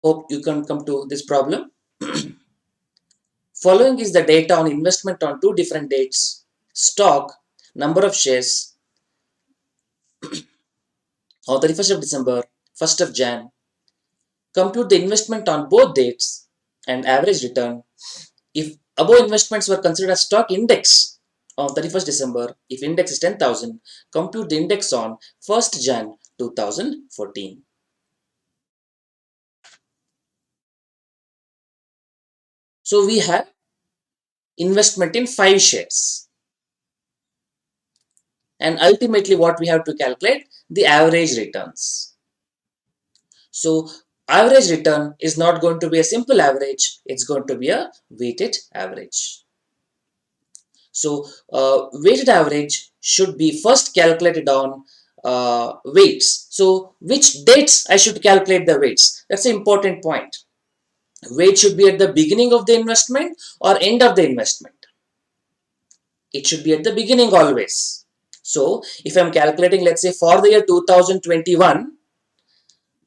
Hope you can come to this problem. Following is the data on investment on two different dates: stock, number of shares on 31st of December, 1st of Jan. Compute the investment on both dates and average return. If above investments were considered as stock index on 31st December, if index is 10,000, compute the index on 1st Jan 2014. So we have investment in 5 shares, and ultimately what we have to calculate, the average returns. So average return is not going to be a simple average, it's going to be a weighted average. So weighted average should be first calculated on weights. So which dates I should calculate the weights? That's an important point. Weight should be at the beginning of the investment or end of the investment. It should be at the beginning always. So if I'm calculating, let's say for the year 2021,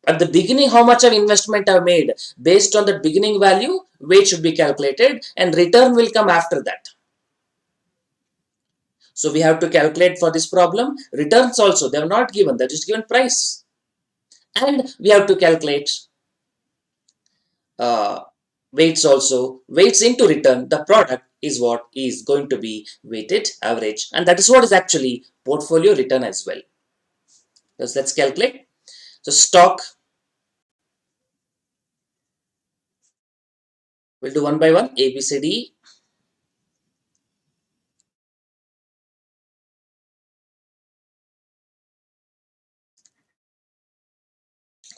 at the beginning how much of investment I've made, based on the beginning value, weight should be calculated and return will come after that. So we have to calculate for this problem returns also. They are not given, they're just given price. And we have to calculate uh, weights also. Weights into return, the product is what is going to be weighted average. And that is what is actually portfolio return as well. So let's calculate. So stock, we'll do one by one, A, B, C, D.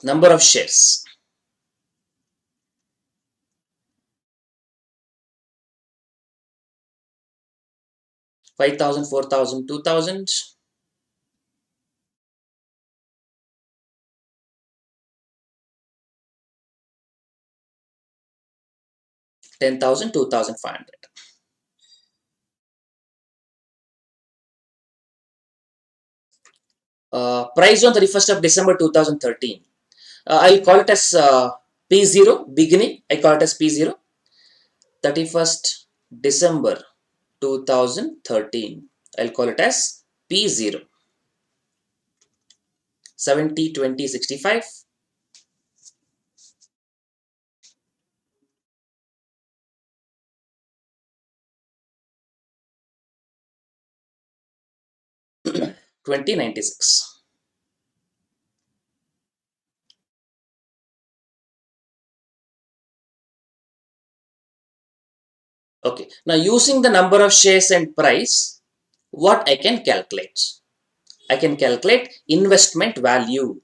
Number of shares. 5,000, 4,000, 2,000. 10,000, 2,500. Price on 31st of December 2013. I'll call it as P0, beginning. I call it as P0. 31st December 2013. I'll call it as P0. 70, 20, 65. Twenty 96. Okay. Now using the number of shares and price, what I can calculate? I can calculate investment value.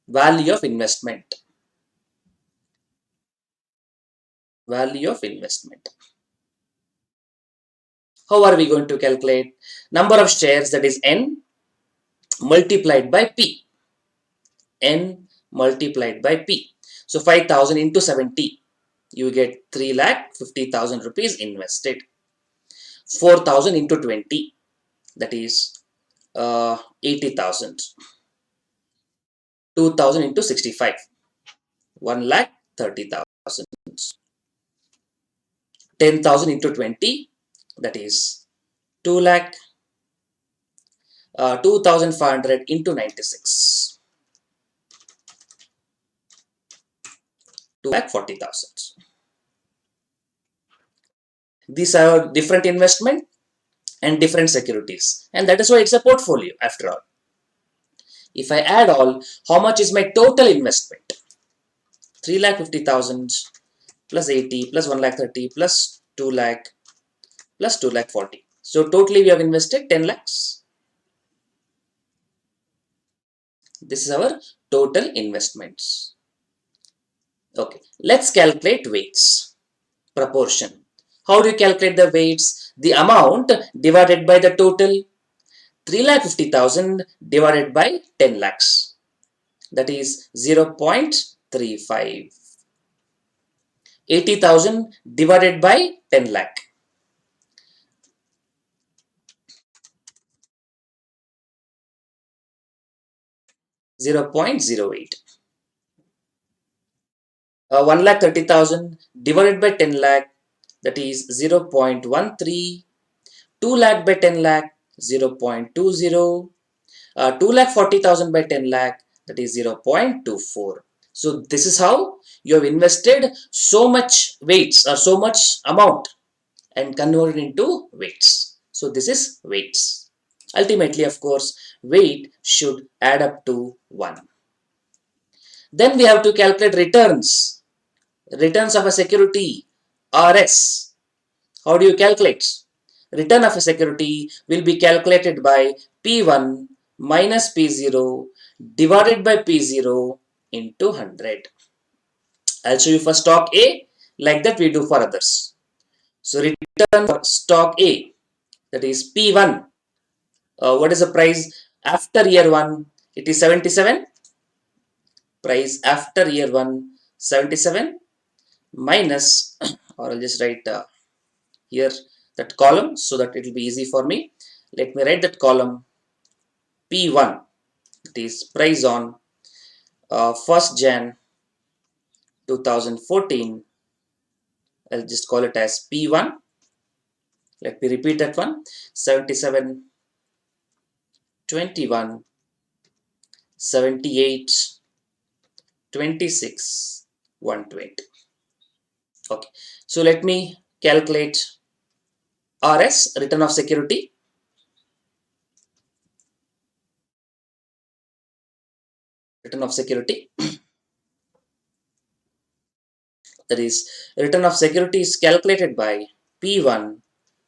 Value of investment. Value of investment. How are we going to calculate? Number of shares, that is N multiplied by P. N multiplied by P. So 5,000 into 70, you get 3,50,000 rupees invested. 4,000 into 20, that is 80,000. 2,000 into 65, 1,30,000. 10,000 into 20, that is 2 lakh. 2,500 into 96, 2,40,000. These are different investment and different securities, and that is why it's a portfolio after all. If I add all, how much is my total investment? 3,50,000 plus 80 plus 1,30,000 plus 2 lakh plus 2,40,000. So totally we have invested 10 lakhs. This is our total investments. Okay, let's calculate weights. Proportion. How do you calculate the weights? The amount divided by the total. 3,50,000 divided by 10 lakhs. That is 0.35. 80,000 divided by 10 lakh. 0.08. 1,30,000 divided by 10 lakh, that is 0.13. 2 lakh by 10 lakh, 0.20. 2,40,000 by 10 lakh, that is 0.24. So this is how you have invested so much weights or so much amount and converted into weights. So this is weights. Ultimately, of course, weight should add up to 1. Then we have to calculate returns. Returns of a security, RS. How do you calculate? Return of a security will be calculated by P1 minus P0 divided by P0 into 100. I'll show you for stock A, like that we do for others. So return for stock A, that is P1. What is the price after year 1? It is 77. Price after year 1, 77 minus, or I'll just write here that column so that it will be easy for me. Let me write that column P1. It is price on 1st Jan 2014. I'll just call it as P1. Let me repeat that one. 77, 21, 78, 26, 120. Okay. So let me calculate RS, return of security. Return of security. That is, return of security is calculated by P1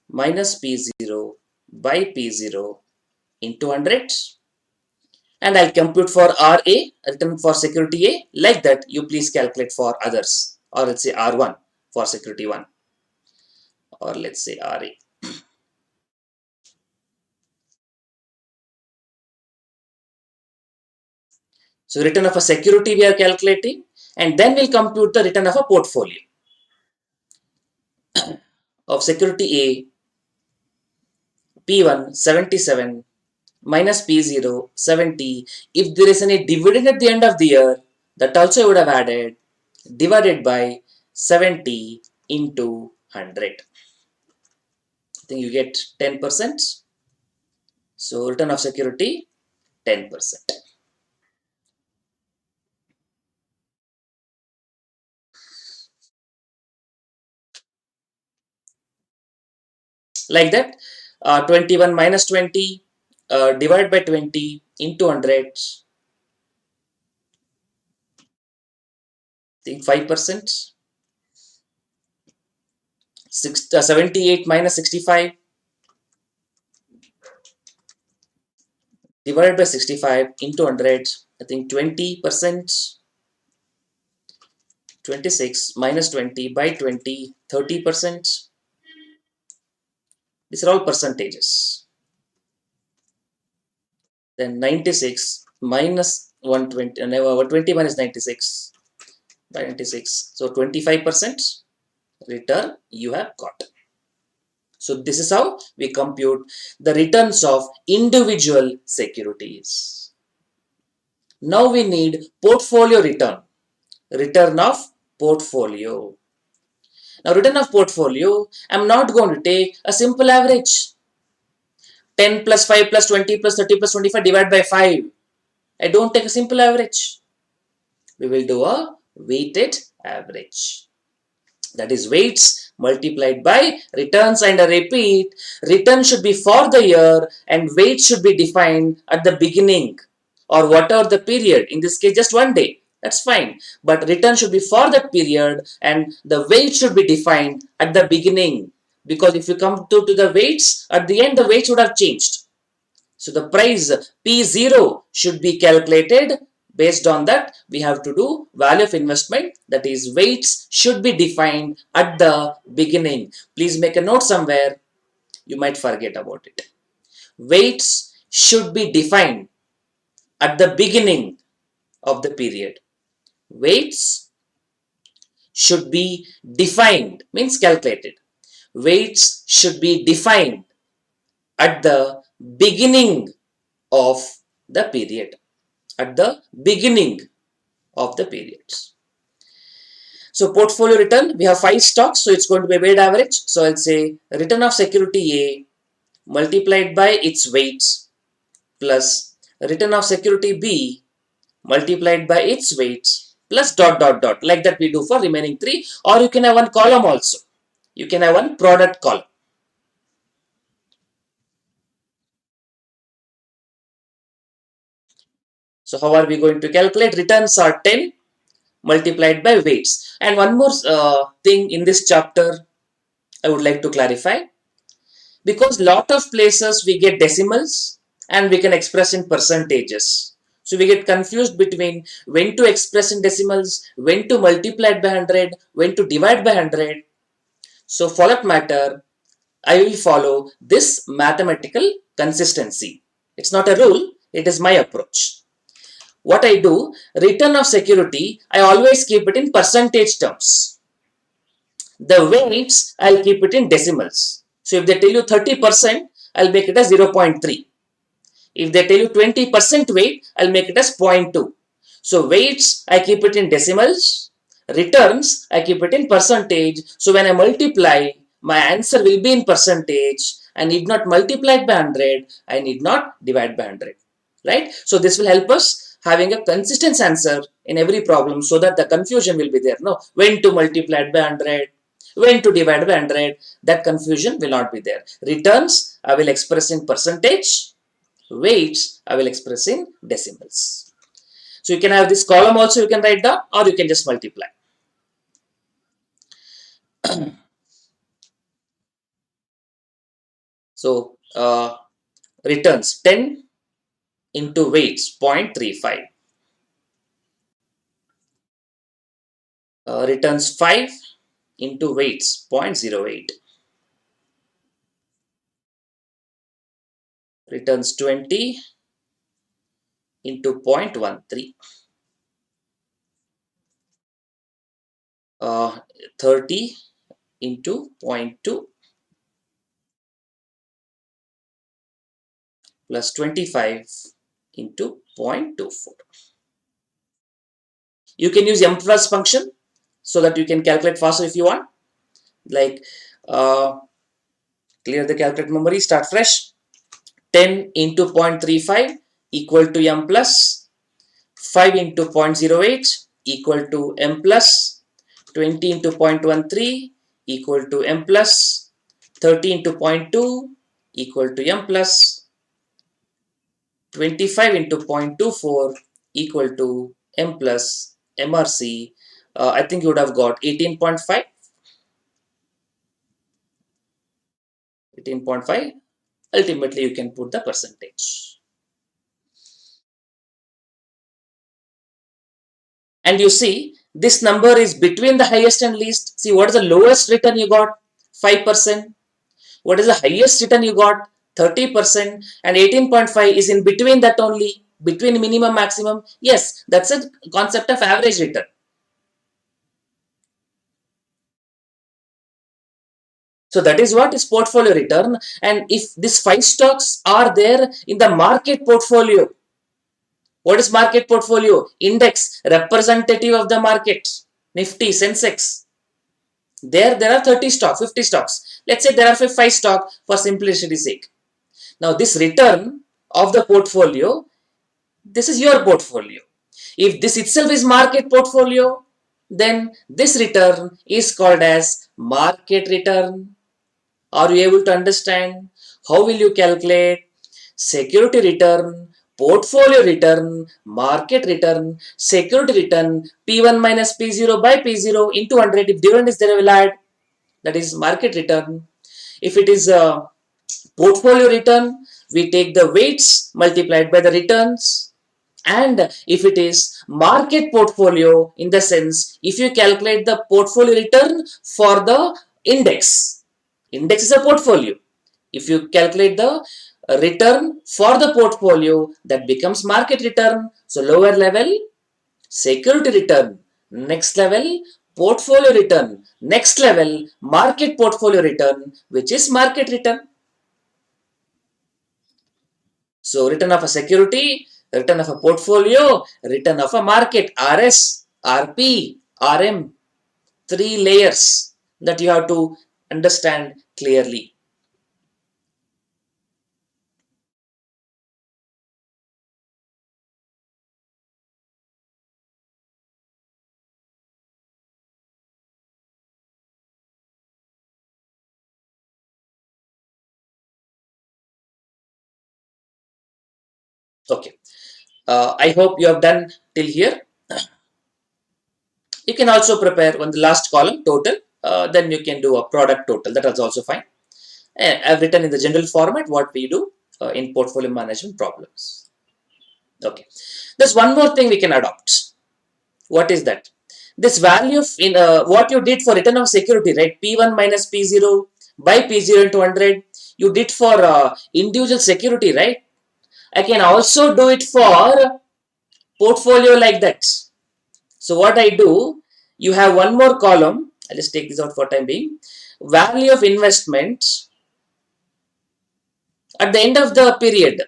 minus P0 by P0 into 100. And I'll compute for RA, return for security A, like that you please calculate for others, or let's say R1 for security 1, or let's say RA. So return of a security we are calculating, and then we'll compute the return of a portfolio. Of security A, P1 77 minus P0 70. If there is any dividend at the end of the year, that also I would have added, divided by 70 into 100. I think you get 10%. So return of security 10%. Like that, 21 minus 20 divided by 20 into 100. I think 5%. 78 minus 65 divided by 65 into 100. I think 20%. 26 minus 20 by 20, 30%. These are all percentages. Then 96 minus 120, 120 minus 96 by 96. So 25% return you have got. So this is how we compute the returns of individual securities. Now we need portfolio return. Return of portfolio. Now return of portfolio, I'm not going to take a simple average. 10 plus 5 plus 20 plus 30 plus 25 divided by 5. I don't take a simple average. We will do a weighted average. That is weights multiplied by returns, and a repeat. Return should be for the year and weight should be defined at the beginning or whatever the period. In this case, just 1 day. That's fine. But return should be for that period and the weight should be defined at the beginning. Because if you come to the weights, at the end the weights would have changed. So the price P0 should be calculated. Based on that, we have to do value of investment, that is weights should be defined at the beginning. Please make a note somewhere, you might forget about it. Weights should be defined at the beginning of the period. Weights should be defined, means calculated. Weights should be defined at the beginning of the period. at the beginning of the periods. So portfolio return, we have 5 stocks, so it's going to be a weighted average. So I'll say return of security A multiplied by its weights plus return of security B multiplied by its weights plus dot dot dot, like that we do for remaining 3, or you can have one column also. You can have one product column. So how are we going to calculate? Returns are 10 multiplied by weights. And one more thing in this chapter I would like to clarify, because lot of places we get decimals and we can express in percentages. So we get confused between when to express in decimals, when to multiply by 100, when to divide by 100. So for that matter, I will follow this mathematical consistency. It's not a rule, it is my approach. What I do, return of security, I always keep it in percentage terms. The weights, I'll keep it in decimals. So if they tell you 30%, I'll make it as 0.3. If they tell you 20% weight, I'll make it as 0.2. So weights, I keep it in decimals. Returns, I keep it in percentage. So when I multiply, my answer will be in percentage. I need not multiply it by 100. I need not divide by 100. Right? So this will help us having a consistent answer in every problem, so that the confusion will be there. No, when to multiply it by 100, when to divide by 100, that confusion will not be there. Returns, I will express in percentage. Weights, I will express in decimals. So you can have this column also, you can write down, or you can just multiply. So returns 10 into weights 0.35. Returns 5 into weights 0.08. Returns 20 into 0.13. 30 into 0.2 plus 25 into 0.24. You can use m plus function so that you can calculate faster if you want. Like clear the calculate memory, start fresh. 10 into 0.35 equal to m plus 5 into 0.08 equal to m plus 20 into 0.13 equal to m plus 30 into 0.2 equal to m plus 25 into 0.24 equal to m plus MRC. I think you would have got 18.5. 18.5. Ultimately, you can put the percentage. And you see, this number is between the highest and least. See, what is the lowest return you got? 5%. What is the highest return you got? 30%. And 18.5 is in between that only. Between minimum, maximum. Yes, that's a concept of average return. So that is what is portfolio return. And if these 5 stocks are there in the market portfolio, what is market portfolio? Index, representative of the market. Nifty, Sensex. There are 30 stocks, 50 stocks. Let's say there are 5 stocks for simplicity's sake. Now this return of the portfolio, this is your portfolio. If this itself is market portfolio, then this return is called as market return. Are you able to understand? How will you calculate security return, portfolio return, market return, security return, P1 minus P0 by P0 into 100. If dividend is there, I will add. That is market return. If it is a portfolio return, we take the weights multiplied by the returns. And if it is market portfolio, in the sense, if you calculate the portfolio return for the index, index is a portfolio. If you calculate the return for the portfolio, that becomes market return. So lower level, security return. Next level, portfolio return. Next level, market portfolio return, which is market return. So return of a security, Return of a portfolio, return of a market, RS, RP, RM, three layers that you have to understand clearly. Okay. I hope you have done till here. You can also prepare on the last column total. Then you can do a product total. That is also fine. And I've written in the general format what we do in portfolio management problems. Okay. There's one more thing we can adopt. What is that? This value of in what you did for return of security, right? P1 minus P0 by P0 into 100. You did for individual security, right? I can also do it for portfolio like that. So what I do, you have one more column. I'll just take this out for time being. Value of investment at the end of the period.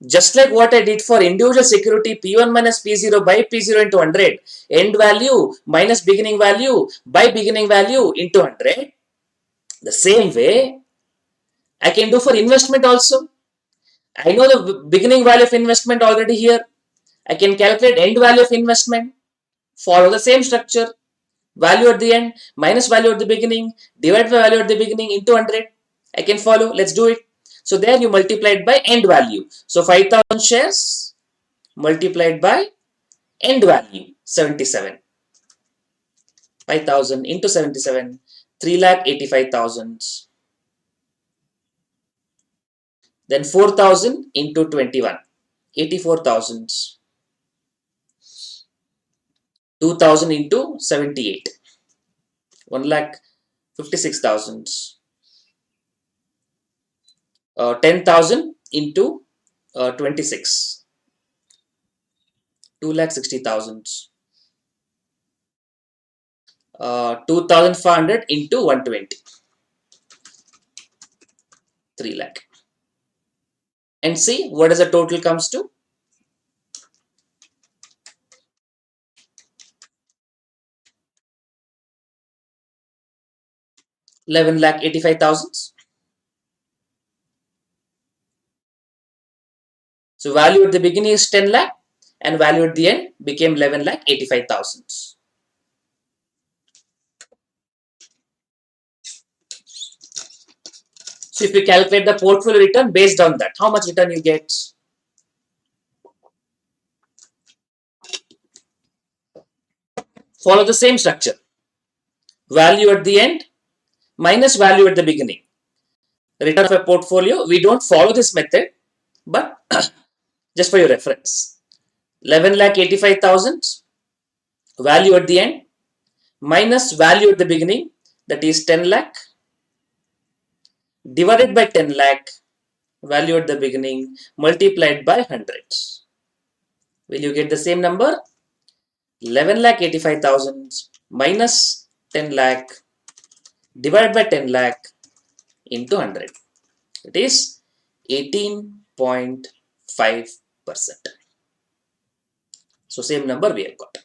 Just like what I did for individual security P1 minus P0 by P0 into 100. End value minus beginning value by beginning value into 100. The same way I can do for investment also. I know the beginning value of investment already here. I can calculate end value of investment. Follow the same structure. Value at the end minus value at the beginning divided by value at the beginning into 100. I can follow. Let's do it. So there you multiply it by end value. So 5,000 shares multiplied by end value 77. 5,000 into 77, 3,85,000. Then 4,000 into 21, 84,000. 2,000 into 78, 1,56,000. 10,000 into 26, 2,60,000. 2,500 into 120, 3 lakh. And see what is the total comes to? 11,85,000. So value at the beginning is 10 lakh and value at the end became 11,85,000. So if you calculate the portfolio return based on that, how much return you get? Follow the same structure. Value at the end minus value at the beginning. Return of a portfolio, we don't follow this method, but just for your reference. 11,85,000 value at the end minus value at the beginning, that is 10 lakh, divided by 10 lakh value at the beginning multiplied by 100. Will you get the same number? 11,85,000 minus 10 lakh divided by 10 lakh into 100. It is 18.5%. So same number we have got.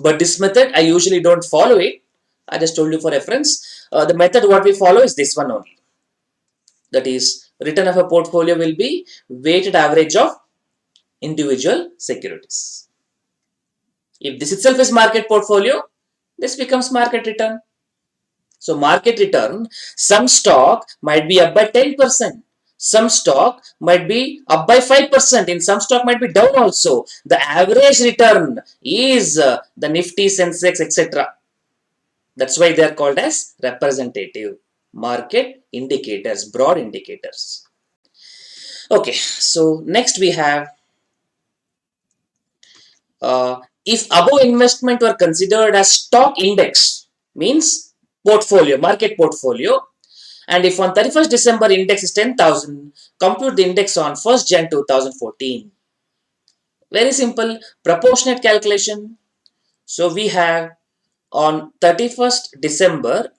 But this method I usually don't follow it. I just told you for reference. The method what we follow is this one only. That is, return of a portfolio will be weighted average of individual securities. If this itself is market portfolio, this becomes market return. So market return, some stock might be up by 10%. Some stock might be up by 5%. In some stock might be down also. The average return is the Nifty, Sensex, etc. That's why they are called as representative market indicators, broad indicators. Okay, so next we have if above investment were considered as stock index, means portfolio, market portfolio, and if on 31st December index is 10,000, compute the index on 1st Jan 2014. Very simple, proportionate calculation. So we have on 31st December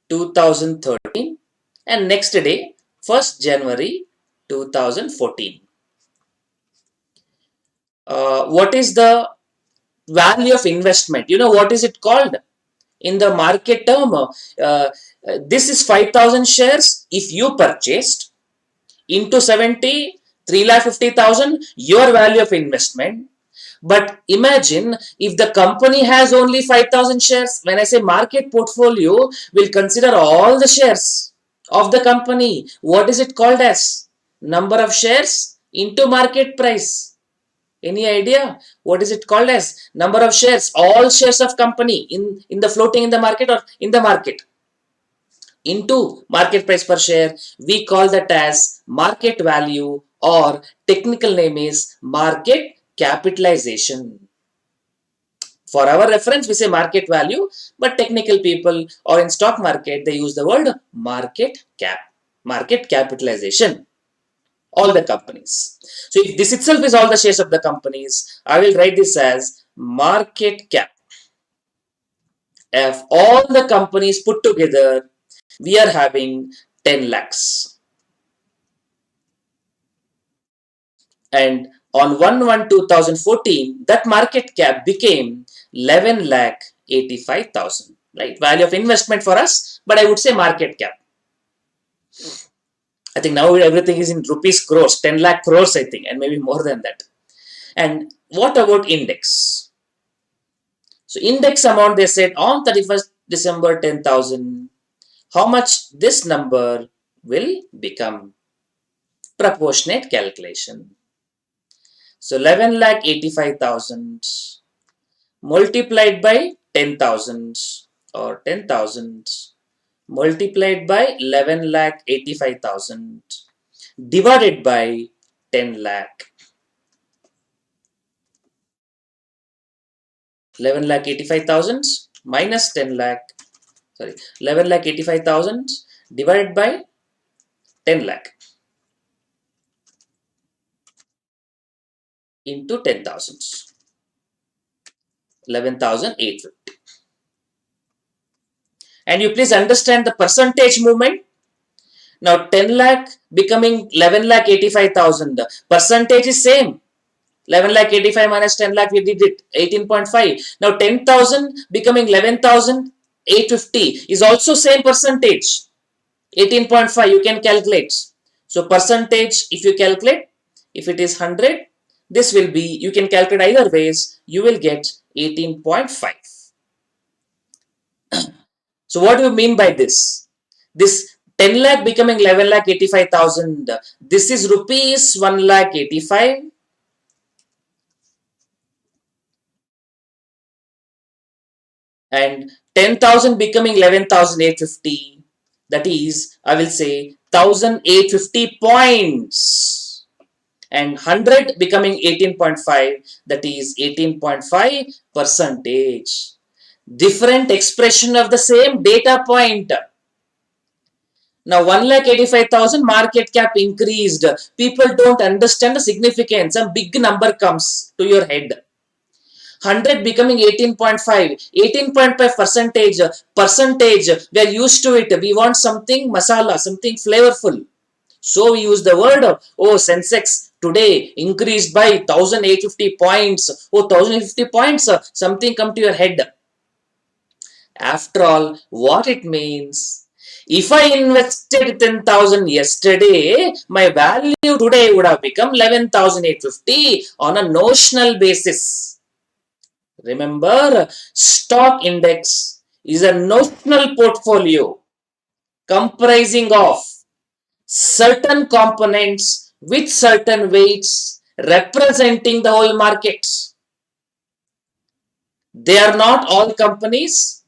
2013, and next day 1st January 2014. What is the value of investment? You know what is it called in the market term? This is 5,000 shares. If you purchased into 70, 3,50,000, your value of investment. But imagine if the company has only 5,000 shares. When I say market portfolio, we'll consider all the shares of the company. What is it called as? Number of shares into market price. Any idea? What is it called as? Number of shares, all shares of company in the floating in the market or in the market into market price per share. We call that as market value, or technical name is market capitalization. For our reference, we say market value, but technical people or in stock market, they use the word market cap, market capitalization. All the companies. So if this itself is all the shares of the companies, I will write this as market cap. If all the companies put together, we are having 10 lakhs. And on 1/1/2014, that market cap became 11 lakh 85,000. Right? Value of investment for us, but I would say market cap. I think now everything is in rupees crores, 10 lakh crores, I think, and maybe more than that. And what about index? So index amount, they said on 31st December 10,000. How much this number will become? Proportionate calculation. So 11 lakh 85,000 multiplied by 10,000, or 10,000 multiplied by 11 lakh 85,000 divided by 10 lakh. 11 lakh 85,000 minus 10 lakh, sorry, 11 lakh 85,000 divided by 10 lakh into 10,000. 11,850. And you please understand the percentage movement. Now 10 lakh becoming 11 lakh 85,000. The percentage is same. 11 lakh 85 minus 10 lakh, we did it 18.5. Now 10,000 becoming 11,850 is also same percentage. 18.5 you can calculate. So percentage, if you calculate, if it is 100, this will be, you can calculate either ways, you will get 18.5. So what do you mean by this? This 10 lakh becoming 11 lakh 85,000. This is rupees 1 lakh 85. And 10,000 becoming 11,850. That is, I will say 1,850 points. And 100 becoming 18.5. That is 18.5 percentage. Different expression of the same data point. Now 1,85,000 market cap increased. People don't understand the significance. A big number comes to your head. 100 becoming 18.5. 18.5 percentage. We are used to it. We want something masala, something flavorful. So we use the word, oh, Sensex today increased by 1,850 points. Oh, 1,050 points. Something come to your head. After all, what it means, if I invested 10,000 yesterday, my value today would have become 11,850 on a notional basis. Remember, stock index is a notional portfolio comprising of certain components with certain weights representing the whole market. They are not all companies,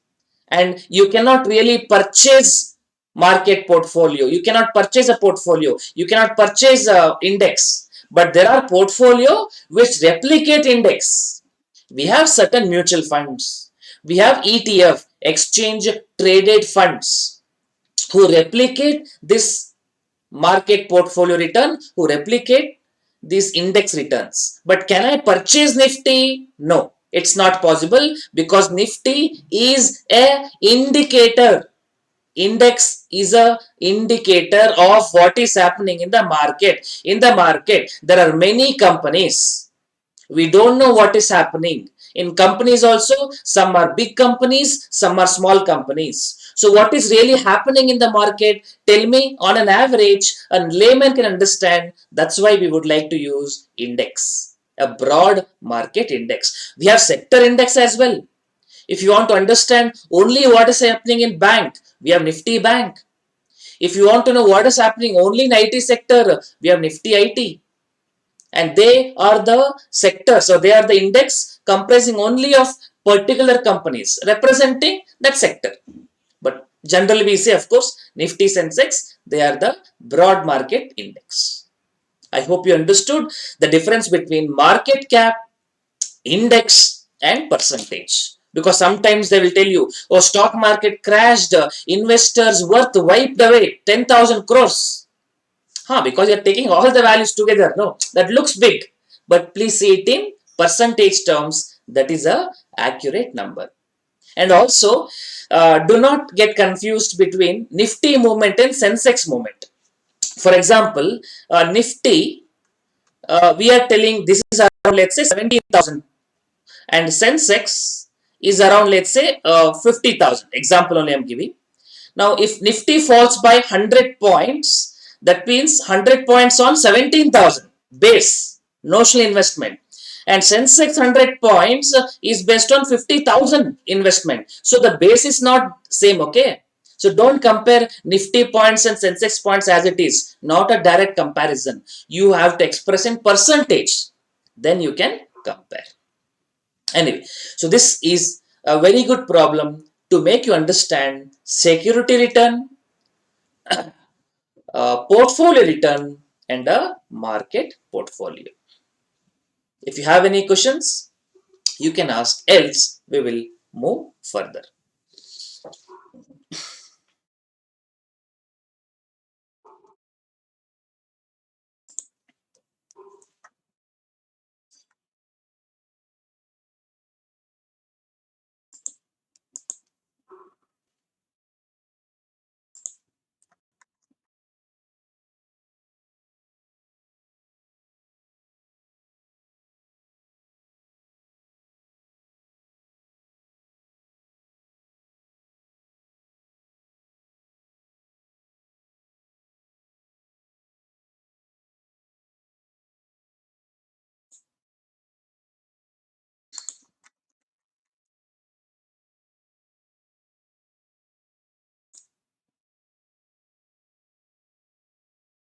and you cannot really purchase market portfolio. You cannot purchase a portfolio. You cannot purchase a index. But there are portfolio which replicate index. We have certain mutual funds. We have ETF, exchange traded funds, who replicate this market portfolio return, who replicate these index returns. But can I purchase Nifty? No, it's not possible, because Nifty is a indicator. Index is a indicator of what is happening in the market. In the market, there are many companies. We don't know what is happening. In companies also, some are big companies, some are small companies. So what is really happening in the market? Tell me on an average, a layman can understand. That's why we would like to use index, a broad market index. We have sector index as well. If you want to understand only what is happening in bank, we have Nifty Bank. If you want to know what is happening only in IT sector, we have Nifty IT. And they are the sector. So they are the index comprising only of particular companies representing that sector. But generally we say, of course, Nifty Sensex, they are the broad market index. I hope you understood the difference between market cap, index and percentage. Because sometimes they will tell you, oh, stock market crashed, investors worth wiped away 10,000 crores. Because you're taking all the values together. No, that looks big. But please see it in percentage terms. That is a accurate number. And also, do not get confused between Nifty movement and Sensex movement. For example, Nifty, we are telling this is around, let's say, 17,000, and Sensex is around, let's say, 50,000. Example only I'm giving. Now, if Nifty falls by 100 points, that means 100 points on 17,000 base notional investment. And Sensex 100 points is based on 50,000 investment. So the base is not same, okay? So don't compare Nifty points and Sensex points as it is. Not a direct comparison. You have to express in percentage. Then you can compare. Anyway, so this is a very good problem to make you understand security return, portfolio return, and a market portfolio. If you have any questions, you can ask, else we will move further.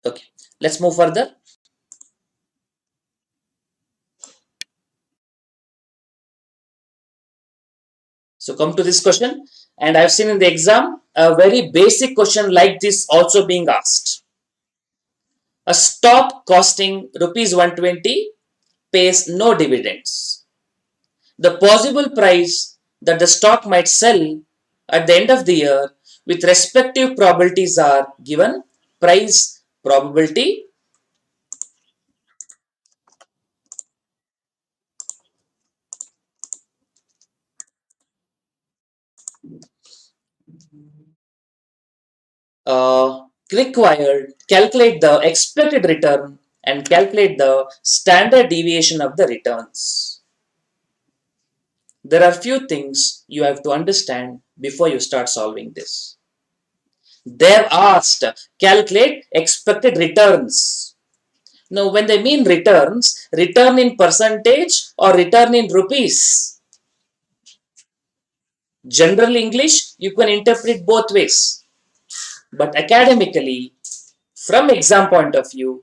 Okay, let's move further. So come to this question, and I've seen in the exam a very basic question like this also being asked. A stock costing rupees 120 pays no dividends. The possible price that the stock might sell at the end of the year with respective probabilities are given. Price, probability. Required, calculate the expected return and calculate the standard deviation of the returns. There are few things you have to understand before you start solving this. They've asked, calculate expected returns. Now, when they mean returns, return in percentage or return in rupees. General English, you can interpret both ways. But academically, from exam point of view,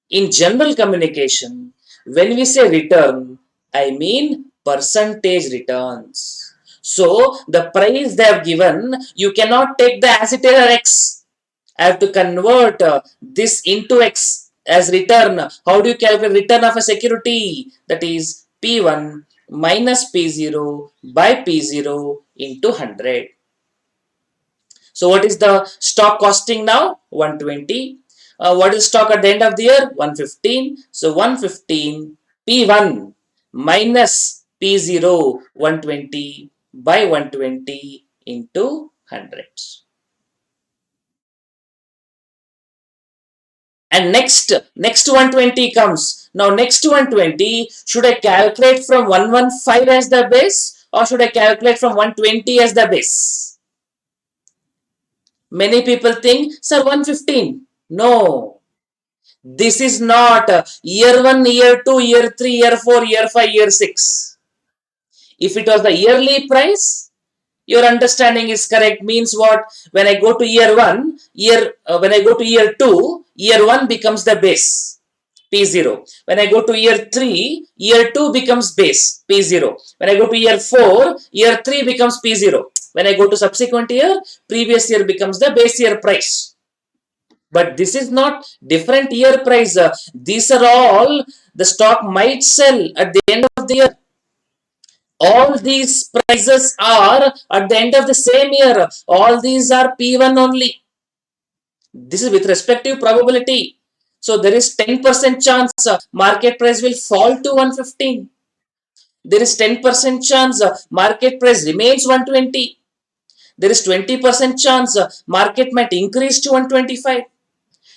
in general communication, when we say return, I mean percentage returns. So, the price they have given, you cannot take the as it is X. I have to convert this into X as return. How do you calculate return of a security? That is P1 minus P0 by P0 into 100. So what is the stock costing now? 120. What is stock at the end of the year? 115. So 115 P1 minus P0 120 by 120 into 100. And next 120 comes. Now next 120, should I calculate from 115 as the base, or should I calculate from 120 as the base? Many people think, sir, 115. No, this is not year 1, year 2, year 3, year 4, year 5, year 6. If it was the yearly price, your understanding is correct. Means what? When I go to year 1, when I go to year 2, year 1 becomes the base, P0. When I go to year 3, year 2 becomes base, P0. When I go to year 4, year 3 becomes P0. When I go to subsequent year, previous year becomes the base year price. But this is not different year price. These are all the stock might sell at the end of the year. All these prices are at the end of the same year. All these are P1 only. This is with respective probability. So there is 10% chance market price will fall to 115. There is 10% chance market price remains 120. There is 20% chance market might increase to 125.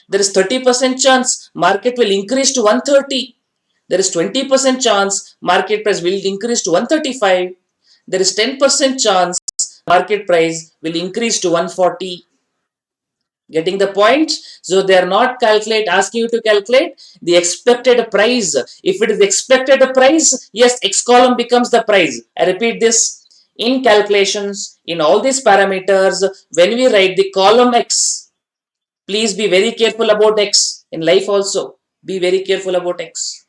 There is 30% chance market will increase to 130. There is 20% chance market price will increase to 135. There is 10% chance market price will increase to 140. Getting the point? So they are not asking you to calculate the expected price. If it is expected price, yes, X column becomes the price. I repeat this. In calculations, in all these parameters, when we write the column X, please be very careful about X. In life also, be very careful about X.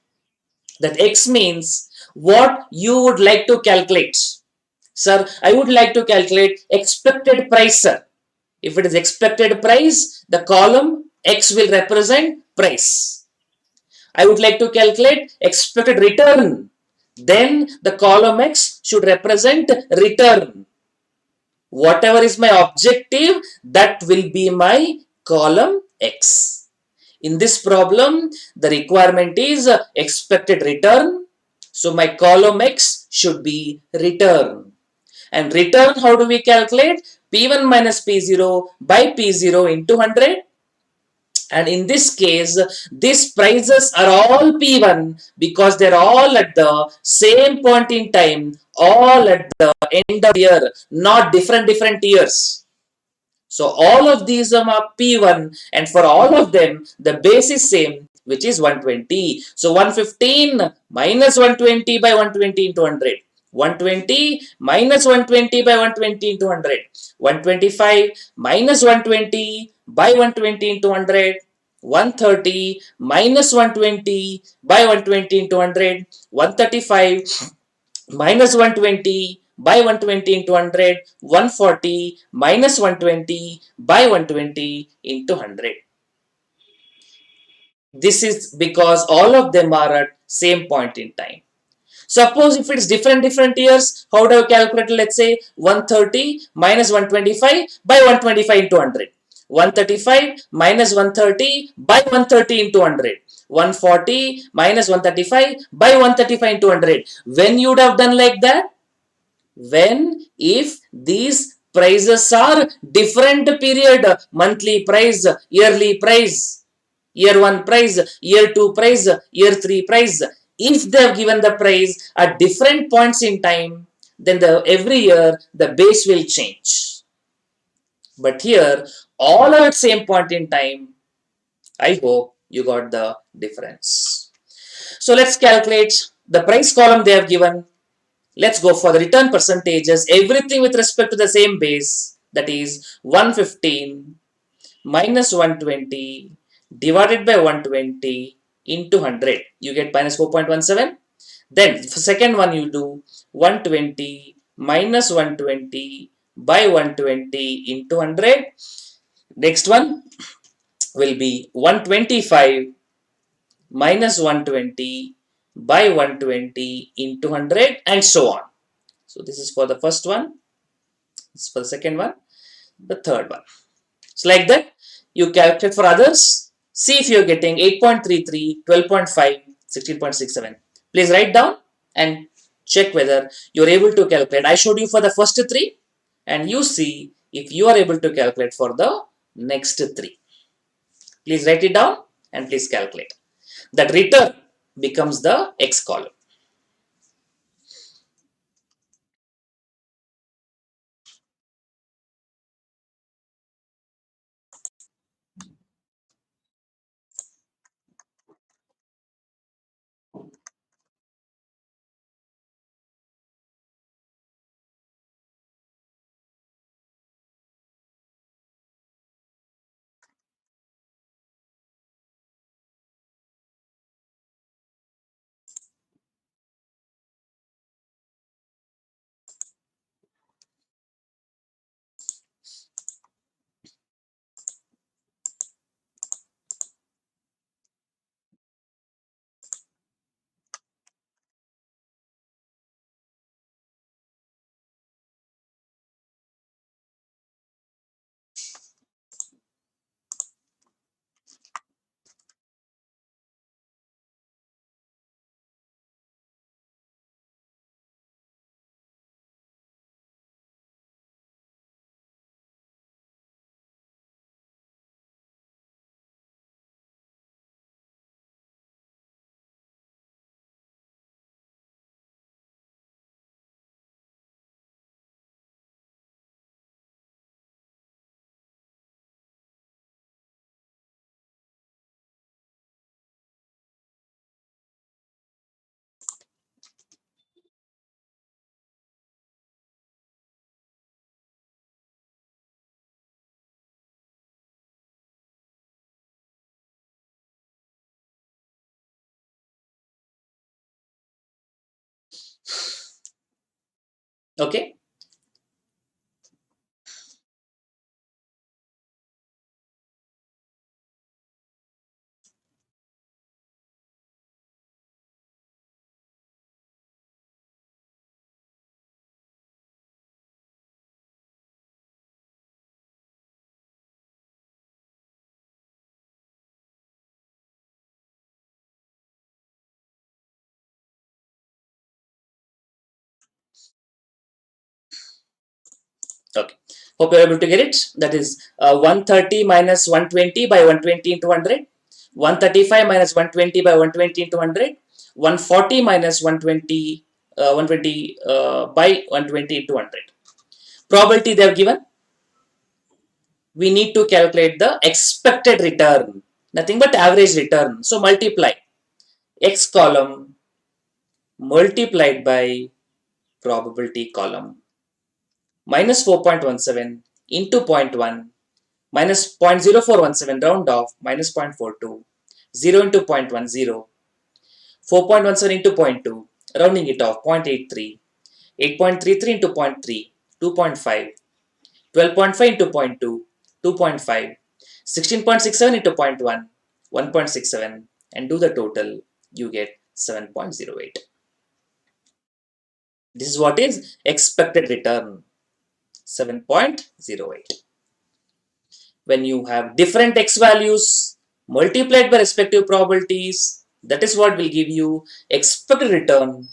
That X means what you would like to calculate. Sir, I would like to calculate expected price, sir. If it is expected price, the column X will represent price. I would like to calculate expected return. Then the column X should represent return. Whatever is my objective, that will be my column X. In this problem, the requirement is expected return. So my column X should be return. And return, how do we calculate? P1 minus P0 by P0 into 100. And in this case, these prices are all P1 because they're all at the same point in time, all at the end of the year, not different years. So all of these are P1, and for all of them, the base is same, which is 120. So 115 minus 120 by 120 into 100. 120 minus 120 by 120 into 100. 125 minus 120 by 120 into 100. 130 minus 120 by 120 into 100. 135 minus 120 by 120 into 100. 140 minus 120 by 120 into 100. This is because all of them are at same point in time. Suppose if it's different years, how do I calculate? Let's say 130 minus 125 by 125 into 100. 135 minus 130 by 130 into 100. 140 minus 135 by 135 into 100. When you would have done like that? When if these prices are different period, monthly price, yearly price, year 1 price, year 2 price, year 3 price. If they have given the price at different points in time, then every year the base will change. But here, all are at same point in time. I hope you got the difference. So let's calculate the price column they have given. Let's go for the return percentages. Everything with respect to the same base. That is 115 minus 120 divided by 120 into 100. You get minus 4.17. Then for second one you do 120 minus 120 by 120 into 100. Next one will be 125 minus 120 by 120 into 100 and so on. So this is for the first one. This is for the second one. The third one. So like that, you calculate for others. See if you are getting 8.33, 12.5, 16.67. Please write down and check whether you are able to calculate. I showed you for the first three and you see if you are able to calculate for the next three. Please write it down and please calculate. That return becomes the X column. Okay. Okay. Hope you're able to get it. That is 130 minus 120 by 120 into 100. 135 minus 120 by 120 into 100. 140 minus 120, 120 by 120 into 100. Probability they have given. We need to calculate the expected return. Nothing but average return. So multiply X column multiplied by probability column. Minus 4.17 into 0.1 minus 0.0417 round off minus 0.42, 0 into 0.10, 4.17 into 0.2, rounding it off 0.83, 8.33 into 0.3, 2.5, 12.5 into 0.2, 2.5, 16.67 into 0.1, 1.67, and do the total, you get 7.08. This is what is expected return, 7.08. When you have different x values multiplied by respective probabilities, that is what will give you expected return.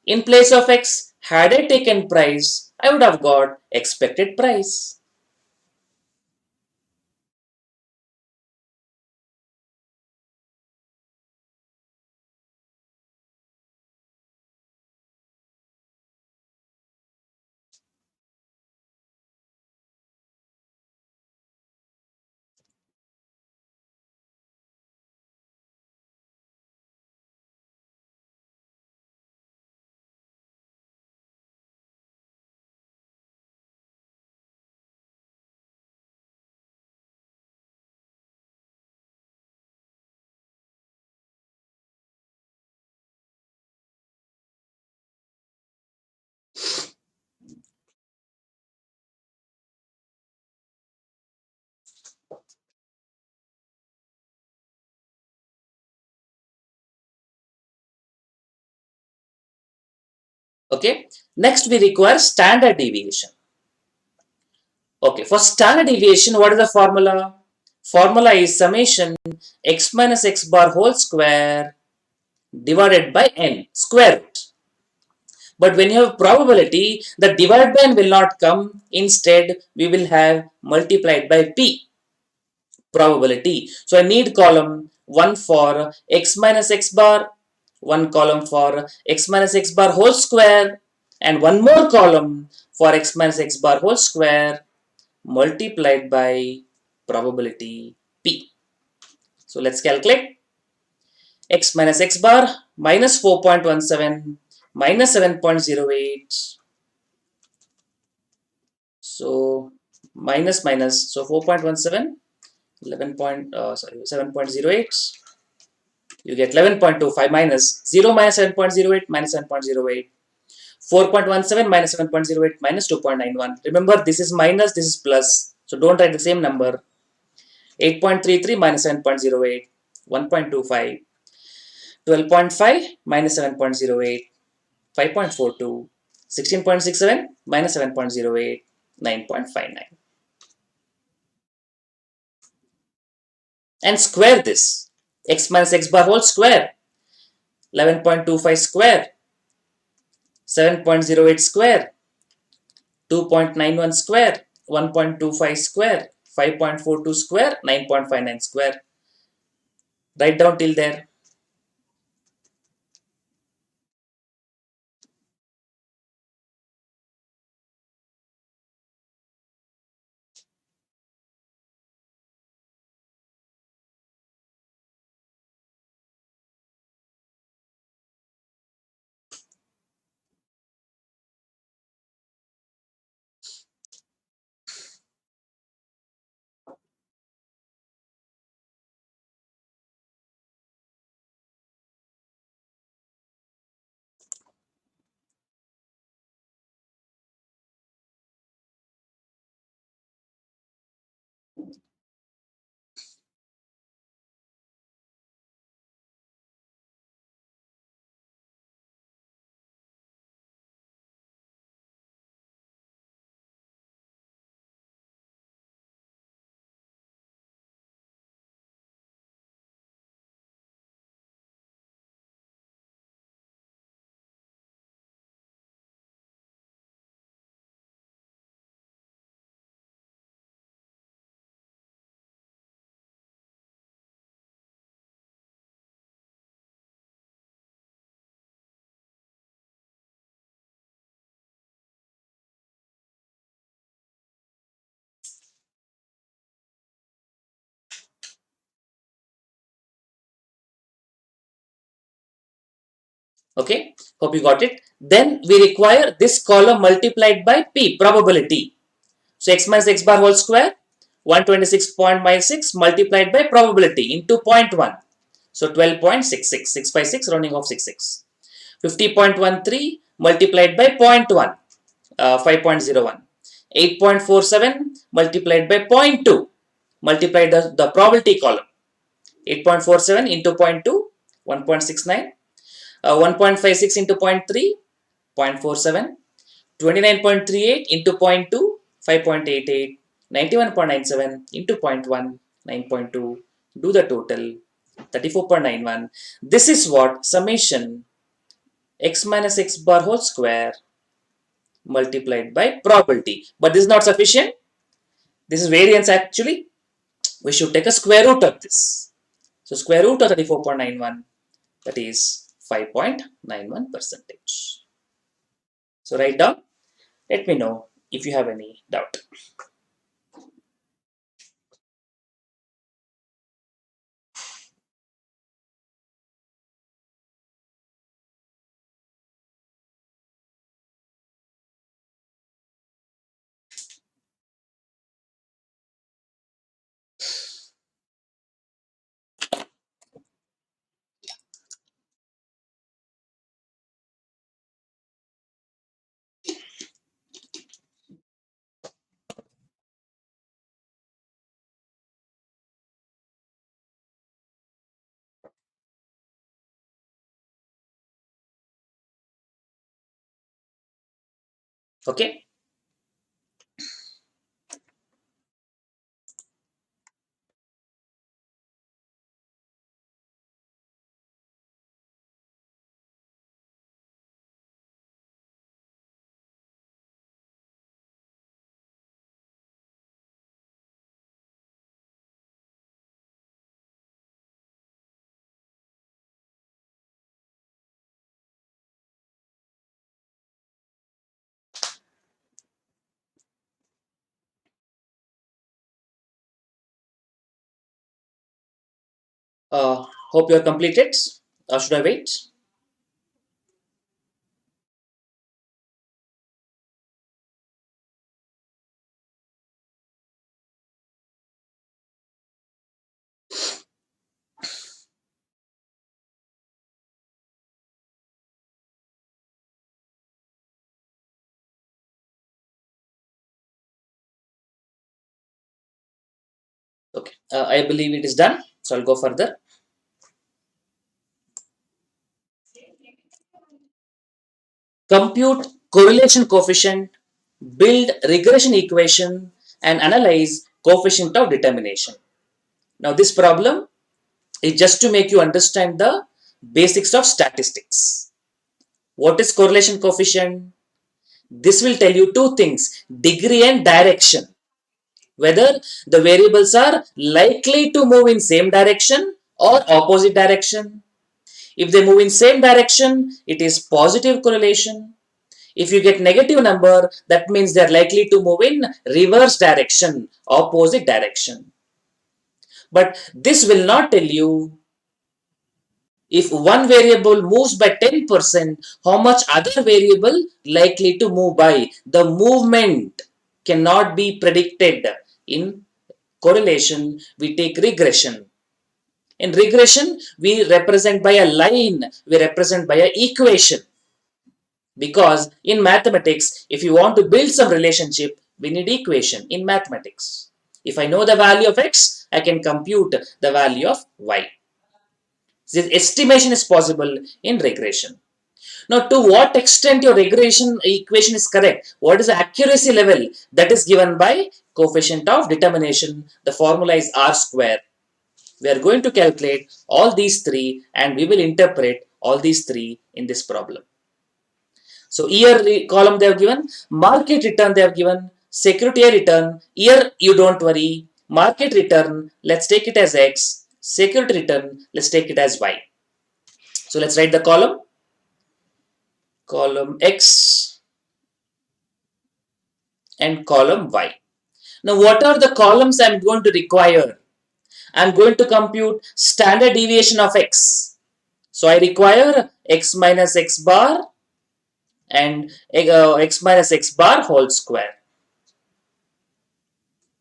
In place of x, had I taken price, I would have got expected price. Okay. Next we require standard deviation. Okay. For standard deviation, what is the formula? Formula is summation x minus x bar whole square divided by n square root. But when you have probability, the divide by n will not come. Instead, we will have multiplied by p probability. So I need column one for x minus x bar, one column for x minus x bar whole square, and one more column for x minus x bar whole square multiplied by probability p. So let's calculate. X minus x bar minus 4.17 minus 7.08. So minus minus, so 4.17, 7.08. You get 11.25 minus 0 minus 7.08 minus 7.08. 4.17 minus 7.08 minus 2.91. Remember, this is minus, this is plus. So don't write the same number. 8.33 minus 7.08, 1.25. 12.5 minus 7.08, 5.42. 16.67 minus 7.08, 9.59. And square this. X minus x bar whole square. 11.25 square. 7.08 square. 2.91 square. 1.25 square. 5.42 square. 9.59 square. Write down till there. Okay, hope you got it. Then we require this column multiplied by p, probability. So x minus x bar whole square, 126.56 multiplied by probability into 0.1. So 12.66, 6 by 6, rounding off 66. 50.13 multiplied by 0.1, 5.01. 8.47 multiplied by 0.2, multiply the probability column. 8.47 into 0.2, 1.69. 1.56 into 0.3, 0.47. 29.38 into 0.2, 5.88. 91.97 into zero point 0.1, 9.2. Do the total, 34.91. This is what summation x minus x bar whole square multiplied by probability. But this is not sufficient. This is variance actually. We should take a square root of this. So square root of 34.91, that is 5.91 percentage. So write down. Let me know if you have any doubt. Okay. Hope you are completed. Or should I wait? Okay. I believe it is done. So I'll go further. Compute correlation coefficient, build regression equation, and analyze coefficient of determination. Now, this problem is just to make you understand the basics of statistics. What is correlation coefficient? This will tell you two things: degree and direction. Whether the variables are likely to move in same direction or opposite direction. If they move in same direction, it is positive correlation. If you get negative number, that means they are likely to move in reverse direction, opposite direction. But this will not tell you if one variable moves by 10%, how much other variable likely to move by. The movement cannot be predicted. In correlation, we take regression. In regression, we represent by a line, we represent by an equation. Because in mathematics, if you want to build some relationship, we need equation in mathematics. If I know the value of x, I can compute the value of y. This estimation is possible in regression. Now, to what extent your regression equation is correct? What is the accuracy level? That is given by coefficient of determination. The formula is r square. We are going to calculate all these three and we will interpret all these three in this problem. So year column they have given, market return they have given, security return, year you don't worry, market return, let's take it as X, security return, let's take it as Y. So let's write the column X and column Y. Now what are the columns I'm going to require? I'm going to compute standard deviation of X. So I require X minus X bar and X minus X bar whole square.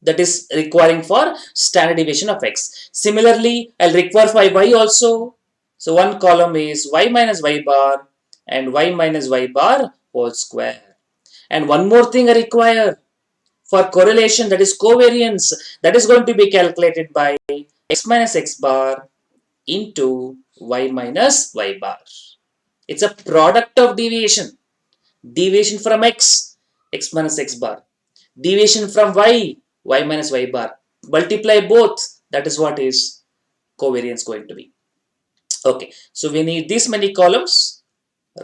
That is requiring for standard deviation of x. Similarly, I'll require for y also. So one column is y minus y bar and y minus y bar whole square. And one more thing I require for correlation, that is covariance, that is going to be calculated by x minus x bar into y minus y bar. It's a product of deviation. Deviation from x, x minus x bar. Deviation from y, y minus y bar. Multiply both, that is what is covariance going to be. Okay, so we need this many columns,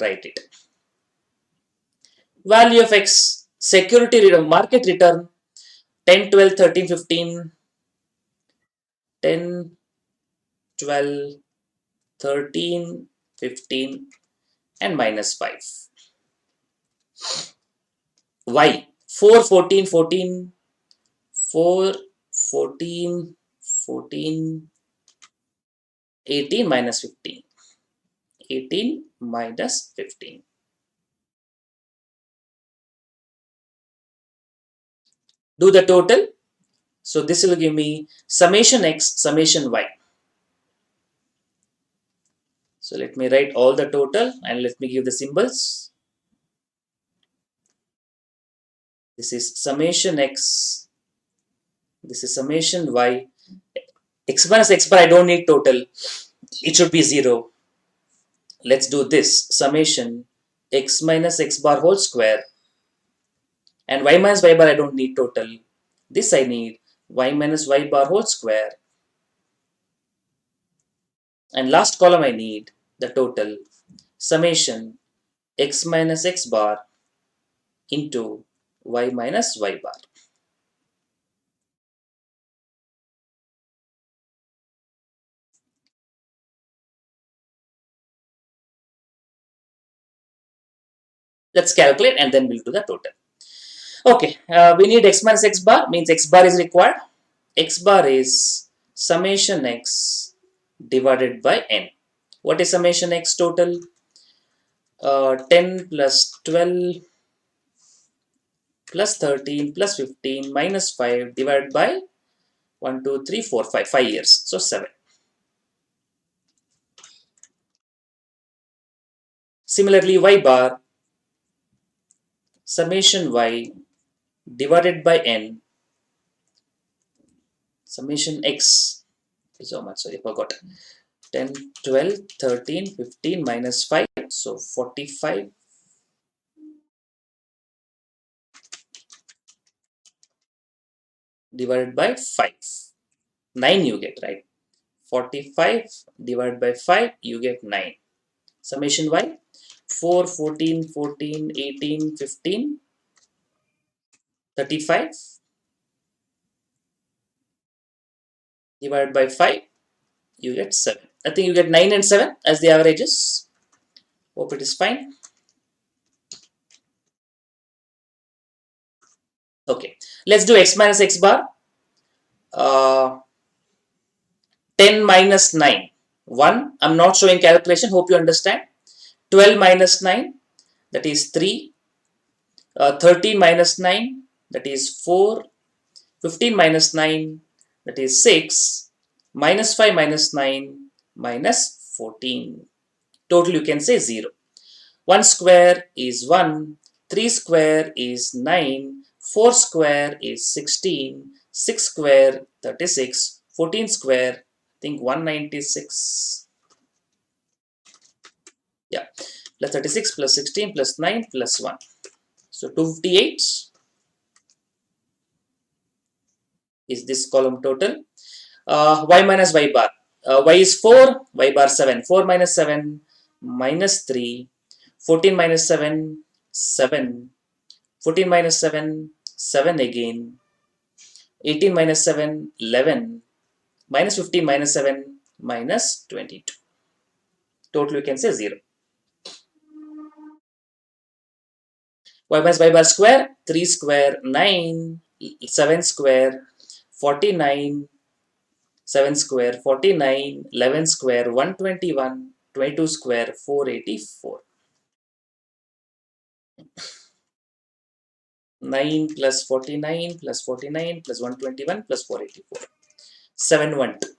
write it. Value of x, security return, market return, 10, 12, 13, 15, 10, 12, 13, 15 and minus 5. Y, 4, 14, 14, 4, 14, 14, 18 minus 15. 18 minus 15. Do the total. So this will give me summation x, summation y. So let me write all the total and let me give the symbols. This is summation x. This is summation y. X minus x bar, I don't need total. It should be 0. Let's do this. Summation x minus x bar whole square. And y minus y bar, I don't need total. This I need y minus y bar whole square. And last column I need the total. Summation x minus x bar into y minus y bar. Let's calculate and then we'll do the total. Okay, we need x minus x bar, means x bar is required. X bar is summation x divided by n. What is summation x total? 10 plus 12 plus 13 plus 15 minus 5 divided by 1, 2, 3, 4, 5, 5 years. So 7. Similarly, y bar, summation y divided by n, summation x is how much? Sorry, I forgot. 10, 12, 13, 15 minus 5. So 45 divided by 5. 9 you get, right? 45 divided by 5, you get 9. Summation y, 4, 14, 14, 18, 15, 35 divided by 5, you get 7. I think you get 9 and 7 as the averages. Hope it is fine. Okay, let's do x minus x bar. 10 minus 9, 1. I'm not showing calculation, hope you understand. 12 minus 9, that is 3. 13 minus 9, that is 4. 15 minus 9, that is 6. Minus 5 minus 9, minus 14. Total you can say 0. 1 square is 1, 3 square is 9, 4 square is 16, 6 square 36, 14 square I think 196. Yeah, plus 36 plus 16 plus 9 plus 1. So 258 is this column total. Y minus y bar. Y is 4, y bar 7. 4 minus 7 minus 3. 14 minus 7, 7. 14 minus 7, 7 again. 18 minus 7, 11. Minus 15 minus 7, minus 22. Total you can say 0. Y minus y bar square, 3 square, 9. 7 square, 49. 7 square, 49. 11 square, 121. 22 square, 484. 9 plus 49 plus 49 plus 121 plus 484. 712.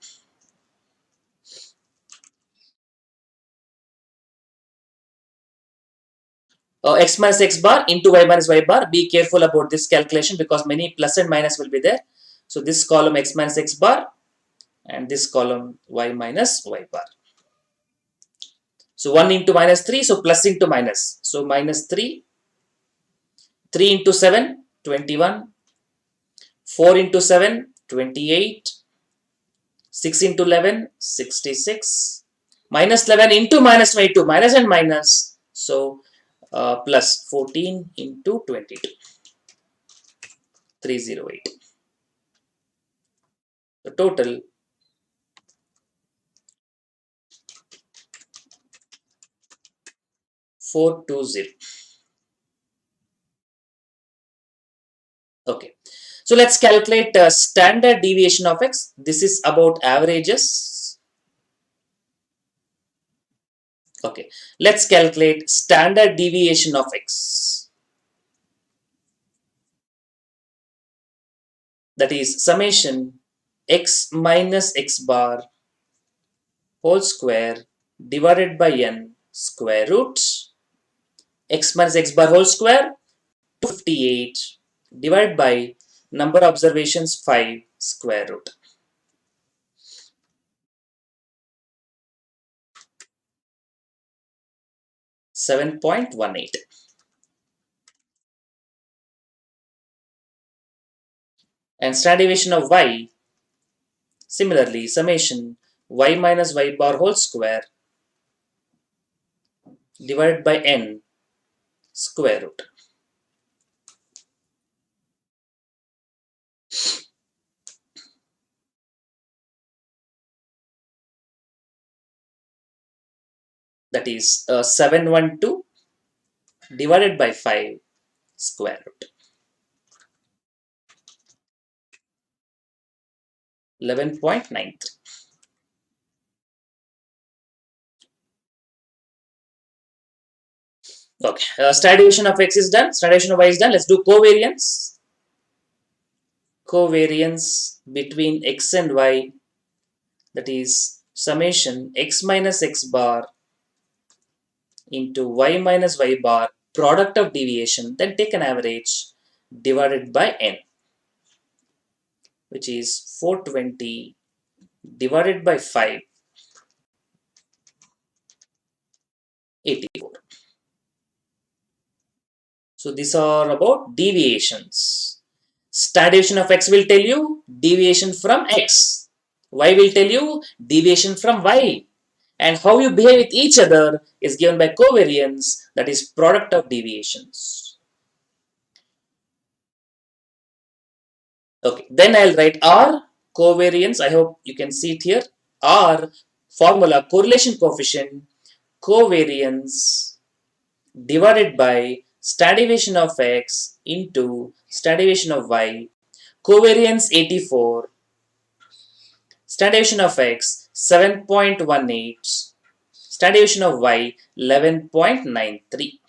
X minus x bar into y minus y bar. Be careful about this calculation because many plus and minus will be there. So this column x minus x bar and this column y minus y bar. So 1 into minus 3, so plus into minus. So minus 3, 3 into 7, 21, 4 into 7, 28, 6 into 11, 66, minus 11 into minus 22, minus and minus. So plus 14 into 22, 308. The total 420. Okay, so let's calculate standard deviation of x. This is about averages. Okay, let's calculate standard deviation of x. That is summation x minus x bar whole square divided by n square root. X minus x bar whole square 258 divided by number of observations 5 square root. 7.18. And standard deviation of y, similarly, summation y minus y bar whole square divided by n square root. That is 712 divided by 5 square root. 11.93. Okay, standard deviation of x is done, standard deviation of y is done. Let's do covariance. Covariance between x and y, that is summation x minus x bar into y minus y bar, product of deviation, then take an average divided by n, which is 420 divided by 5, 84. So these are about deviations. Standard deviation of x will tell you deviation from x. Y will tell you deviation from y. And how you behave with each other is given by covariance, that is product of deviations. Okay, then I'll write R covariance. I hope you can see it here. R formula correlation coefficient covariance divided by standard deviation of x into standard deviation of y. Covariance 84, standard deviation of x 7.18, standard deviation of y 11.93.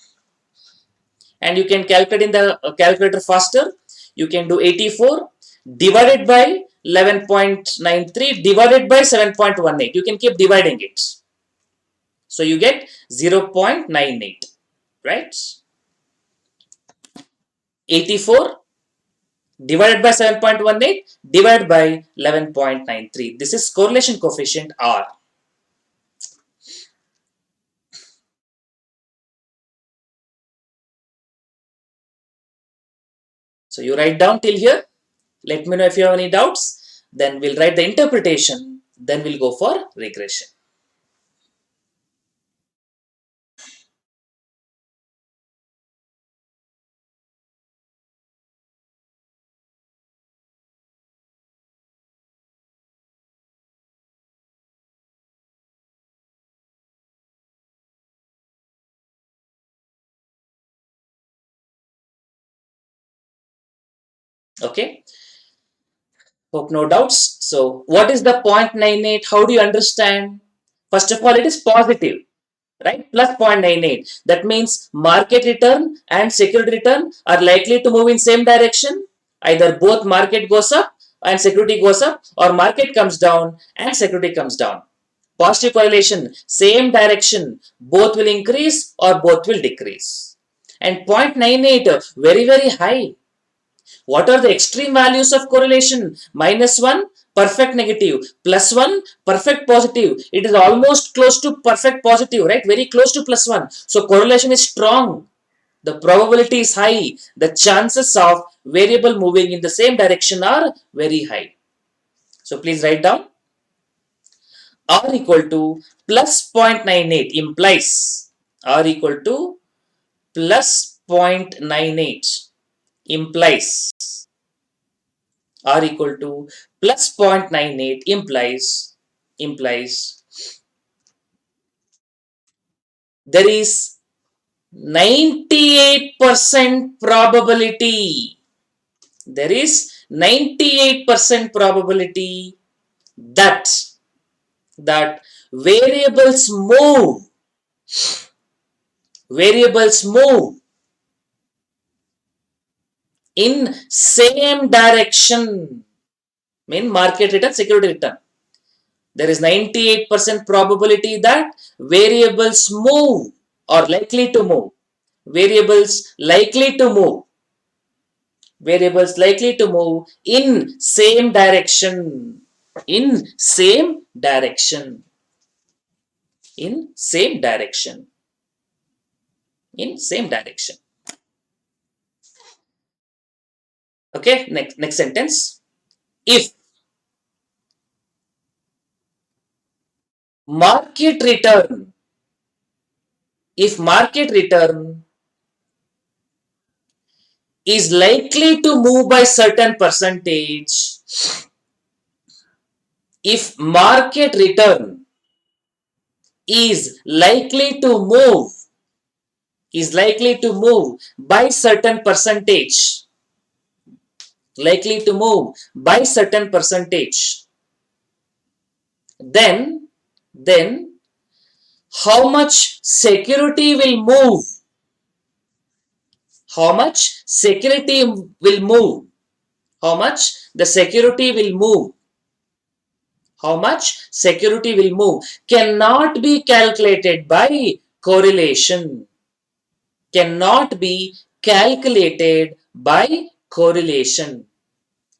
And you can calculate in the calculator faster. You can do 84 divided by 11.93 divided by 7.18. You can keep dividing it. So you get 0.98, right? 84 divided by 7.18 divided by 11.93. This is correlation coefficient R. So you write down till here. Let me know if you have any doubts. Then we'll write the interpretation. Then we'll go for regression. Okay. Hope no doubts. So what is the 0.98? How do you understand? First of all, it is positive, right? Plus 0.98. That means market return and security return are likely to move in same direction. Either both market goes up and security goes up, or market comes down and security comes down. Positive correlation, same direction, both will increase or both will decrease. And 0.98, very, very high. What are the extreme values of correlation? Minus 1, perfect negative. Plus 1, perfect positive. It is almost close to perfect positive, right? Very close to plus 1. So correlation is strong. The probability is high. The chances of variable moving in the same direction are very high. So please write down. R equal to plus 0.98 implies R equal to plus 0.98 implies R equal to plus 0.98 implies there is 98% probability. There is 98% probability that variables move in same direction. Mean market return, security return. There is 98% probability that variables move or likely to move. Variables likely to move. Variables likely to move in same direction. In same direction. In same direction. In same direction. Okay, next sentence. If market return, if market return is likely to move by certain percentage, if market return is likely to move by certain percentage, likely to move by certain percentage, then how much security will move How much security will move? How much the security will move? How much security will move cannot be calculated by correlation. Cannot be calculated by correlation.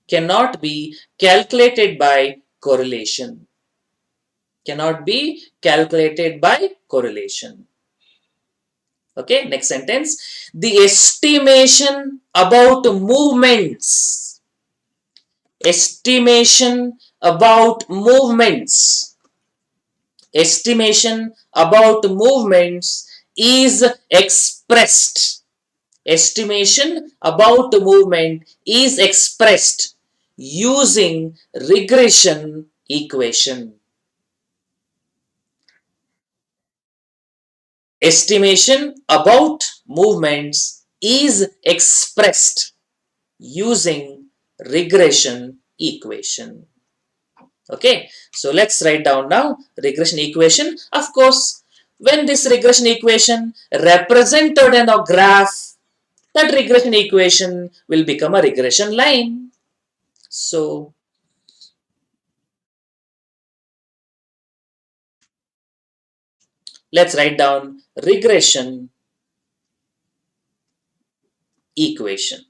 Cannot be calculated by correlation. Cannot be calculated by correlation. Okay, next sentence. The estimation about movements. Estimation about movements. Estimation about movements is expressed. Estimation about movement is expressed using regression equation. Estimation about movements is expressed using regression equation. Okay, so let's write down now regression equation. Of course, when this regression equation represented in a graph, that regression equation will become a regression line. So let's write down regression equation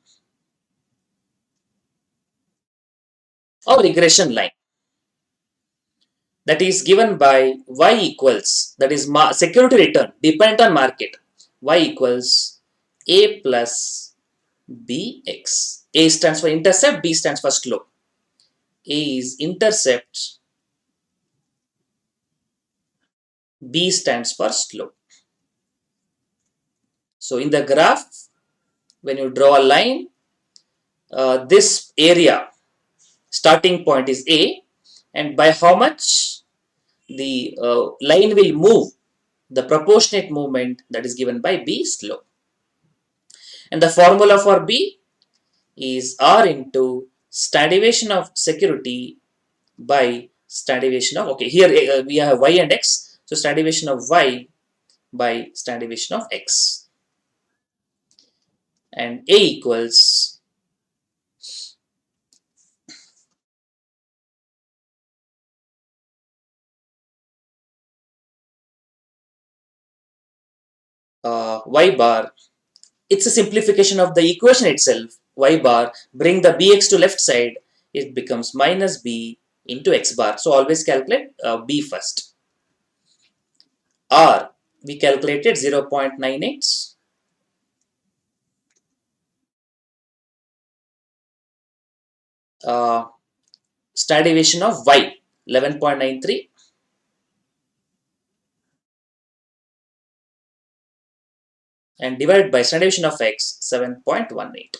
or regression line that is given by y equals, that is security return dependent on market, y equals a plus bx. A stands for intercept, b stands for slope. A is intercept, b stands for slope. So in the graph, when you draw a line, this area starting point is a, and by how much the line will move, the proportionate movement that is given by b slope. And the formula for b is r into standard deviation of security by standard deviation of, okay, here we have y and x, so standard deviation of y by standard deviation of x, and a equals y bar. It's a simplification of the equation itself. Y bar, bring the bx to left side, it becomes minus b into x bar. So always calculate b first. R, we calculated 0.98. Standard deviation of y, 11.93. And divided by standard deviation of x, 7.18.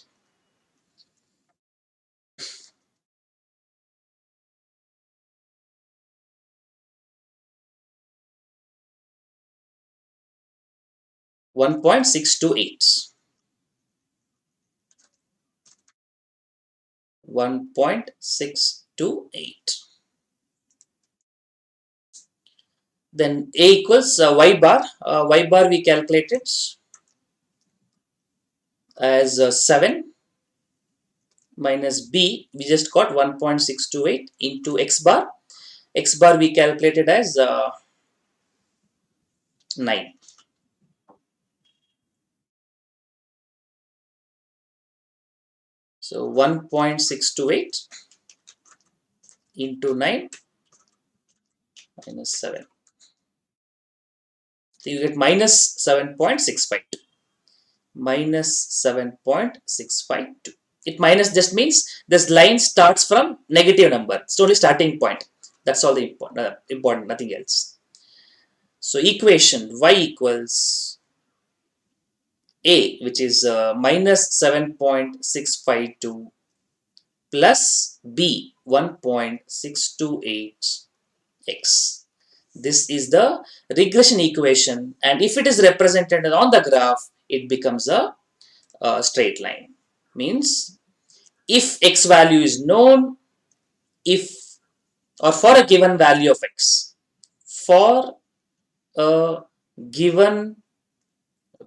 1.628. 1.628. Then a equals y bar. Y bar we calculated as 7 minus b. We just got 1.628 into x bar. X bar we calculated as 9. So 1.628 into 9 minus 7. So you get minus 7.652. Minus 7.652. It minus just means this line starts from negative number. It's only starting point. That's all the important, nothing else. So equation y equals a, which is minus 7.652 plus b 1.628 x. This is the regression equation, and if it is represented on the graph, it becomes a straight line. Means if x value is known, if or for a given value of x, for a given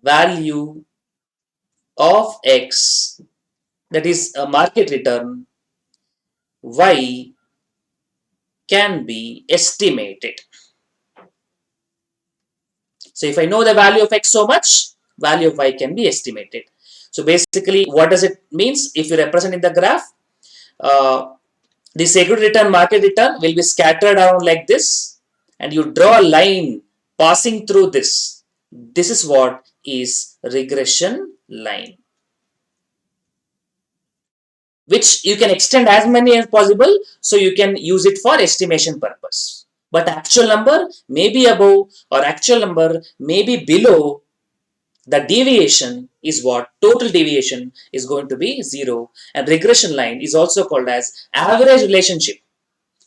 value of X, that is a market return, Y can be estimated. So if I know the value of X so much, value of Y can be estimated. So basically, what does it means? If you represent in the graph, the security return, market return will be scattered around like this, and you draw a line passing through this. This is what is regression line, which you can extend as many as possible, so you can use it for estimation purpose. But actual number may be above or actual number may be below. The deviation is what? Total deviation is going to be 0, and regression line is also called as average relationship.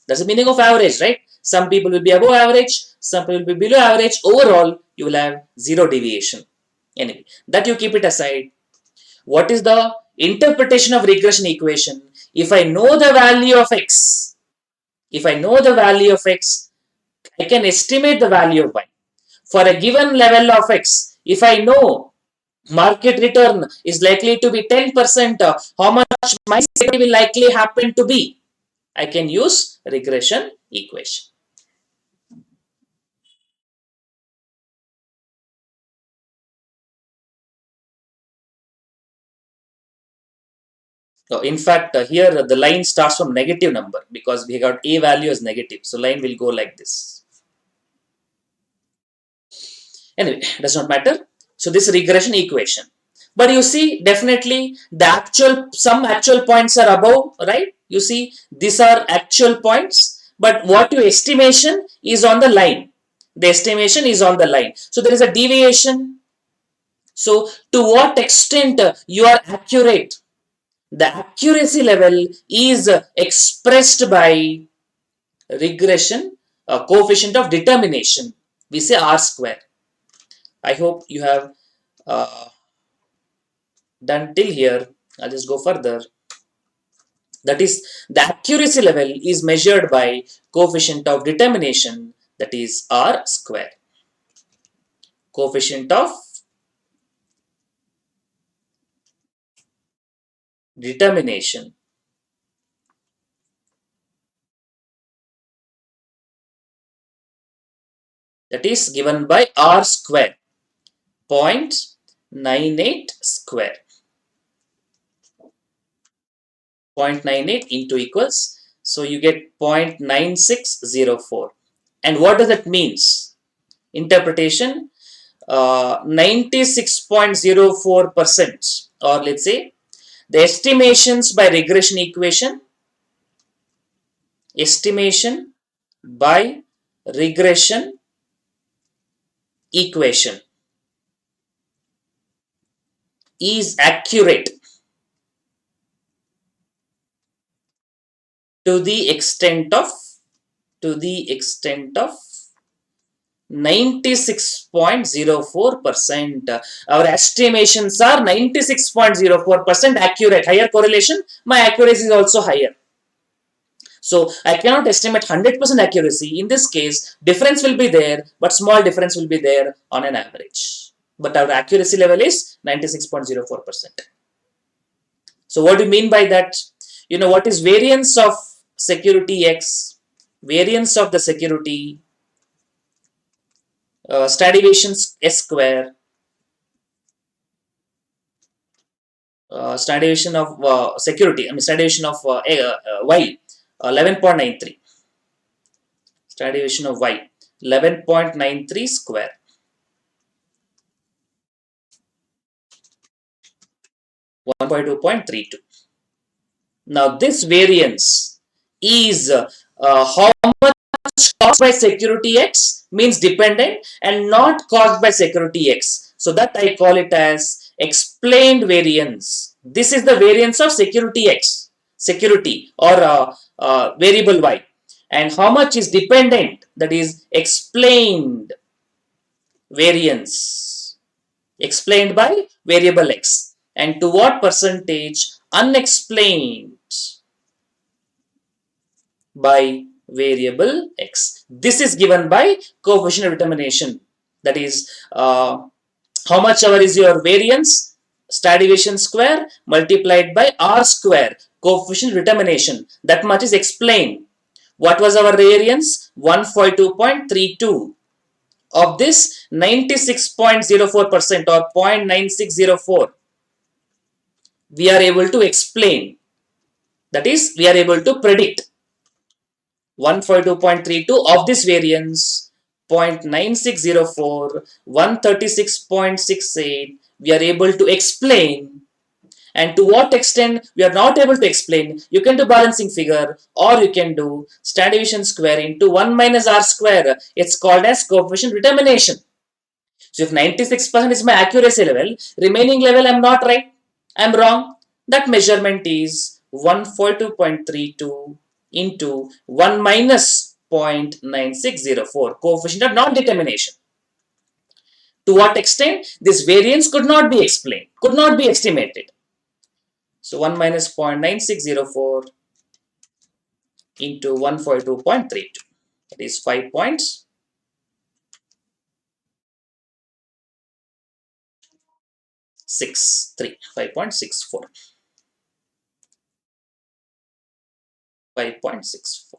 That's the meaning of average, right? Some people will be above average, some people will be below average. Overall, you will have 0 deviation. Anyway, that you keep it aside. What is the interpretation of regression equation? If I know the value of X, I can estimate the value of Y. For a given level of X, if I know market return is likely to be 10%, how much my security will likely happen to be, I can use regression equation. So in fact, here the line starts from negative number because we got a value as negative. So line will go like this. Anyway, does not matter. So this regression equation. But you see, definitely some actual points are above, right? You see, these are actual points, but what your estimation is on the line. The estimation is on the line. So there is a deviation. So to what extent you are accurate? The accuracy level is expressed by regression coefficient of determination. We say R square. I hope you have uh, done till here. I'll just go further. That is, the accuracy level is measured by coefficient of determination, that is R square. Coefficient of determination, that is given by R square, 0.98 square. 0.98 into equals, so you get 0.9604. And what does that means? Interpretation, 96.04%, or let's say the estimations by regression equation, estimation by regression equation is accurate to the extent of 96.04%. Our estimations are 96.04% accurate. Higher correlation, my accuracy is also higher. So I cannot estimate 100% accuracy. In this case, difference will be there, but small difference will be there on an average. But our accuracy level is 96.04%. So what do you mean by that? You know what is variance of security X? Variance of the security, standard deviation S square, standard deviation of security, standard deviation of Y, 11.93. Standard deviation of Y, 11.93 square. 1.2.32. Now this variance is how much caused by security X, means dependent, and not caused by security X. So that I call it as explained variance. This is the variance of security X, security, or variable Y. And how much is dependent, that is explained variance, explained by variable X. And to what percentage unexplained by variable X. This is given by coefficient of determination. That is, how much ever is your variance, standard deviation square multiplied by r square, coefficient determination. That much is explained. What was our variance? 142.32. Of this, 96.04% or 0.9604 we are able to explain. That is, we are able to predict. 142.32 of this variance, 0.9604, 136.68 we are able to explain. And to what extent we are not able to explain, you can do balancing figure or you can do standard deviation square into 1 minus r square. It's called as coefficient determination. So if 96% is my accuracy level, remaining level I'm not right, I'm wrong. That measurement is 142.32 into 1 minus 0.9604, coefficient of non-determination. To what extent this variance could not be explained, could not be estimated. So 1 minus 0.9604 into 142.32, that is 5.63, 5.64. 5.64.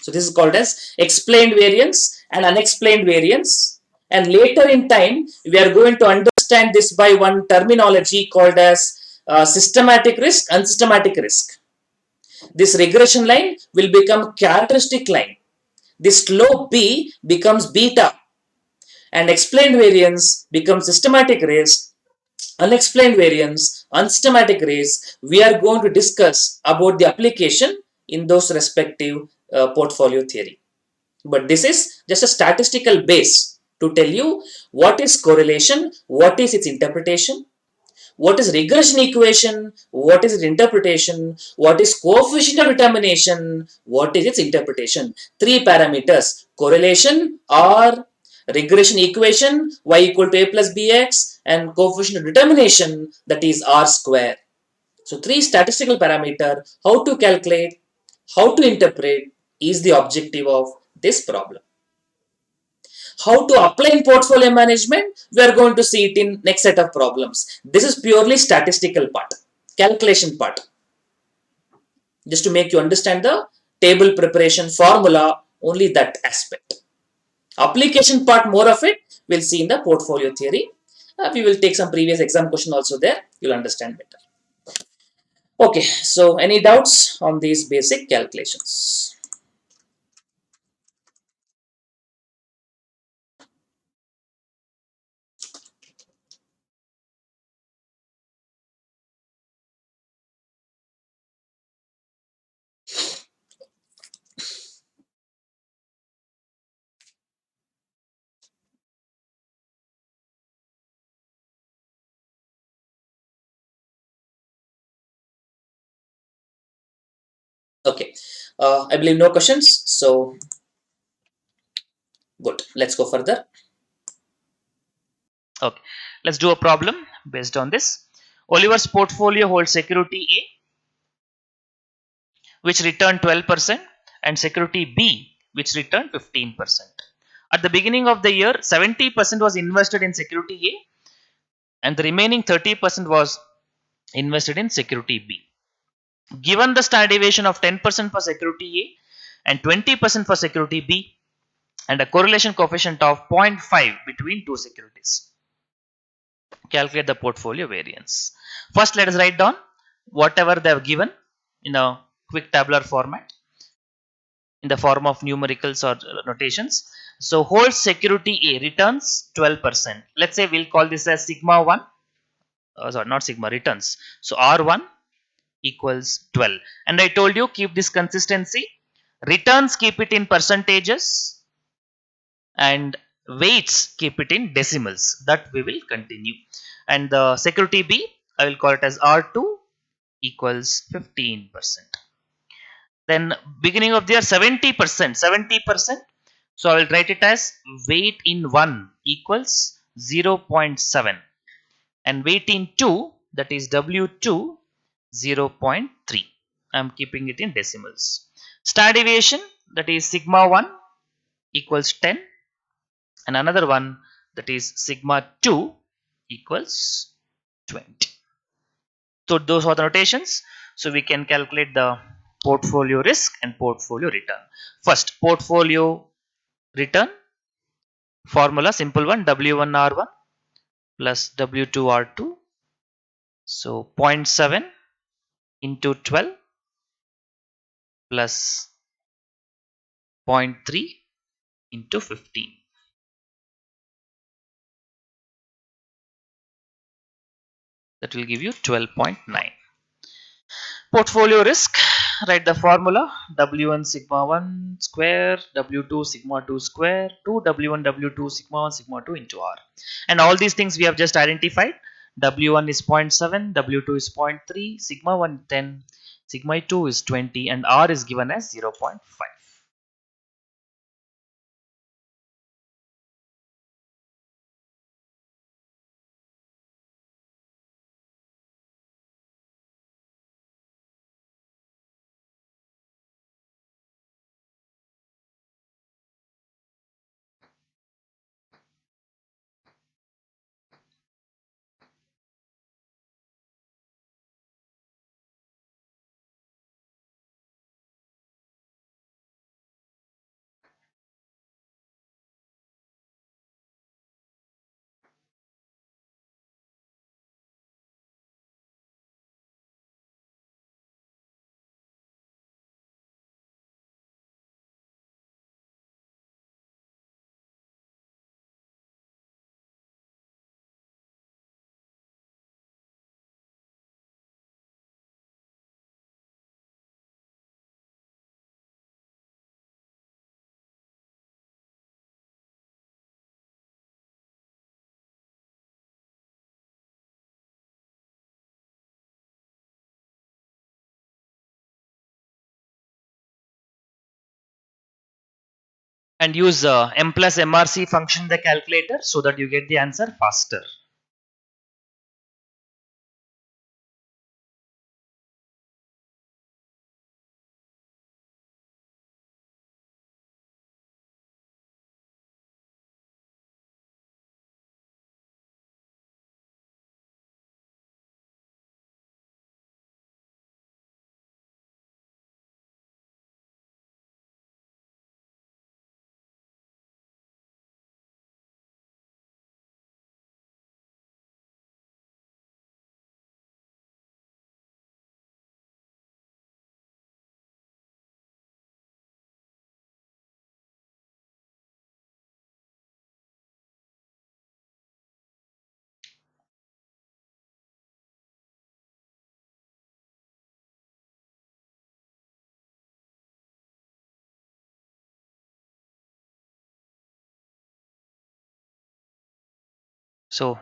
So this is called as explained variance and unexplained variance. And later in time, we are going to understand this by one terminology called as systematic risk, unsystematic risk. This regression line will become characteristic line. This slope B becomes beta, and explained variance becomes systematic risk, unexplained variance, unsystematic risk. We are going to discuss about the application in those respective portfolio theory. But this is just a statistical base to tell you what is correlation, what is its interpretation, what is regression equation, what is its interpretation, what is coefficient of determination, what is its interpretation. Three parameters: correlation or regression equation y equal to a plus bx, and coefficient of determination, that is r square. So three statistical parameter, how to calculate, how to interpret is the objective of this problem. How to apply in portfolio management, we are going to see it in next set of problems. This is purely statistical part, calculation part, just to make you understand the table preparation formula, only that aspect. Application part, more of it we'll see in the portfolio theory. We will take some previous exam question also there, you'll understand better. Okay, so any doubts on these basic calculations? Okay, I believe no questions, so good, let's go further. Okay, let's do a problem based on this. Oliver's portfolio holds security A, which returned 12%, and security B, which returned 15%. At the beginning of the year, 70% was invested in security A, and the remaining 30% was invested in security B. Given the standard deviation of 10% for security A and 20% for security B, and a correlation coefficient of 0.5 between two securities, calculate the portfolio variance. First, let us write down whatever they have given in a quick tabular format in the form of numericals or notations. So, whole security A returns 12%. Let's say we'll call this as sigma 1, sorry, not sigma, returns. So, R1 equals 12. And I told you keep this consistency. Returns keep it in percentages, and weights keep it in decimals. That we will continue. And the security B, I will call it as R2 equals 15%. Then beginning of the year 70%, 70%. So I will write it as weight in 1 equals 0.7, and weight in 2, that is W2, 0.3. I am keeping it in decimals. Standard deviation, that is sigma 1 equals 10, and another one, that is sigma 2 equals 20. So those are the notations. So we can calculate the portfolio risk and portfolio return. First, portfolio return formula, simple one, W1R1 plus W2R2. So 0.7 into 12 plus 0.3 into 15. That will give you 12.9. Portfolio risk, write the formula, W1 sigma 1 square, W2 sigma 2 square, 2 W1 W2 sigma 1 sigma 2 into R. And all these things we have just identified. W1 is 0.7, W2 is 0.3, sigma 1 10, sigma 2 is 20, and R is given as 0.5. And use M plus MRC function in the calculator so that you get the answer faster. So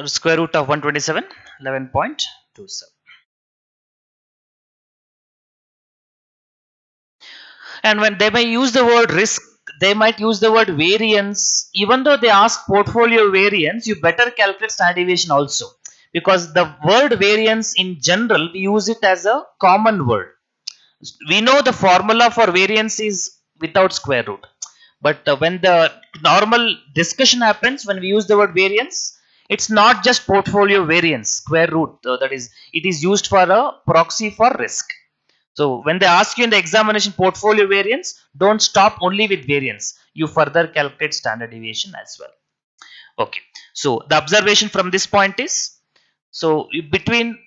square root of 127, 11.27. And when they may use the word risk, they might use the word variance. Even though they ask portfolio variance, you better calculate standard deviation also. Because the word variance in general, we use it as a common word. We know the formula for variance is without square root. But when the normal discussion happens, when we use the word variance, it's not just portfolio variance, square root. That is, it is used for a proxy for risk. So when they ask you in the examination portfolio variance, don't stop only with variance. You further calculate standard deviation as well. Okay. So the observation from this point is, so between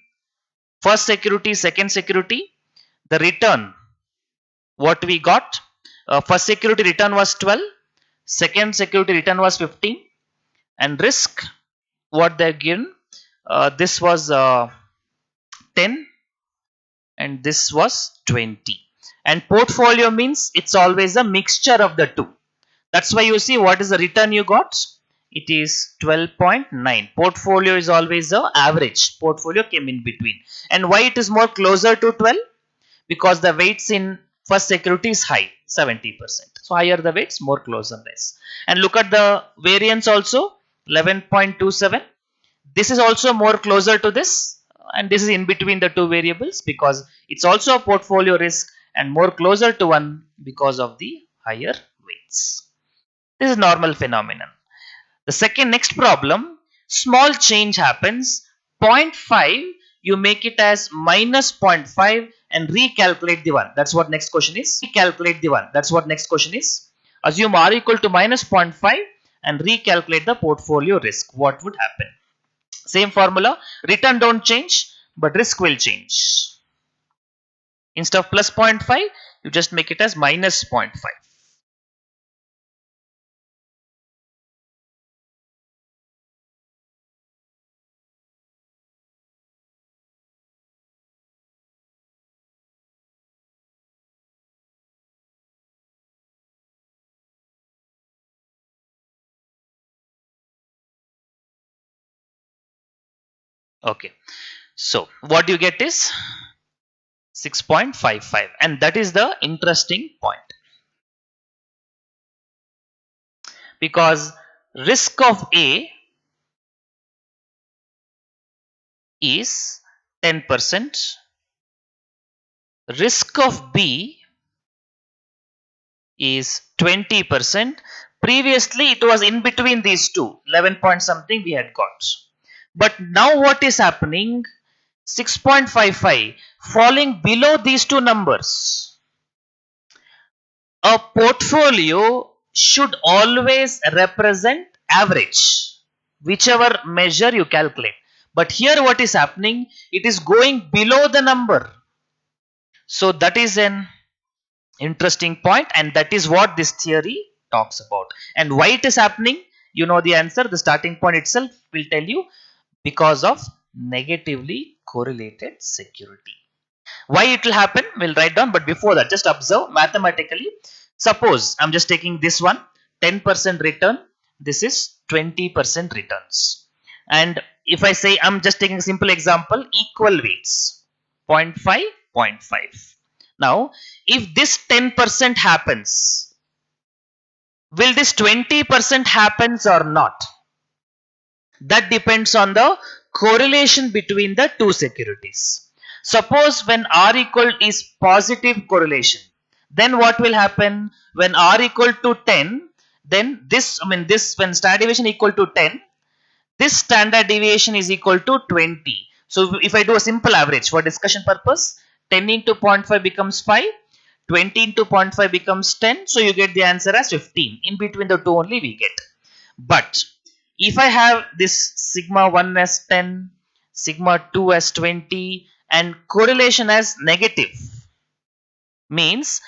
first security, second security, the return, what we got, first security return was 12, second security return was 15, and risk, what they're given, this was 10, and this was 20. And portfolio means it's always a mixture of the two. That's why you see what is the return you got. It is 12.9. Portfolio is always the average. Portfolio came in between. And why it is more closer to 12? Because the weights in first security is high, 70%. So higher the weights, more closer less. And look at the variance also, 11.27. This is also more closer to this, and this is in between the two variables because it's also a portfolio risk and more closer to one because of the higher weights. This is normal phenomenon. The second next problem, small change happens, 0.5 you make it as minus 0.5 and recalculate the one. That's what next question is. Recalculate the one. That's what next question is. Assume R equal to minus 0.5 and recalculate the portfolio risk. What would happen? Same formula. Return don't change, but risk will change. Instead of plus 0.5, you just make it as minus 0.5. Okay. So what you get is 6.55, and that is the interesting point, because risk of A is 10%, risk of B is 20%. Previously it was in between these two, 11 point something we had got. But now what is happening? 6.55 falling below these two numbers. A portfolio should always represent average, whichever measure you calculate. But here what is happening? It is going below the number. So that is an interesting point, and that is what this theory talks about. And why it is happening? You know the answer. The starting point itself will tell you, because of negatively correlated security. Why it will happen, we'll write down, but before that just observe mathematically. Suppose I'm just taking this one, 10% return, this is 20% returns, and if I say I'm just taking a simple example, equal weights, 0.5 0.5. Now if this 10% happens, will this 20% happens or not? That depends on the correlation between the two securities. Suppose when R equal is positive correlation, then what will happen? When R equal to 10, then this when standard deviation equal to 10, this standard deviation is equal to 20. So if I do a simple average for discussion purpose, 10 into 0.5 becomes 5, 20 into 0.5 becomes 10, so you get the answer as 15. In between the two only we get. But if I have this sigma 1 as 10, sigma 2 as 20 and correlation as negative, means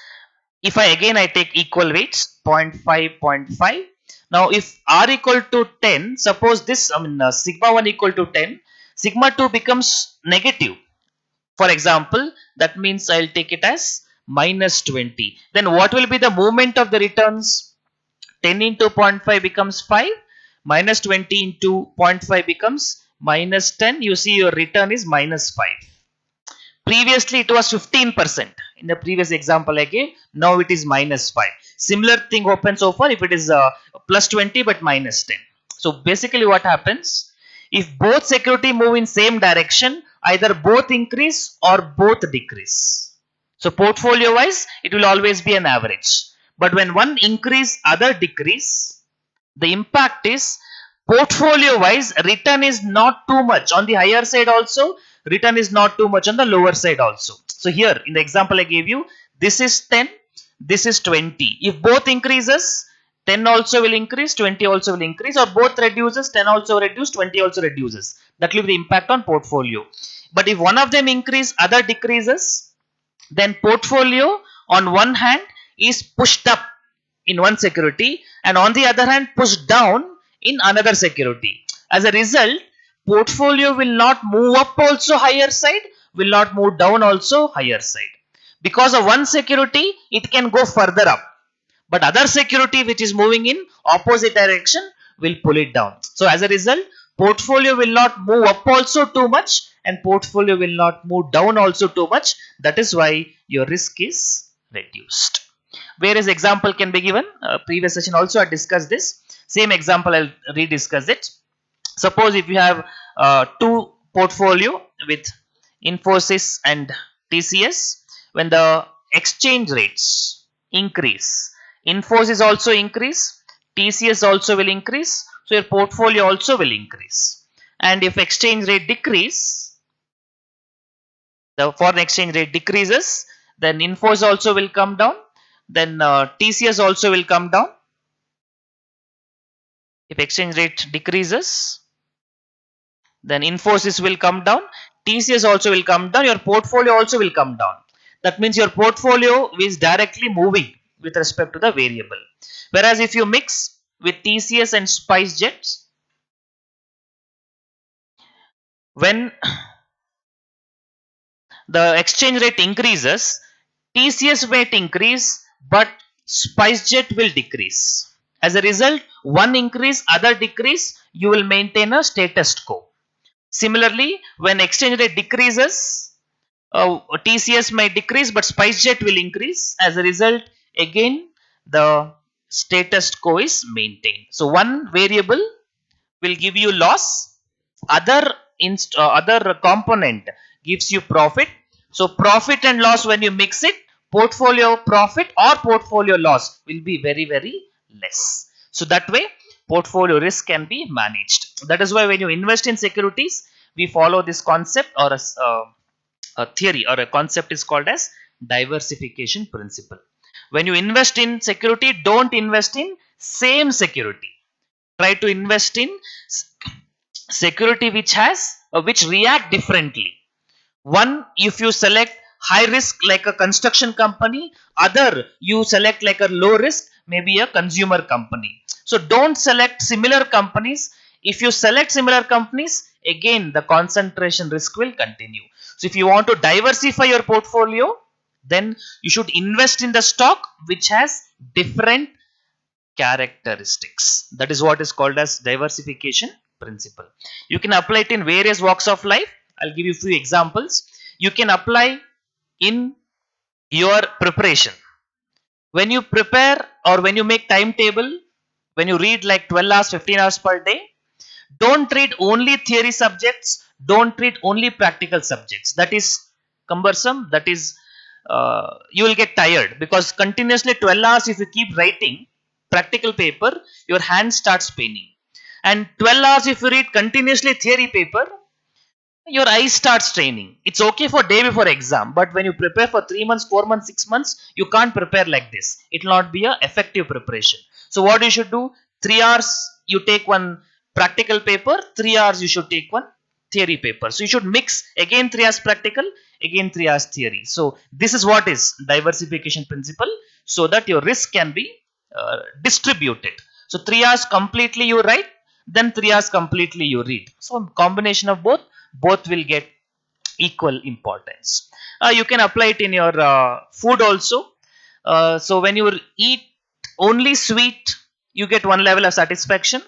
if I take equal weights, 0.5 0.5. Now if R equal to 10, suppose this sigma 1 equal to 10, sigma 2 becomes negative, for example, that means I'll take it as minus 20. Then what will be the movement of the returns? 10 into 0.5 becomes 5, minus 20 into 0.5 becomes minus 10. You see your return is minus 5. Previously it was 15% in the previous example I gave. Now it is minus 5. Similar thing happens so far if it is plus 20 but minus 10. So basically what happens? If both security move in same direction, either both increase or both decrease. So portfolio wise it will always be an average. But when one increase, other decrease, the impact is portfolio wise return is not too much on the higher side, also return is not too much on the lower side also. So here in the example I gave you, this is 10, this is 20. If both increases, 10 also will increase, 20 also will increase, or both reduces, 10 also reduces, 20 also reduces. That will be the impact on portfolio. But if one of them increase, other decreases, then portfolio on one hand is pushed up in one security and on the other hand pushed down in another security. As a result, portfolio will not move up also higher side, will not move down also higher side. Because of one security, it can go further up, but other security which is moving in opposite direction will pull it down. So as a result, portfolio will not move up also too much and portfolio will not move down also too much. That is why your risk is reduced. Various example can be given. Previous session also I discussed this. Same example I'll rediscuss it. Suppose if you have two portfolio with Infosys and TCS, when the exchange rates increase, Infosys also increase, TCS also will increase, so your portfolio also will increase. And if exchange rate decrease, the foreign exchange rate decreases, then infos also will come down, then TCS also will come down. If exchange rate decreases, then Infosys will come down, TCS also will come down, your portfolio also will come down. That means your portfolio is directly moving with respect to the variable. Whereas if you mix with TCS and SpiceJet, when the exchange rate increases, TCS may increase, but SpiceJet will decrease. As a result, one increase, other decrease, you will maintain a status quo. Similarly, when exchange rate decreases, TCS may decrease, but SpiceJet will increase. As a result, again, the status quo is maintained. So, one variable will give you loss, other component gives you profit. So profit and loss, when you mix it, portfolio profit or portfolio loss will be very less. So that way portfolio risk can be managed. That is why when you invest in securities, we follow this concept, or a theory or a concept is called as diversification principle. When you invest in security, don't invest in same security. Try to invest in security which react differently. One, if you select high risk like a construction company, other you select like a low risk, maybe a consumer company. So don't select similar companies. If you select similar companies, again the concentration risk will continue. So if you want to diversify your portfolio, then you should invest in the stock which has different characteristics. That is what is called as diversification principle. You can apply it in various walks of life. I'll give you a few examples. You can apply in your preparation. When you prepare or when you make timetable, when you read like 12 hours, 15 hours per day, don't read only theory subjects, don't read only practical subjects. That is cumbersome, that is you will get tired, because continuously 12 hours if you keep writing practical paper, your hand starts paining. And 12 hours if you read continuously theory paper, your eyes start straining. It's okay for day before exam, but when you prepare for 3 months, 4 months, 6 months, you can't prepare like this. It will not be a effective preparation. So what you should do, 3 hours you take one practical paper, 3 hours you should take one theory paper. So you should mix, again 3 hours practical, again 3 hours theory. So this is what is diversification principle, so that your risk can be distributed. So 3 hours completely you write, then 3 hours completely you read. So combination of both will get equal importance. You can apply it in your food also. So when you eat only sweet, you get one level of satisfaction.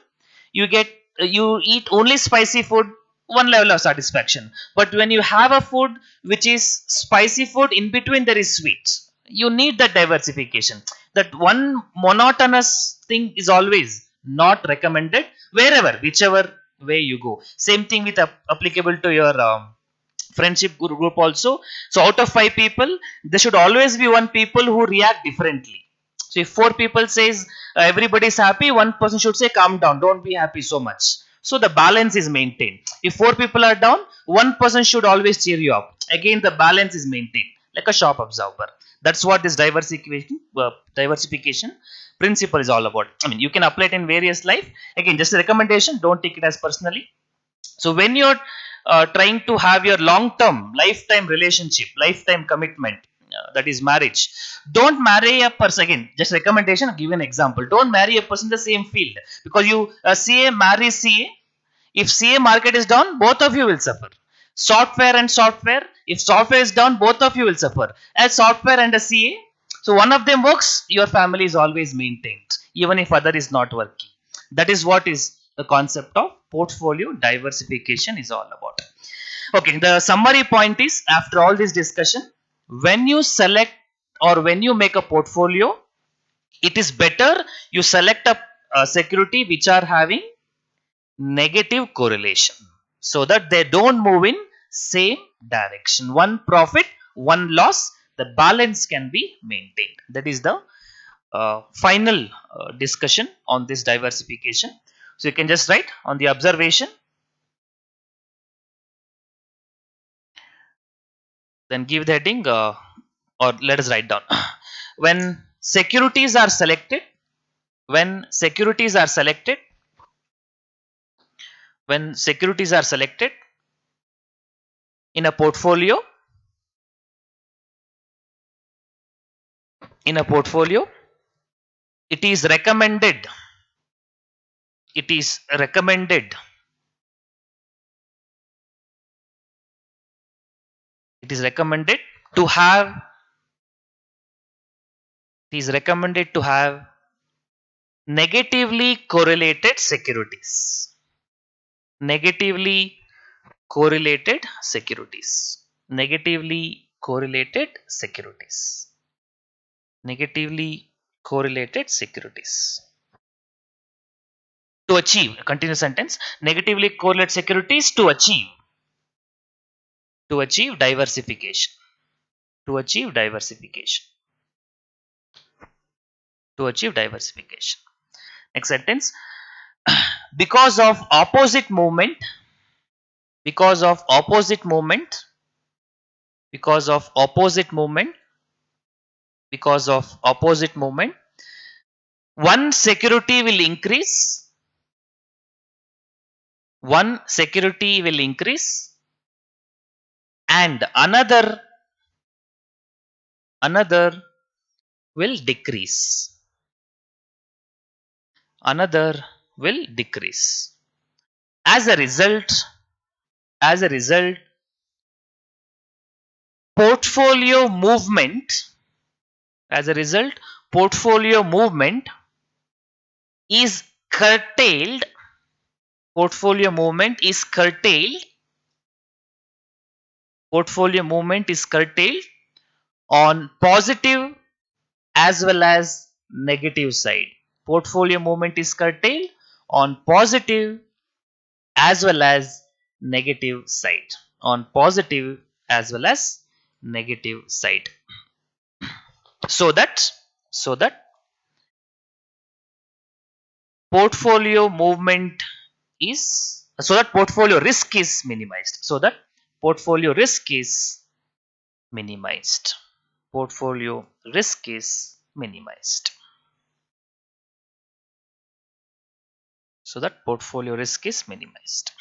You eat only spicy food, one level of satisfaction. But when you have a food which is spicy food, in between there is sweet, you need that diversification. That one monotonous thing is always not recommended, wherever whichever way you go. Same thing with applicable to your friendship group also. So out of 5 people, there should always be one people who react differently. So if 4 people says everybody is happy, one person should say calm down, don't be happy so much. So the balance is maintained. If 4 people are down, one person should always cheer you up. Again the balance is maintained, like a shock absorber. That's what this diversification principle is all about. I mean, you can apply it in various life. Again, just a recommendation, don't take it as personally. So when you're trying to have your long term lifetime relationship, lifetime commitment, that is marriage, don't marry a person. Again, just recommendation, give an example, don't marry a person in the same field, because you CA marry CA. If CA market is down, both of you will suffer. Software and software, if software is down, both of you will suffer. As software and a CA, so one of them works, your family is always maintained, even if other is not working. That is what is the concept of portfolio diversification is all about. Okay, the summary point is, after all this discussion, when you select or when you make a portfolio, it is better you select a security which are having negative correlation, so that they don't move in same direction. One profit, one loss, the balance can be maintained. That is the final discussion on this diversification. So you can just write on the observation. Then give the heading, or let us write down. When securities are selected, when securities are selected, when securities are selected in a portfolio, in a portfolio, it is recommended, it is recommended, it is recommended to have, it is recommended to have negatively correlated securities. Negatively correlated securities. Negatively correlated securities. Negatively correlated securities. To achieve, continuous sentence, negatively correlate securities to achieve diversification. To achieve diversification. To achieve diversification. Next sentence, because of opposite movement, because of opposite movement, because of opposite movement, because of opposite movement, one security will increase, one security will increase, and another will decrease. Another will decrease. As a result, as a result, portfolio movement, as a result, portfolio movement is curtailed, portfolio movement is curtailed, portfolio movement is curtailed on positive as well as negative side. Portfolio movement is curtailed on positive as well as negative side. On positive as well as negative side. So that, so that portfolio movement is, so that portfolio risk is minimized. So that portfolio risk is minimized. Portfolio risk is minimized. So that portfolio risk is minimized.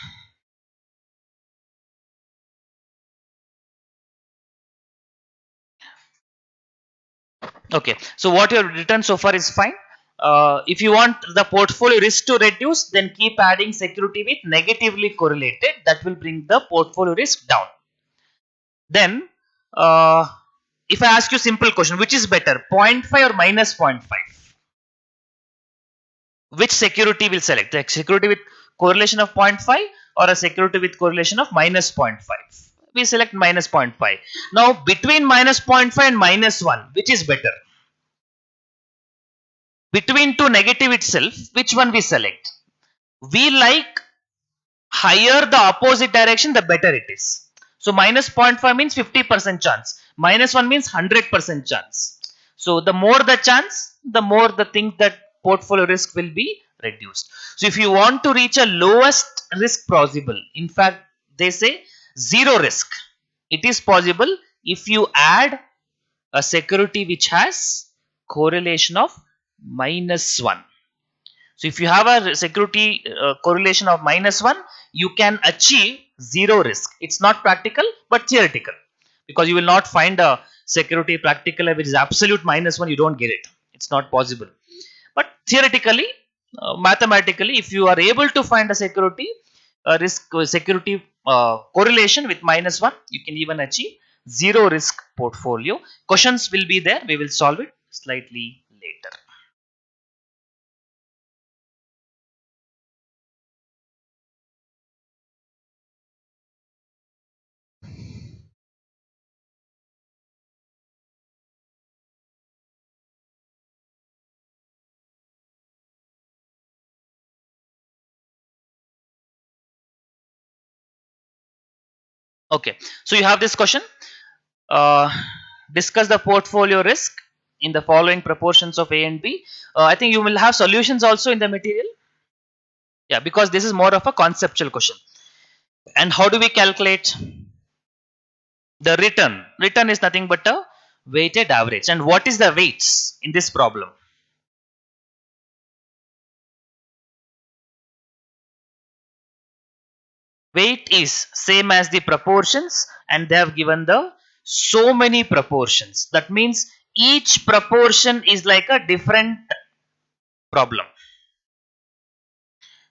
Okay, so what you have written so far is fine. If you want the portfolio risk to reduce, then keep adding security with negatively correlated. That will bring the portfolio risk down. Then, if I ask you simple question, which is better, 0.5 or minus 0.5? Which security will select? The security with correlation of 0.5 or a security with correlation of minus 0.5? We select minus 0.5. Now, between minus 0.5 and minus 1, which is better? Between two negative itself, which one we select? We like higher the opposite direction, the better it is. So minus 0.5 means 50% chance. Minus 1 means 100% chance. So the more the chance, the more the thing that portfolio risk will be reduced. So if you want to reach a lowest risk possible, in fact, they say zero risk. It is possible if you add a security which has correlation of minus 1. So if you have a security correlation of minus 1, you can achieve zero risk. It's not practical but theoretical, because you will not find a security practical which is absolute minus 1, you don't get it. It's not possible. But theoretically, mathematically, if you are able to find a security risk security correlation with minus 1, you can even achieve zero risk portfolio. Questions will be there. We will solve it slightly later. Okay, so you have this question. Uh, Discuss the portfolio risk in the following proportions of A and B. I think you will have solutions also in the material. Yeah, because this is more of a conceptual question. And how do we calculate The return is nothing but a weighted average. And what is the weights in this problem? Weight is same as the proportions, and they have given the so many proportions. That means each proportion is like a different problem.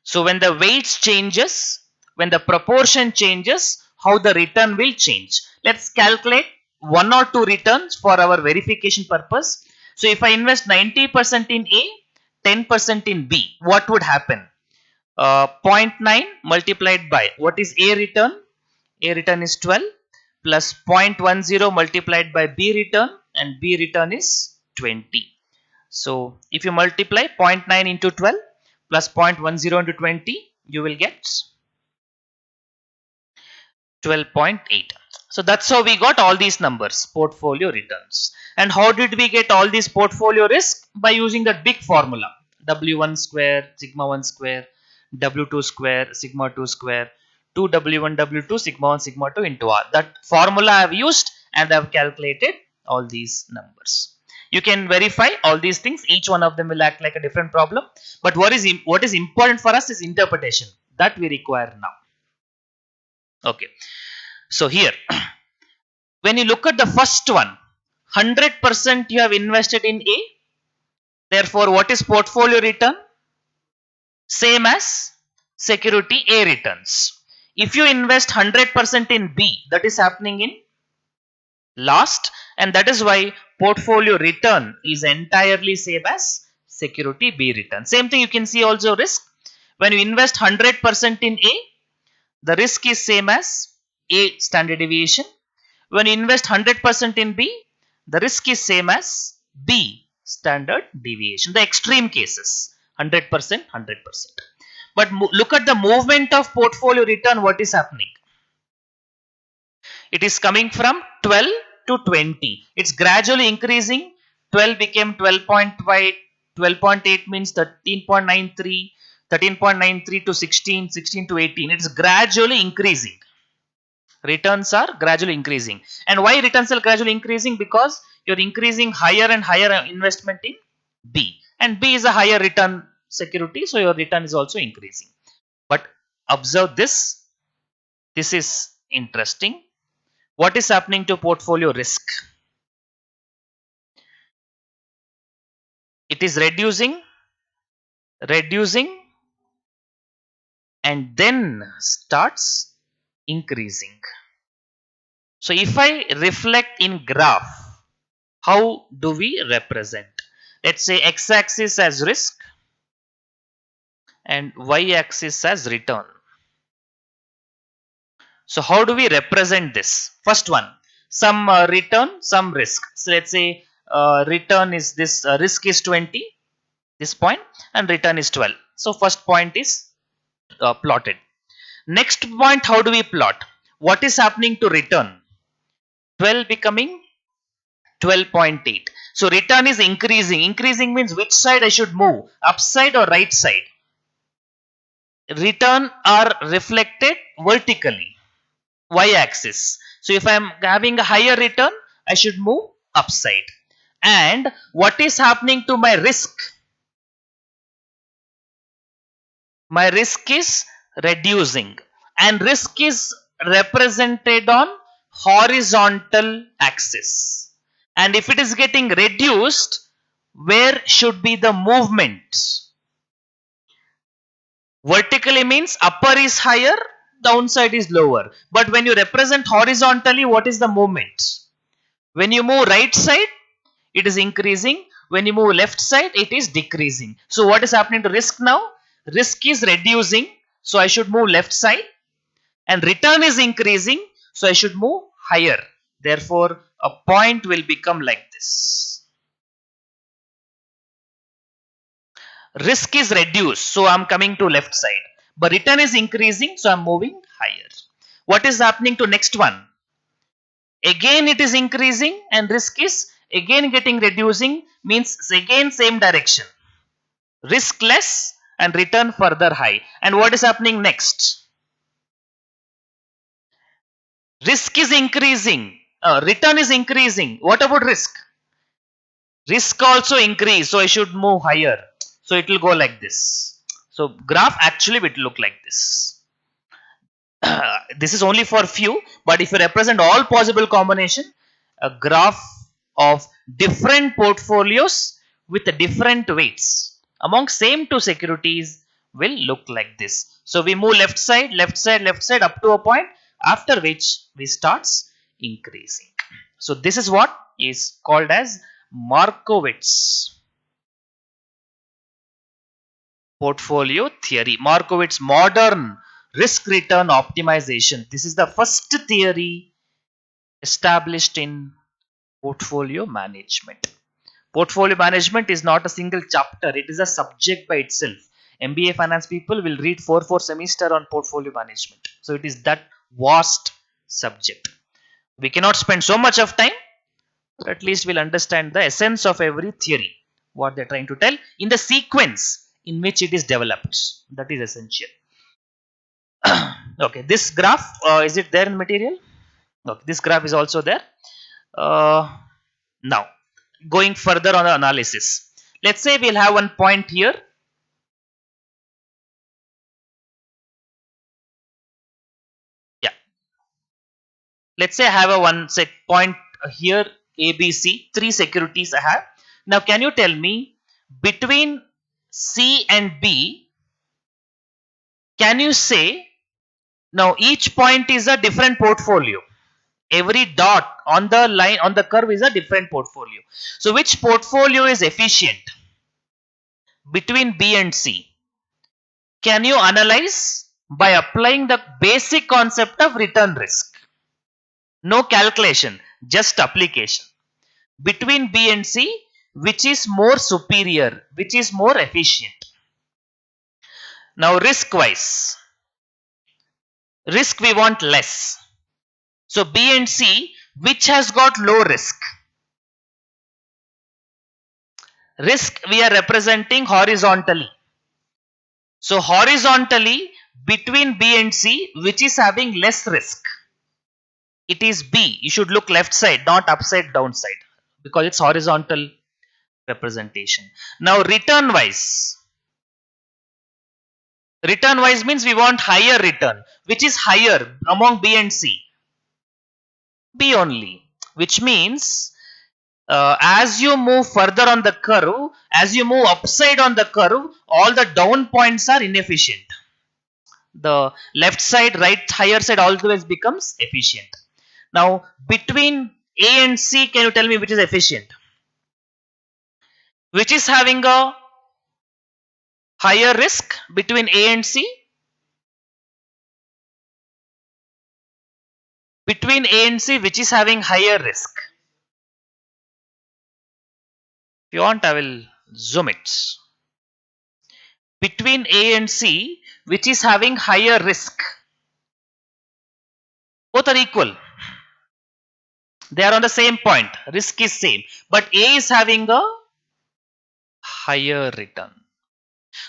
So when the weights changes, when the proportion changes, how the return will change. Let's calculate one or two returns for our verification purpose. So if I invest 90% in A, 10% in B, what would happen? 0.9 multiplied by what is A return? A return is 12 plus 0.10 multiplied by B return, and B return is 20. So if you multiply 0.9 into 12 plus 0.10 into 20, you will get 12.8. So that's how we got all these numbers, portfolio returns. And how did we get all these portfolio risk? By using that big formula, W1 square, sigma 1 square, W2 square, sigma 2 square, 2W1, W2, sigma 1, sigma 2 into R. That formula I have used, and I have calculated all these numbers. You can verify all these things. Each one of them will act like a different problem. But what is important for us is interpretation. That we require now. Okay. So here, when you look at the first one, 100% you have invested in A. Therefore, what is portfolio return? Same as security A returns. If you invest 100% in B, that is happening in last, and that is why portfolio return is entirely same as security B return. Same thing you can see also risk. When you invest 100% in A, the risk is same as A standard deviation. When you invest 100% in B, the risk is same as B standard deviation. The extreme cases, 100%, 100%. But look at the movement of portfolio return, what is happening. It is coming from 12 to 20. It's gradually increasing. 12 became 12.5, 12.8 means 13.93, 13.93 to 16, 16 to 18. It's gradually increasing. Returns are gradually increasing. And why returns are gradually increasing? Because you're increasing higher and higher investment in B. And B is a higher return security, so your return is also increasing. But observe this. This is interesting. What is happening to portfolio risk? It is reducing, reducing, and then starts increasing. So if I reflect in graph, how do we represent? Let's say x-axis as risk and y-axis as return. So how do we represent this? First one, some return, some risk. So let's say return is this, risk is 20, this point, and return is 12. So first point is plotted. Next point, how do we plot? What is happening to return? 12 becoming 12.8. So return is increasing. Increasing means which side I should move, upside or right side? Return are reflected vertically, y-axis. So if I am having a higher return, I should move upside. And what is happening to my risk? My risk is reducing, and risk is represented on horizontal axis. And if it is getting reduced, where should be the movement? Vertically means upper is higher, downside is lower. But when you represent horizontally, what is the movement? When you move right side, it is increasing. When you move left side, it is decreasing. So what is happening to risk now? Risk is reducing, so I should move left side. And return is increasing, so I should move higher. Therefore, a point will become like this. Risk is reduced, so I'm coming to left side. But return is increasing, so I'm moving higher. What is happening to next one? Again it is increasing, and risk is again getting reducing, means again same direction. Risk less and return further high. And what is happening next? Risk is increasing, Return is increasing. What about risk? Risk also increase, so I should move higher. So it will go like this. So graph actually will look like this. This is only for few, but if you represent all possible combination, a graph of different portfolios with different weights among same two securities will look like this. So we move left side, left side, left side up to a point, after which we starts increasing. So this is what is called as Markowitz portfolio theory. Markowitz modern risk return optimization. This is the first theory established in portfolio management. Portfolio management is not a single chapter, it is a subject by itself. MBA finance people will read 4 semester on portfolio management. So it is that vast subject. We cannot spend so much of time, but at least we'll understand the essence of every theory, what they're trying to tell in the sequence in which it is developed. That is essential. Okay, this graph, is it there in material? Okay, this graph is also there. Now, going further on the analysis. Let's say we'll have one point here. Yeah. Let's say I have a one set point here, ABC, three securities I have. Now, can you tell me between C and B, can you say now each point is a different portfolio? Every dot on the line on the curve is a different portfolio. So, which portfolio is efficient between B and C? Can you analyze by applying the basic concept of return risk? No calculation, just application. Between B and C, which is more superior, which is more efficient? Now, risk wise, risk we want less. So, B and C, which has got low risk? Risk we are representing horizontally. So, horizontally between B and C, which is having less risk? It is B. You should look left side, not upside down side, because it's horizontal representation. Now, return wise means we want higher return. Which is higher among B and C? B only, which means as you move further on the curve, as you move upside on the curve, all the down points are inefficient. The left side, right, higher side always becomes efficient. Now, between A and C, can you tell me which is efficient? Which is having a higher risk between A and C? Between A and C, which is having higher risk? If you want, I will zoom it. Between A and C, which is having higher risk? Both are equal. They are on the same point. Risk is same. But A is having a higher return.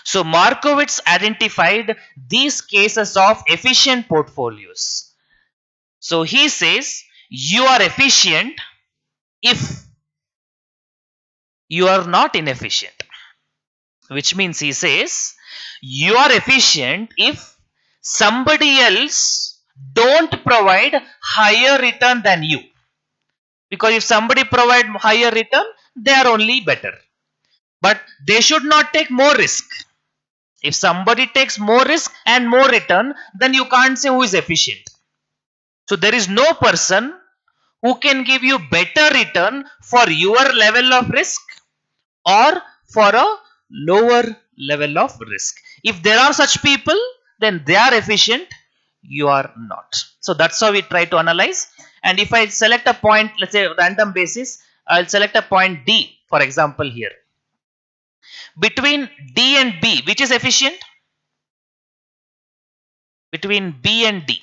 So Markowitz identified these cases of efficient portfolios. So he says you are efficient if you are not inefficient. Which means he says you are efficient if somebody else don't provide higher return than you. Because if somebody provide higher return, they are only better. But they should not take more risk. If somebody takes more risk and more return, then you can't say who is efficient. So there is no person who can give you better return for your level of risk or for a lower level of risk. If there are such people, then they are efficient, you are not. So that's how we try to analyze. And if I select a point, let's say random basis, I'll select a point D, for example, here. Between D and B, which is efficient? Between B and D.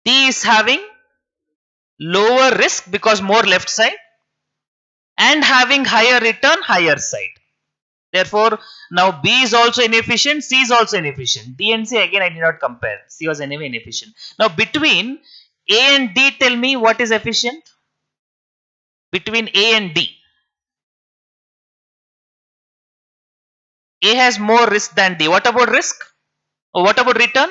D is having lower risk because more left side and having higher return higher side. Therefore, now B is also inefficient, C is also inefficient. D and C again I did not compare. C was anyway inefficient. Now between A and D, tell me what is efficient? Between A and D. A has more risk than D. What about risk? Or what about return?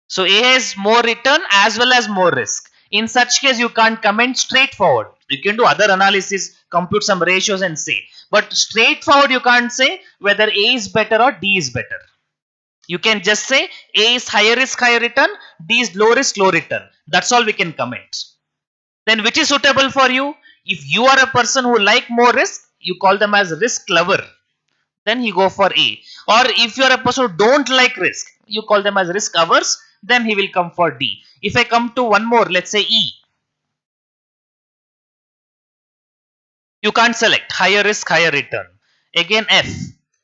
So A has more return as well as more risk. In such case, you can't comment straightforward. You can do other analysis, compute some ratios and say. But straightforward, you can't say whether A is better or D is better. You can just say A is higher risk, higher return, D is low risk, low return. That's all we can comment. Then which is suitable for you? If you are a person who like more risk, you call them as risk lover. Then you go for A. Or if you are a person who don't like risk, you call them as risk averse, then he will come for D. If I come to one more, let's say E, you can't select higher risk, higher return. Again F,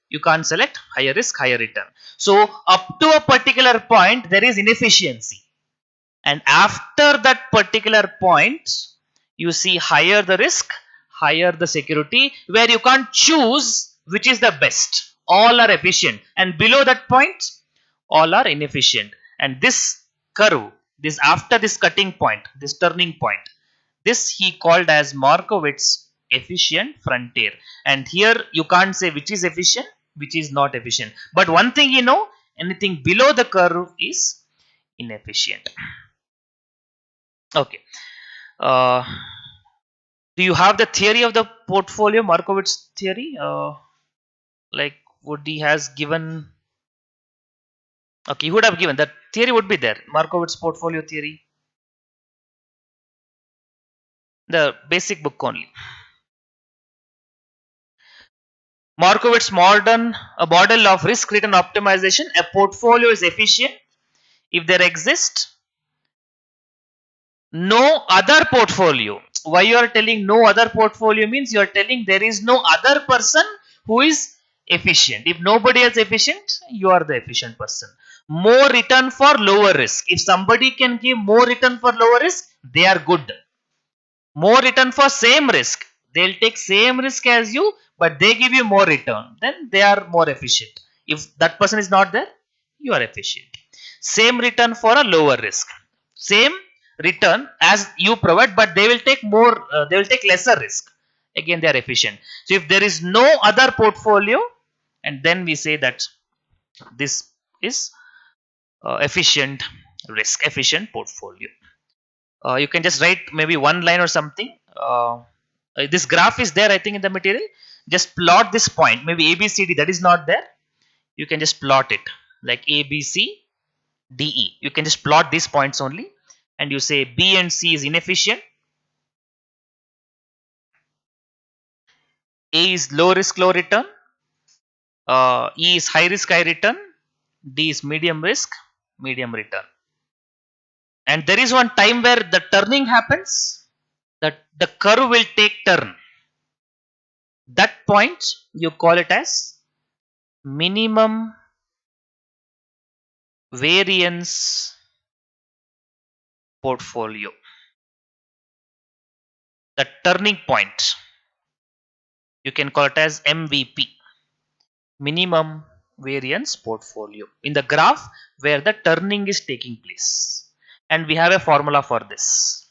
you can't select higher risk, higher return. So up to a particular point, there is inefficiency. And after that particular point, you see higher the risk, higher the security, where you can't choose which is the best. All are efficient. And below that point, all are inefficient. And this curve, this after this cutting point, this turning point, this he called as Markowitz efficient frontier. And here you can't say which is efficient, which is not efficient. But one thing you know, anything below the curve is inefficient. Okay. Uh, do you have the theory of the portfolio, Markowitz theory? Like, would he has given? Okay, he would have given that theory would be there. Markowitz portfolio theory, the basic book only. Markowitz modern a model of risk return optimization. A portfolio is efficient if there exists no other portfolio. Why you are telling no other portfolio means you are telling there is no other person who is efficient. If nobody is efficient, you are the efficient person. More return for lower risk. If somebody can give more return for lower risk, they are good. More return for same risk. They'll take same risk as you, but they give you more return. Then they are more efficient. If that person is not there, you are efficient. Same return for a lower risk. Same return as you provide, but they will take more. They will take lesser risk. Again, they are efficient. So if there is no other portfolio, and then we say that this is efficient risk, efficient portfolio. You can just write maybe one line or something. This graph is there, I think, in the material. Just plot this point. Maybe A, B, C, D, that is not there. You can just plot it like A, B, C, D, E. You can just plot these points only. And you say B and C is inefficient. A is low risk, low return. E is high risk, high return. D is medium risk, medium return. And there is one time where the turning happens. That the curve will take turn. That point you call it as minimum variance portfolio. The turning point you can call it as MVP, minimum variance portfolio, in the graph where the turning is taking place. And we have a formula for this.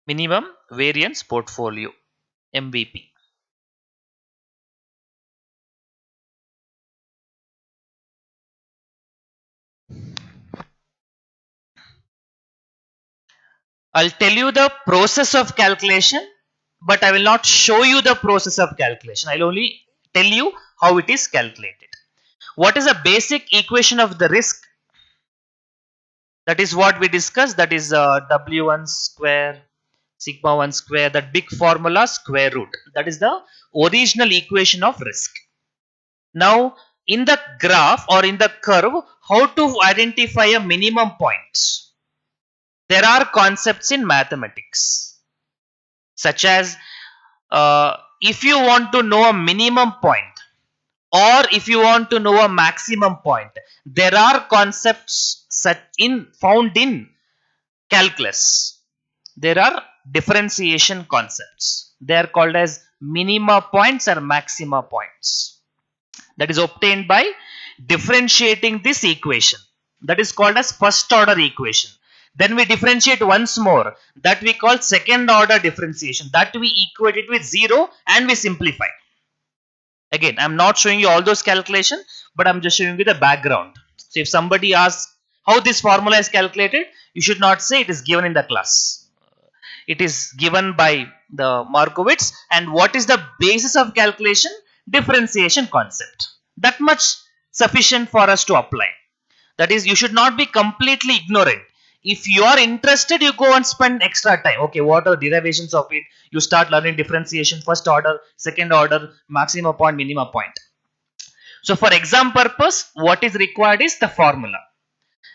Minimum variance portfolio, MVP. I'll tell you the process of calculation, but I will not show you the process of calculation. I'll only tell you how it is calculated. What is a basic equation of the risk? That is what we discussed. That is W1 square, sigma 1 square, that big formula square root. That is the original equation of risk. Now, in the graph or in the curve, how to identify a minimum point? There are concepts in mathematics, such as if you want to know a minimum point or if you want to know a maximum point, there are concepts found in calculus, there are differentiation concepts. They are called as minima points or maxima points. That is obtained by differentiating this equation. That is called as first order equation. Then we differentiate once more. That we call second order differentiation. That we equate it with 0 and we simplify. Again, I'm not showing you all those calculations, but I'm just showing you the background. So if somebody asks how this formula is calculated, you should not say it is given in the class. It is given by the Markowitz, and what is the basis of calculation? Differentiation concept. That much sufficient for us to apply. That is, you should not be completely ignorant. If you are interested, you go and spend extra time. Okay, what are the derivations of it? You start learning differentiation, first order, second order, maximum point, minimum point. So for exam purpose, what is required is the formula.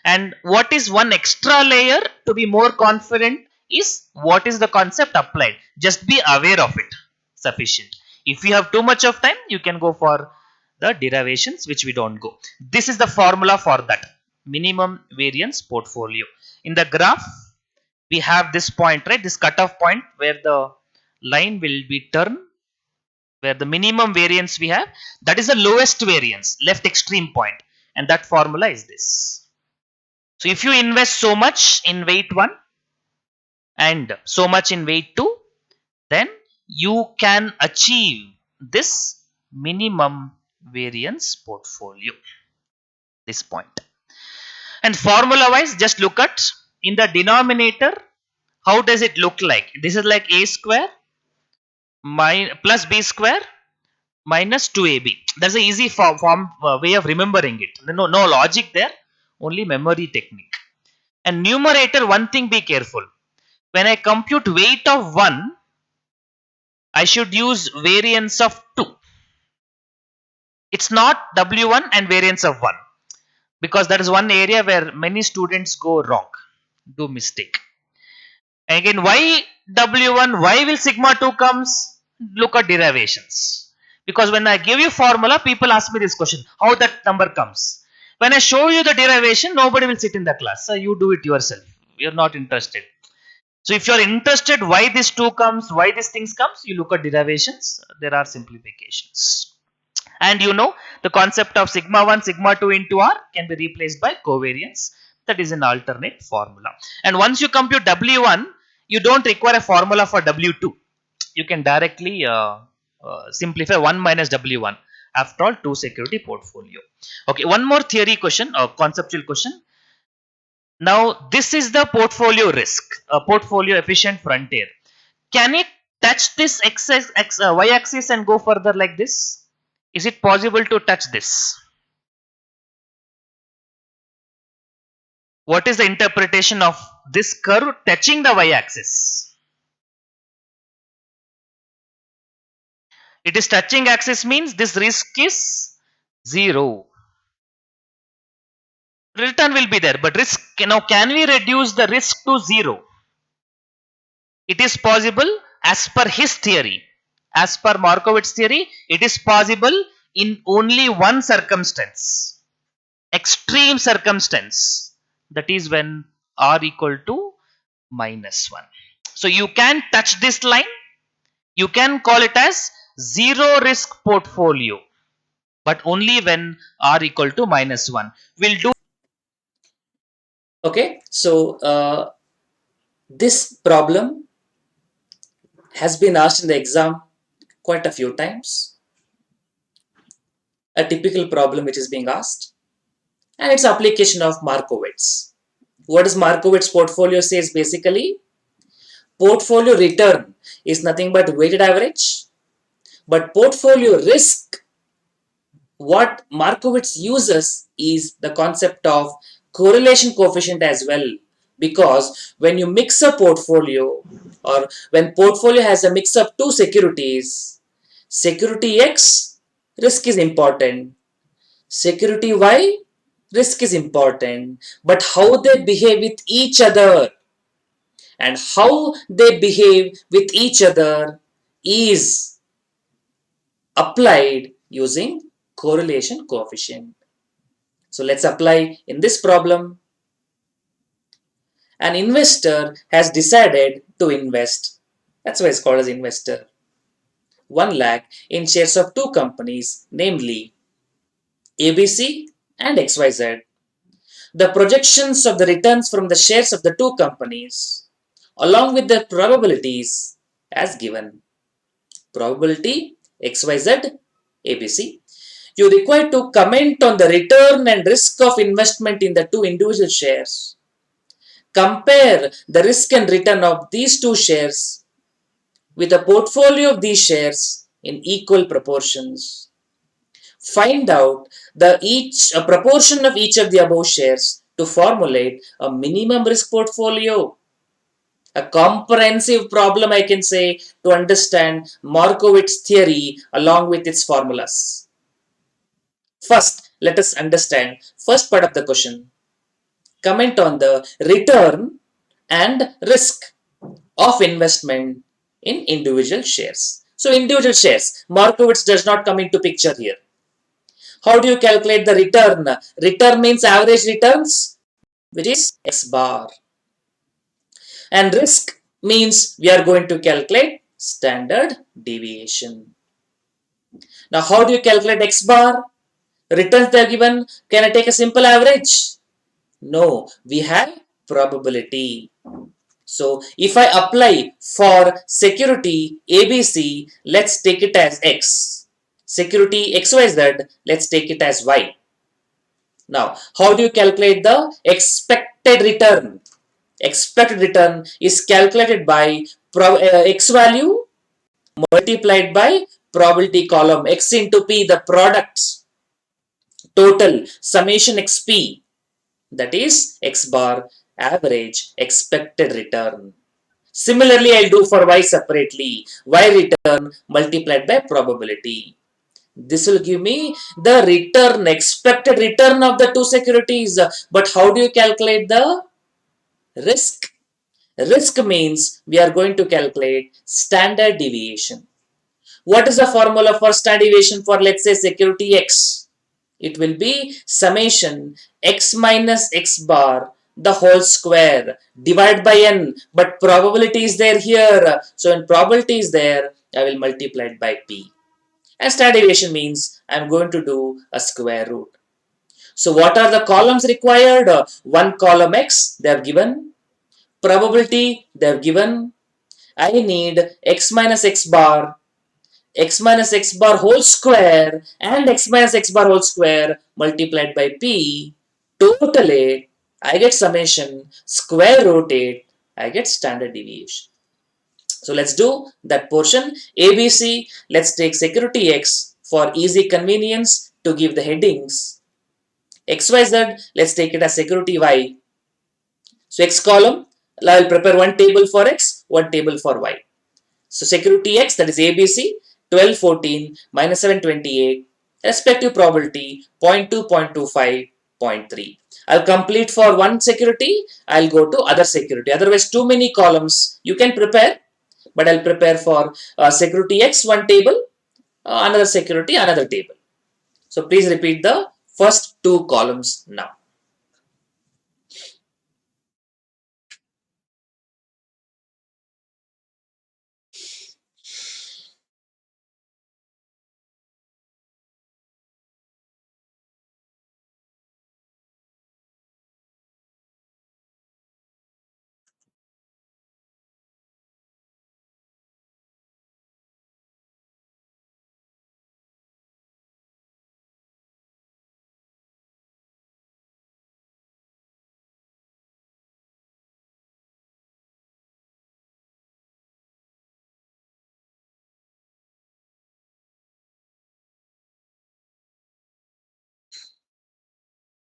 And what is one extra layer to be more confident is what is the concept applied. Just be aware of it. Sufficient. If you have too much of time, you can go for the derivations, which we don't go. This is the formula for that. Minimum variance portfolio. In the graph, we have this point, right? This cutoff point where the line will be turned, where the minimum variance we have, that is the lowest variance, left extreme point. And that formula is this. So if you invest so much in weight 1 and so much in weight 2, then you can achieve this minimum variance portfolio. This point. And formula wise, just look at in the denominator, how does it look like? This is like a square plus b square minus 2ab. That's an easy way of remembering it. No logic there, only memory technique. And numerator, one thing be careful. When I compute weight of 1, I should use variance of 2. It's not W1 and variance of 1. Because that is one area where many students go wrong, do mistake. Again, why W1, why will sigma 2 comes? Look at derivations. Because when I give you formula, people ask me this question, how that number comes. When I show you the derivation, nobody will sit in the class. So you do it yourself. You're not interested. So if you're interested why this 2 comes, why these things comes, you look at derivations. There are simplifications. And you know the concept of sigma 1, sigma 2 into R can be replaced by covariance. That is an alternate formula. And once you compute W1, you don't require a formula for W2. You can directly simplify 1 minus W1. After all, 2 security portfolio. Okay, one more theory question or conceptual question. Now, this is the portfolio risk, a portfolio efficient frontier. Can it touch this y-axis and go further like this? Is it possible to touch this? What is the interpretation of this curve touching the y-axis? It is touching axis means this risk is 0. Return will be there, but risk, now can we reduce the risk to 0? It is possible as per his theory. As per Markowitz theory, it is possible in only one circumstance. Extreme circumstance. That is when R equal to minus 1. So you can touch this line. You can call it as zero risk portfolio. But only when R equal to minus 1. We'll do. Okay, so this problem has been asked in the exam quite a few times. A typical problem which is being asked, and its application of Markowitz. What does Markowitz portfolio says basically? Portfolio return is nothing but weighted average, but portfolio risk, what Markowitz uses is the concept of correlation coefficient as well, because when you mix a portfolio or when portfolio has a mix of two securities, security X risk is important, security Y risk is important, but how they behave with each other and how they behave with each other is applied using correlation coefficient. So let's apply in this problem. An investor has decided to invest. That's why it's called as investor. 1 lakh in shares of two companies, namely ABC and XYZ. The projections of the returns from the shares of the two companies, along with their probabilities, as given. Probability XYZ ABC. You require to comment on the return and risk of investment in the two individual shares. Compare the risk and return of these two shares with a portfolio of these shares in equal proportions. Find out the a proportion of each of the above shares to formulate a minimum risk portfolio. A comprehensive problem, I can say, to understand Markowitz theory along with its formulas. First, let us understand first part of the question. Comment on the return and risk of investment in individual shares. So individual shares, Markowitz does not come into picture here. How do you calculate the return? Return means average returns, which is X bar. And risk means we are going to calculate standard deviation. Now, how do you calculate X bar? Returns they are given. Can I take a simple average? No, we have probability. So, if I apply for security ABC, let's take it as X. Security XYZ, let's take it as Y. Now, how do you calculate the expected return? Expected return is calculated by X value multiplied by probability column X into P, the product total summation XP, that is X bar average expected return. Similarly, I'll do for Y separately. Y return multiplied by probability. This will give me the return, expected return of the two securities. But how do you calculate the risk? Risk means we are going to calculate standard deviation. What is the formula for standard deviation for, let's say, security X? It will be summation X minus X bar the whole square divided by n, but probability is there here. So when probability is there, I will multiply it by P. And standard deviation means I am going to do a square root. So what are the columns required? One column X, they are given. Probability, they are given. I need X minus X bar whole square and x minus x bar whole square multiplied by p. Total 8, I get summation, square root 8, I get standard deviation. So let's do that portion. ABC, let's take security X for easy convenience to give the headings. XYZ, let's take it as security Y. So X column, I will prepare one table for X, one table for Y. So security X, that is ABC, 12, 14, minus 7, 28, respective probability 0.2, 0.25, 0.3. I'll complete for one security, I'll go to other security. Otherwise, too many columns you can prepare, but I'll prepare for security X, one table, another security, another table. So please repeat the first two columns now.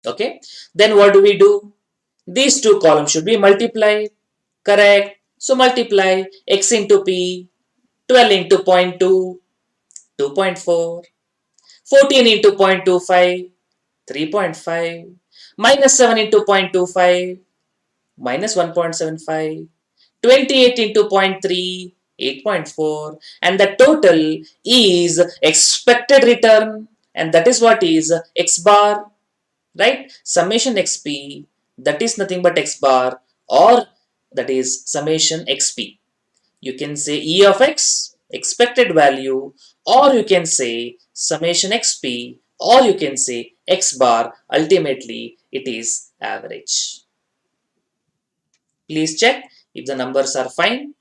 Okay, then what do we do? These two columns should be multiplied, correct? So multiply x into p, 12 into 0.2, 2.4, 14 into 0.25, 3.5, minus 7 into 0.25, minus 1.75, 28 into zero point 0.3, 8.4, and the total is expected return, and that is what is x bar, right? Summation xp, that is nothing but x bar or that is summation xp. You can say E of x, expected value, or you can say summation xp, or you can say x bar, ultimately it is average. Please check if the numbers are fine.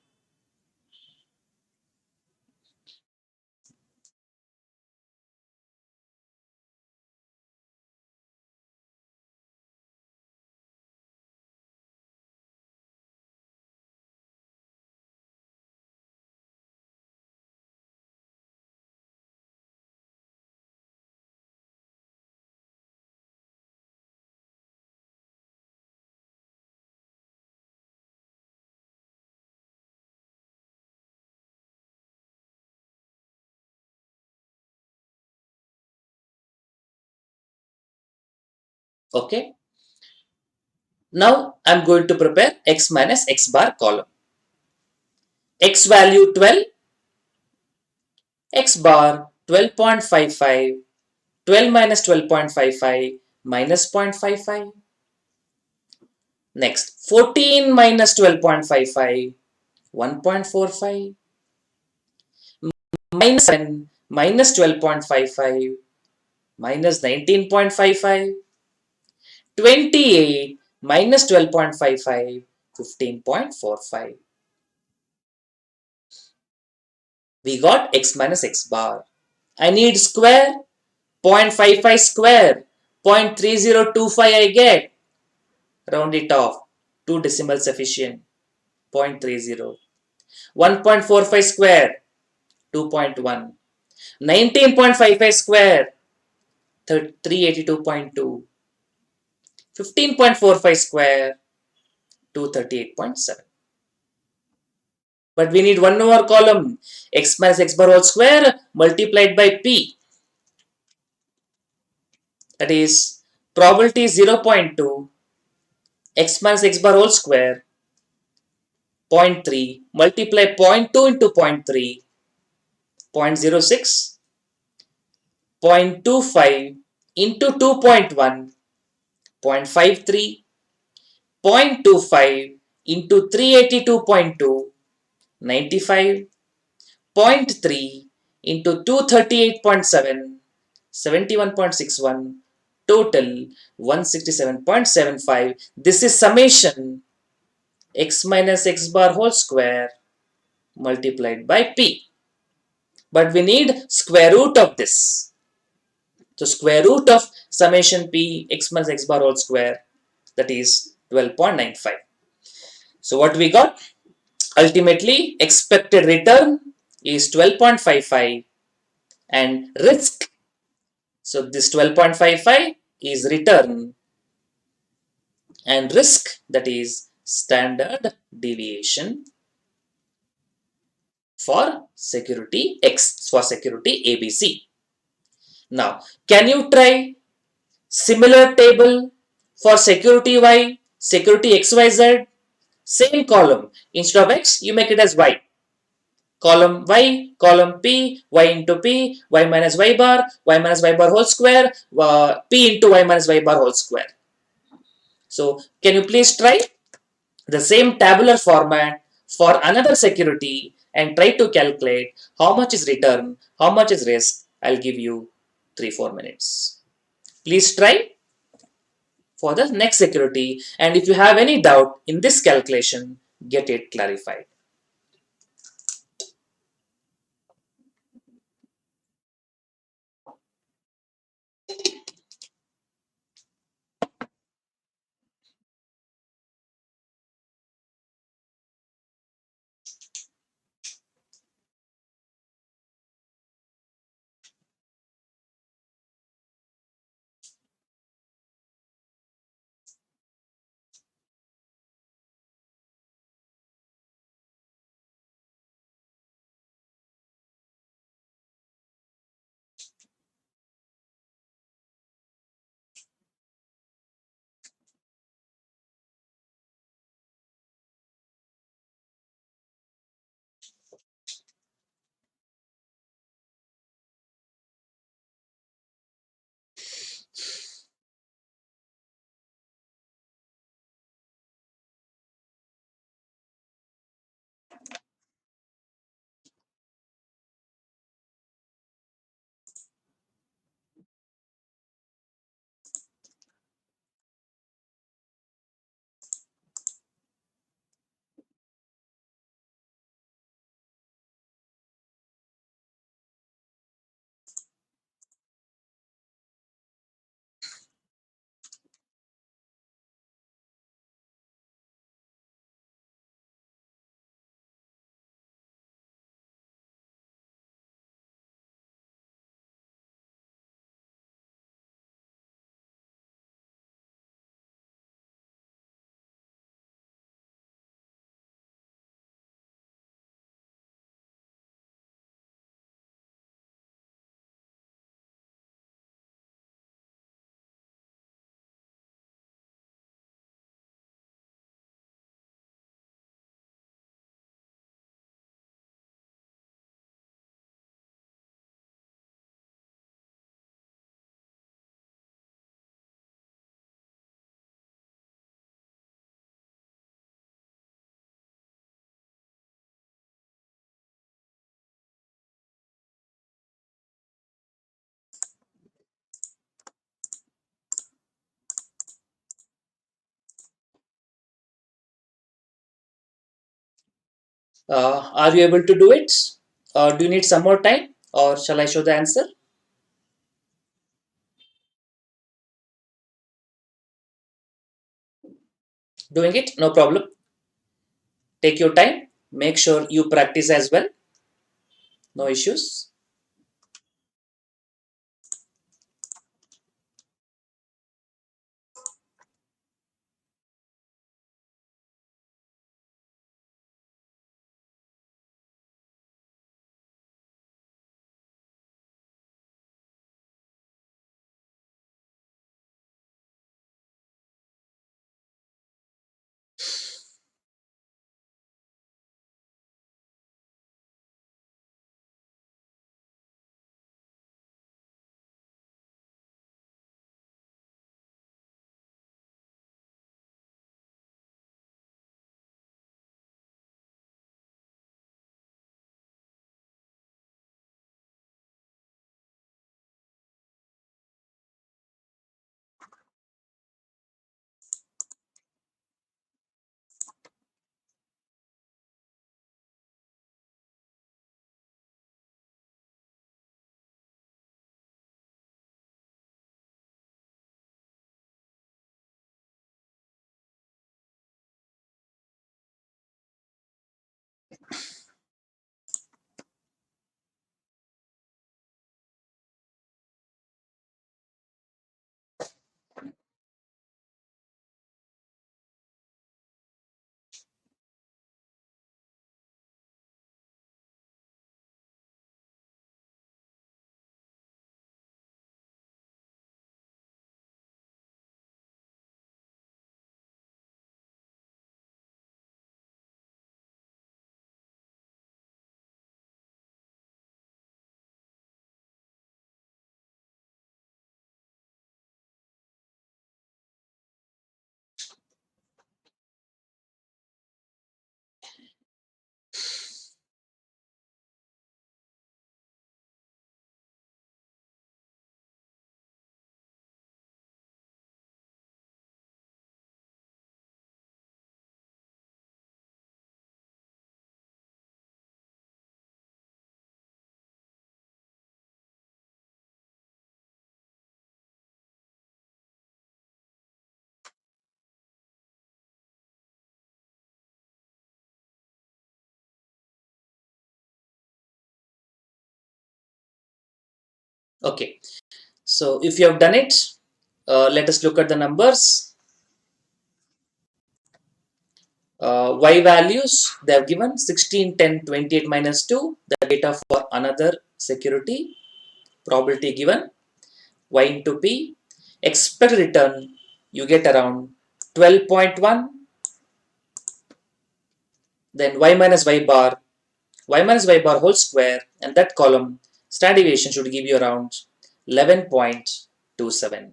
Okay. Now I'm going to prepare x minus x bar column. X value 12, x bar 12.55, 12 minus 12.55 minus 0.55. Next, 14 minus 12.55, 1.45, minus 7 minus 12.55 minus 19.55, 28 minus 12.55, 15.45. We got x minus x bar. I need square, 0.55 square, 0.3025 I get. Round it off, 2 decimals sufficient, 0.30. 1.45 square, 2.1. 19.55 square, 382.2. 15.45 square, 238.7. But we need one more column, x minus x bar whole square multiplied by p. That is probability 0.2, x minus x bar whole square, zero point 0.3, multiply 0.2 into 0.3, 0.06, 0.25 into 2.1, 0.53, 0.25 into 382.2, 95, 0.3 into 238.7, 71.61, total 167.75. This is summation x minus x bar whole square multiplied by p. But we need square root of this. So square root of summation p x minus x bar whole square, that is 12.95. So what we got? Ultimately, expected return is 12.55 and risk. So this 12.55 is return and risk, that is standard deviation for security X, for security ABC. Now, can you try similar table for security Y, security XYZ? Same column. Instead of X, you make it as Y. Column Y, column P, Y into P, Y minus Y bar, Y minus Y bar whole square, P into Y minus Y bar whole square. So, can you please try the same tabular format for another security and try to calculate how much is return, how much is risk? I'll give you 3-4 minutes. Please try for the next security, and if you have any doubt in this calculation, get it clarified. Are you able to do it? Or do you need some more time? Or shall I show the answer? Doing it? No problem. Take your time. Make sure you practice as well. No issues. Okay. So if you have done it, let us look at the numbers. Y values they have given 16, 10, 28 minus 2, the data for another security, probability given, y into p, expected return you get around 12.1, then y minus y bar whole square, and that column standard deviation should give you around 11.27.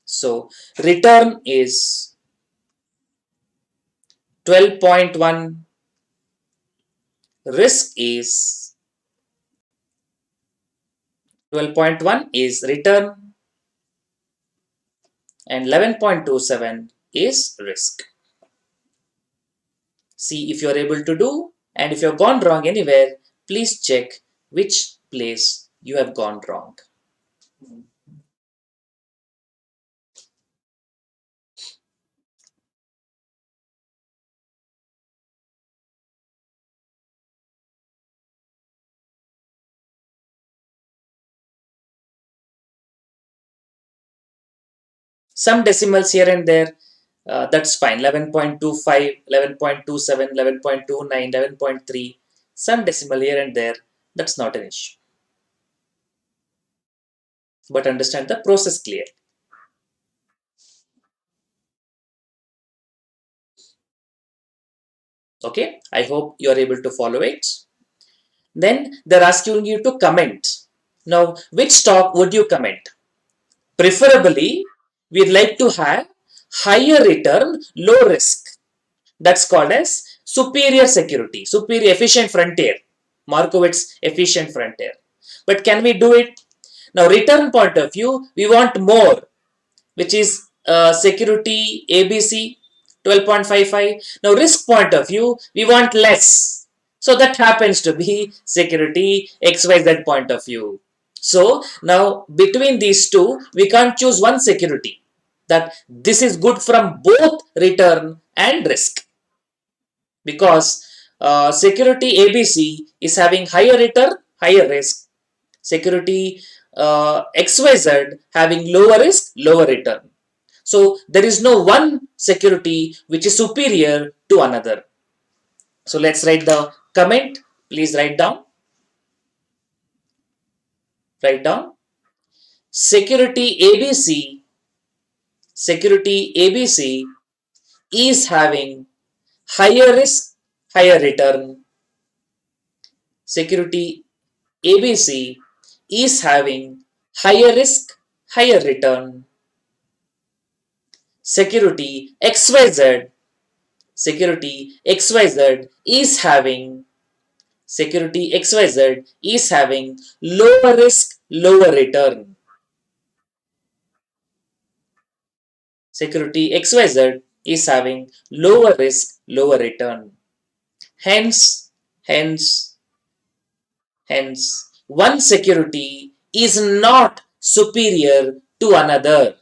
So return is 12.1, risk is 12.1 is return, and 11.27 is risk. See if you are able to do, and if you have gone wrong anywhere, please check which place you have gone wrong. Some decimals here and there, that's fine. 11.25, 11.27, 11.29, 11.3, some decimal here and there, that's not an issue. But understand the process clear. Okay, I hope you are able to follow it. Then they're asking you to comment. Now, which stock would you comment? Preferably, we'd like to have higher return, low risk. That's called as superior security, superior efficient frontier, Markowitz efficient frontier. But can we do it? Now, return point of view, we want more, which is security ABC 12.55. Now risk point of view, we want less. So that happens to be security XYZ point of view. So now between these two, we can't choose one security. That this is good from both return and risk. Because security ABC is having higher return, higher risk. Security XYZ having lower risk, lower return. So there is no one security which is superior to another. So let's write the comment. Please write down. Write down. Security ABC. Security ABC is having higher risk, higher return. Security ABC is having higher risk, higher return. Security XYZ. Security XYZ is having Security XYZ is having lower risk, lower return. Security XYZ is having lower risk, lower return. Hence, hence, hence, one security is not superior to another.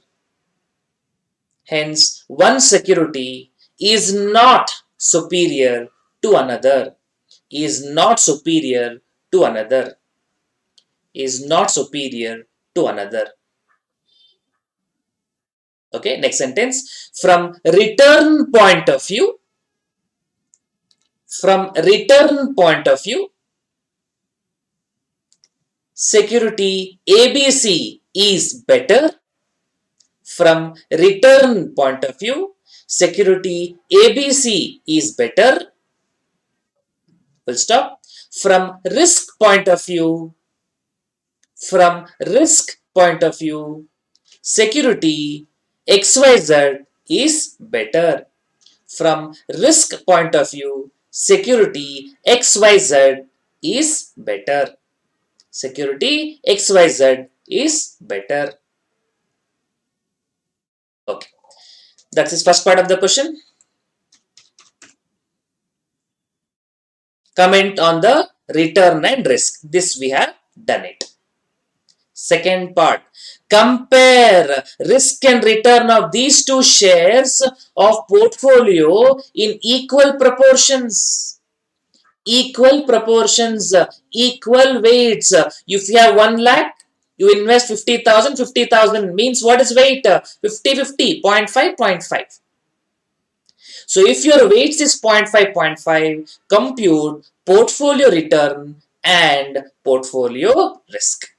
Hence, one security is not superior to another. Is not superior to another. Is not superior to another. Okay, next sentence. From return point of view, security ABC is better. From return point of view, security ABC is better. Full stop. From risk point of view, security XYZ is better. From risk point of view, security XYZ is better. Security XYZ is better. Okay, that's his first part of the question. Comment on the return and risk. This we have done it. Second part, compare risk and return of these two shares of portfolio in equal proportions. Equal proportions, equal weights. If you have 1 lakh, you invest 50,000, 50,000 means what is weight? 50, 50, 0.5, 0.5. So if your weights is 0.5, 0.5, compute portfolio return and portfolio risk.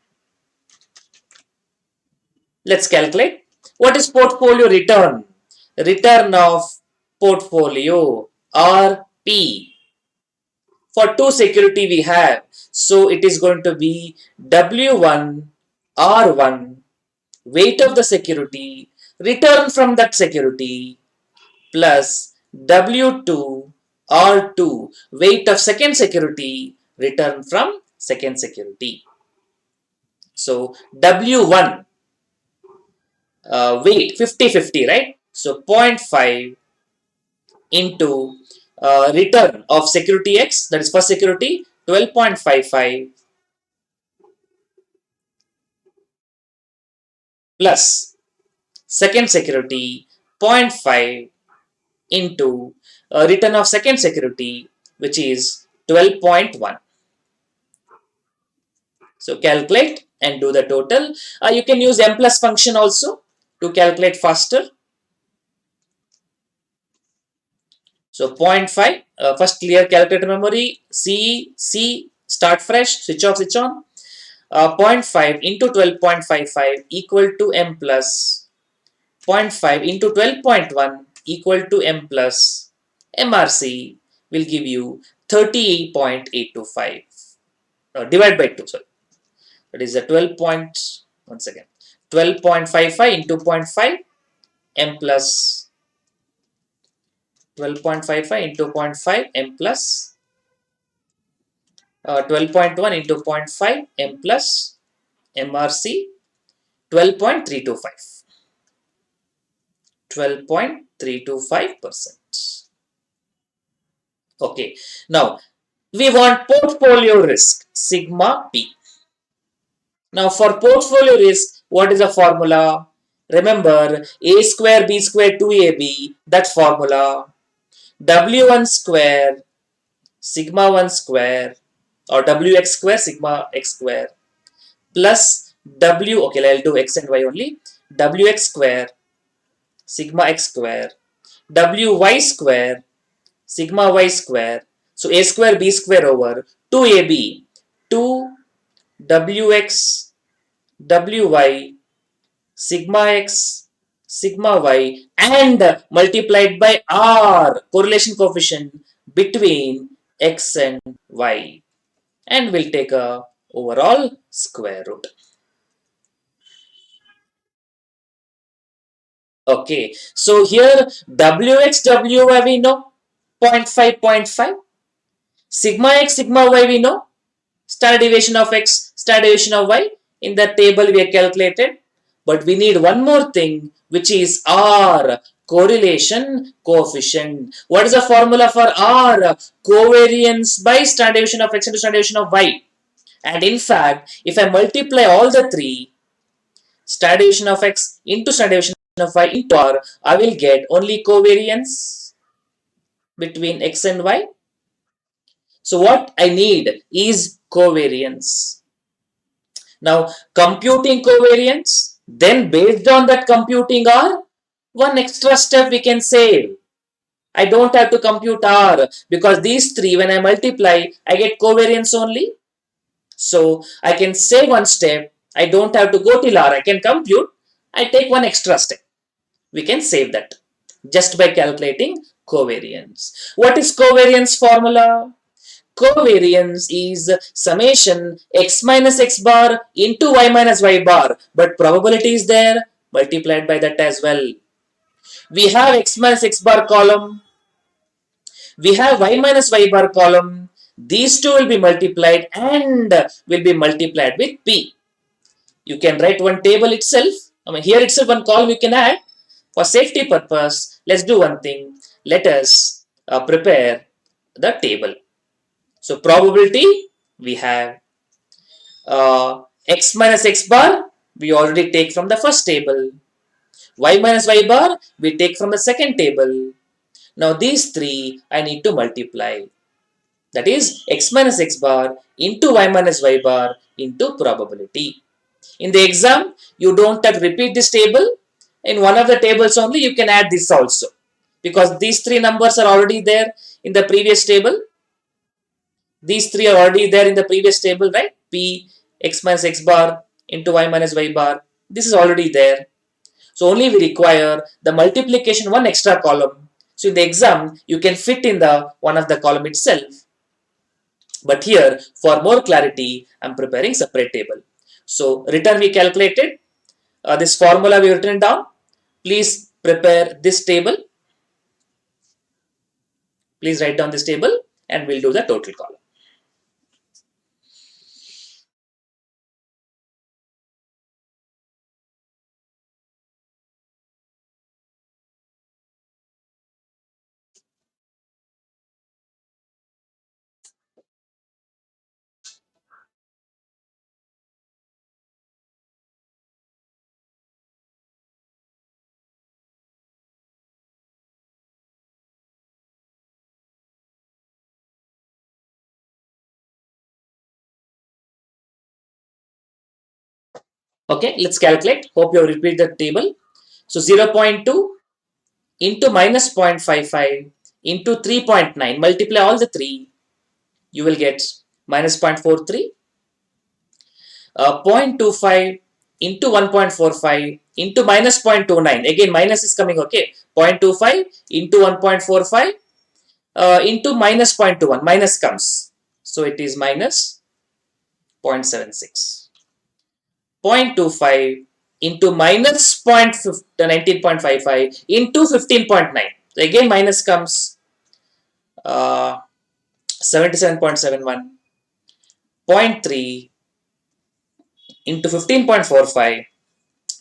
Let's calculate. What is portfolio return? Return of portfolio or P. For two security we have. So it is going to be W1 R1 weight of the security, return from that security plus W2 R2 weight of second security, return from second security. So W1 weight 50-50, right? So 0.5 into return of security X, that is first security, 12.55 plus second security 0.5 into return of second security, which is 12.1. So calculate and do the total. You can use M plus function also to calculate faster. So 0.5, first clear calculator memory, C, start fresh, switch off, switch on. 0.5 into 12.55 equal to M plus 0.5 into 12.1 equal to M plus MRC will give you 38.825. Divide by 2, sorry. That is a 12.55 into 0.5 M plus 12.55 into 0.5 M plus 12.1 into 0.5 M plus MRC 12.325. 12.325%. Okay, now we want portfolio risk, sigma P. Now for portfolio risk, what is the formula? Remember, A square B square 2AB, that formula. W1 square sigma 1 square or Wx square sigma x square plus W, okay, I'll do x and y only. Wx square sigma x square, Wy square sigma y square. So A square B square over 2AB, 2 Wx Wy sigma x sigma y and multiplied by r, correlation coefficient between x and y, and we'll take a overall square root. Okay, so here wx wy we know 0.5 0.5, sigma x sigma y we know, standard deviation of x, standard deviation of y. In the table we have calculated, but we need one more thing, which is R, correlation coefficient. What is the formula for R? Covariance by standard deviation of x into standard deviation of y. And in fact, if I multiply all the three, standard deviation of x into standard deviation of y into R, I will get only covariance between x and y. So what I need is covariance. Now, computing covariance, then based on that computing R, one extra step we can save. I don't have to compute R because these three, when I multiply, I get covariance only. So I can save one step. I don't have to go till R. I can compute. I take one extra step. We can save that just by calculating covariance. What is covariance formula? Covariance is summation x minus x bar into y minus y bar, but probability is there multiplied by that as well. We have x minus x bar column, we have y minus y bar column. These two will be multiplied and will be multiplied with p. You can write one table itself. I mean, here itself one column you can add. For safety purpose, let's do one thing. Let us prepare the table. So probability, we have x minus x bar, we already take from the first table. Y minus y bar, we take from the second table. Now these three I need to multiply. That is x minus x bar into y minus y bar into probability. In the exam, you don't have to repeat this table. In one of the tables only, you can add this also. Because these three numbers are already there in the previous table. These three are already there in the previous table, right? P, x minus x bar into y minus y bar. This is already there. So only we require the multiplication one extra column. So in the exam, you can fit in the one of the column itself. But here, for more clarity, I'm preparing separate table. So return we calculated. This formula we written down. Please prepare this table. Please write down this table and we'll do the total column. Okay, let's calculate. Hope you have repeated the table. So 0.2 into minus 0.55 into 3.9. Multiply all the three. You will get minus 0.43. 0.25 into 1.45 into minus 0.29. Again, minus is coming, okay. 0.25 into 1.45 into minus 0.21. Minus comes. So it is minus 0.76. 0.25 into minus 19.55 into 15.9. So again, minus comes 77.71. 0.3 into 15.45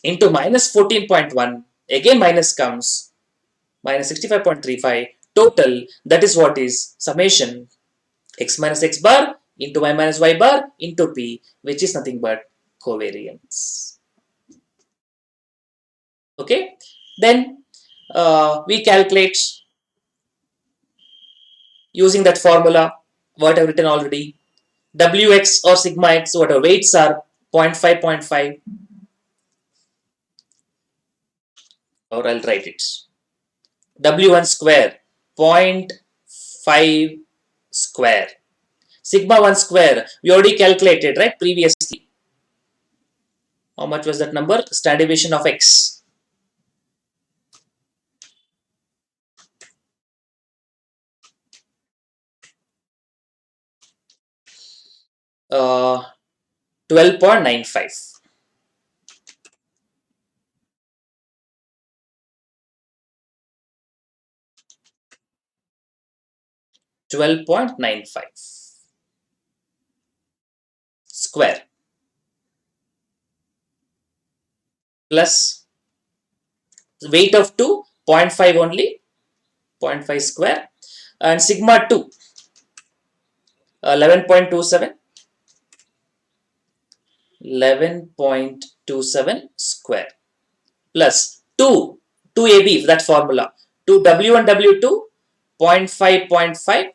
into minus 14.1 Again minus comes, minus 65.35. Total, that is what is summation x minus x bar into y minus y bar into p, which is nothing but covariance. Okay, then we calculate using that formula what I've written already. Wx or sigma x, whatever weights are, 0.5, 0.5, or I'll write it. W1 square, 0.5 square. Sigma 1 square, we already calculated, right, previously. How much was that number? Standard deviation of x. 12.95. 12.95 square plus weight of 2, 0.5 only, 0.5 square, and sigma 2, 11.27, 11.27 square plus 2, 2AB, that formula, 2 W1 W2, 0.5, 0.5,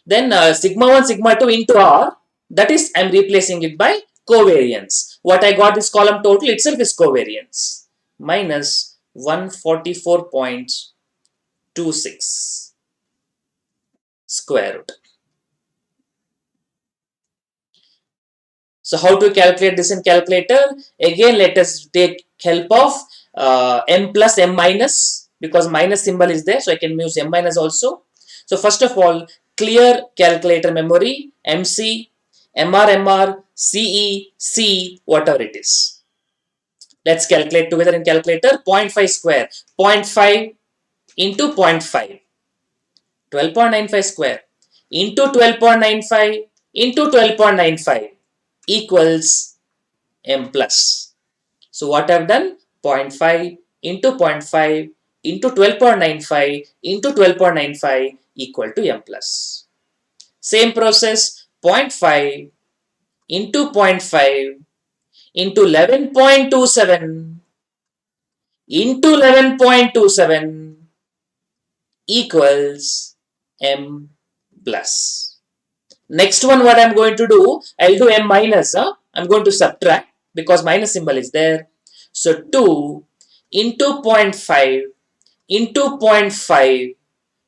then sigma 1 sigma 2 into R, that is I'm replacing it by covariance. What I got, this column total itself is covariance, minus 144.26 square root. So how to calculate this in calculator? Again, let us take help of m plus m minus, because minus symbol is there, so I can use m minus also. So first of all, clear calculator memory, MC, MR, MR, CE, C, whatever it is. Let's calculate together in calculator. 0.5 square, 0.5 into 0.5, 12.95 square into 12.95 into 12.95 equals m plus. So what I've done, 0.5 into 0.5 into 12.95 into 12.95 equal to m plus. Same process, 0.5 into 0.5 into 11.27 into 11.27 equals m plus. Next one, what I'm going to do, I'll do m minus. I'm going to subtract because minus symbol is there. So 2 into 0.5 into 0.5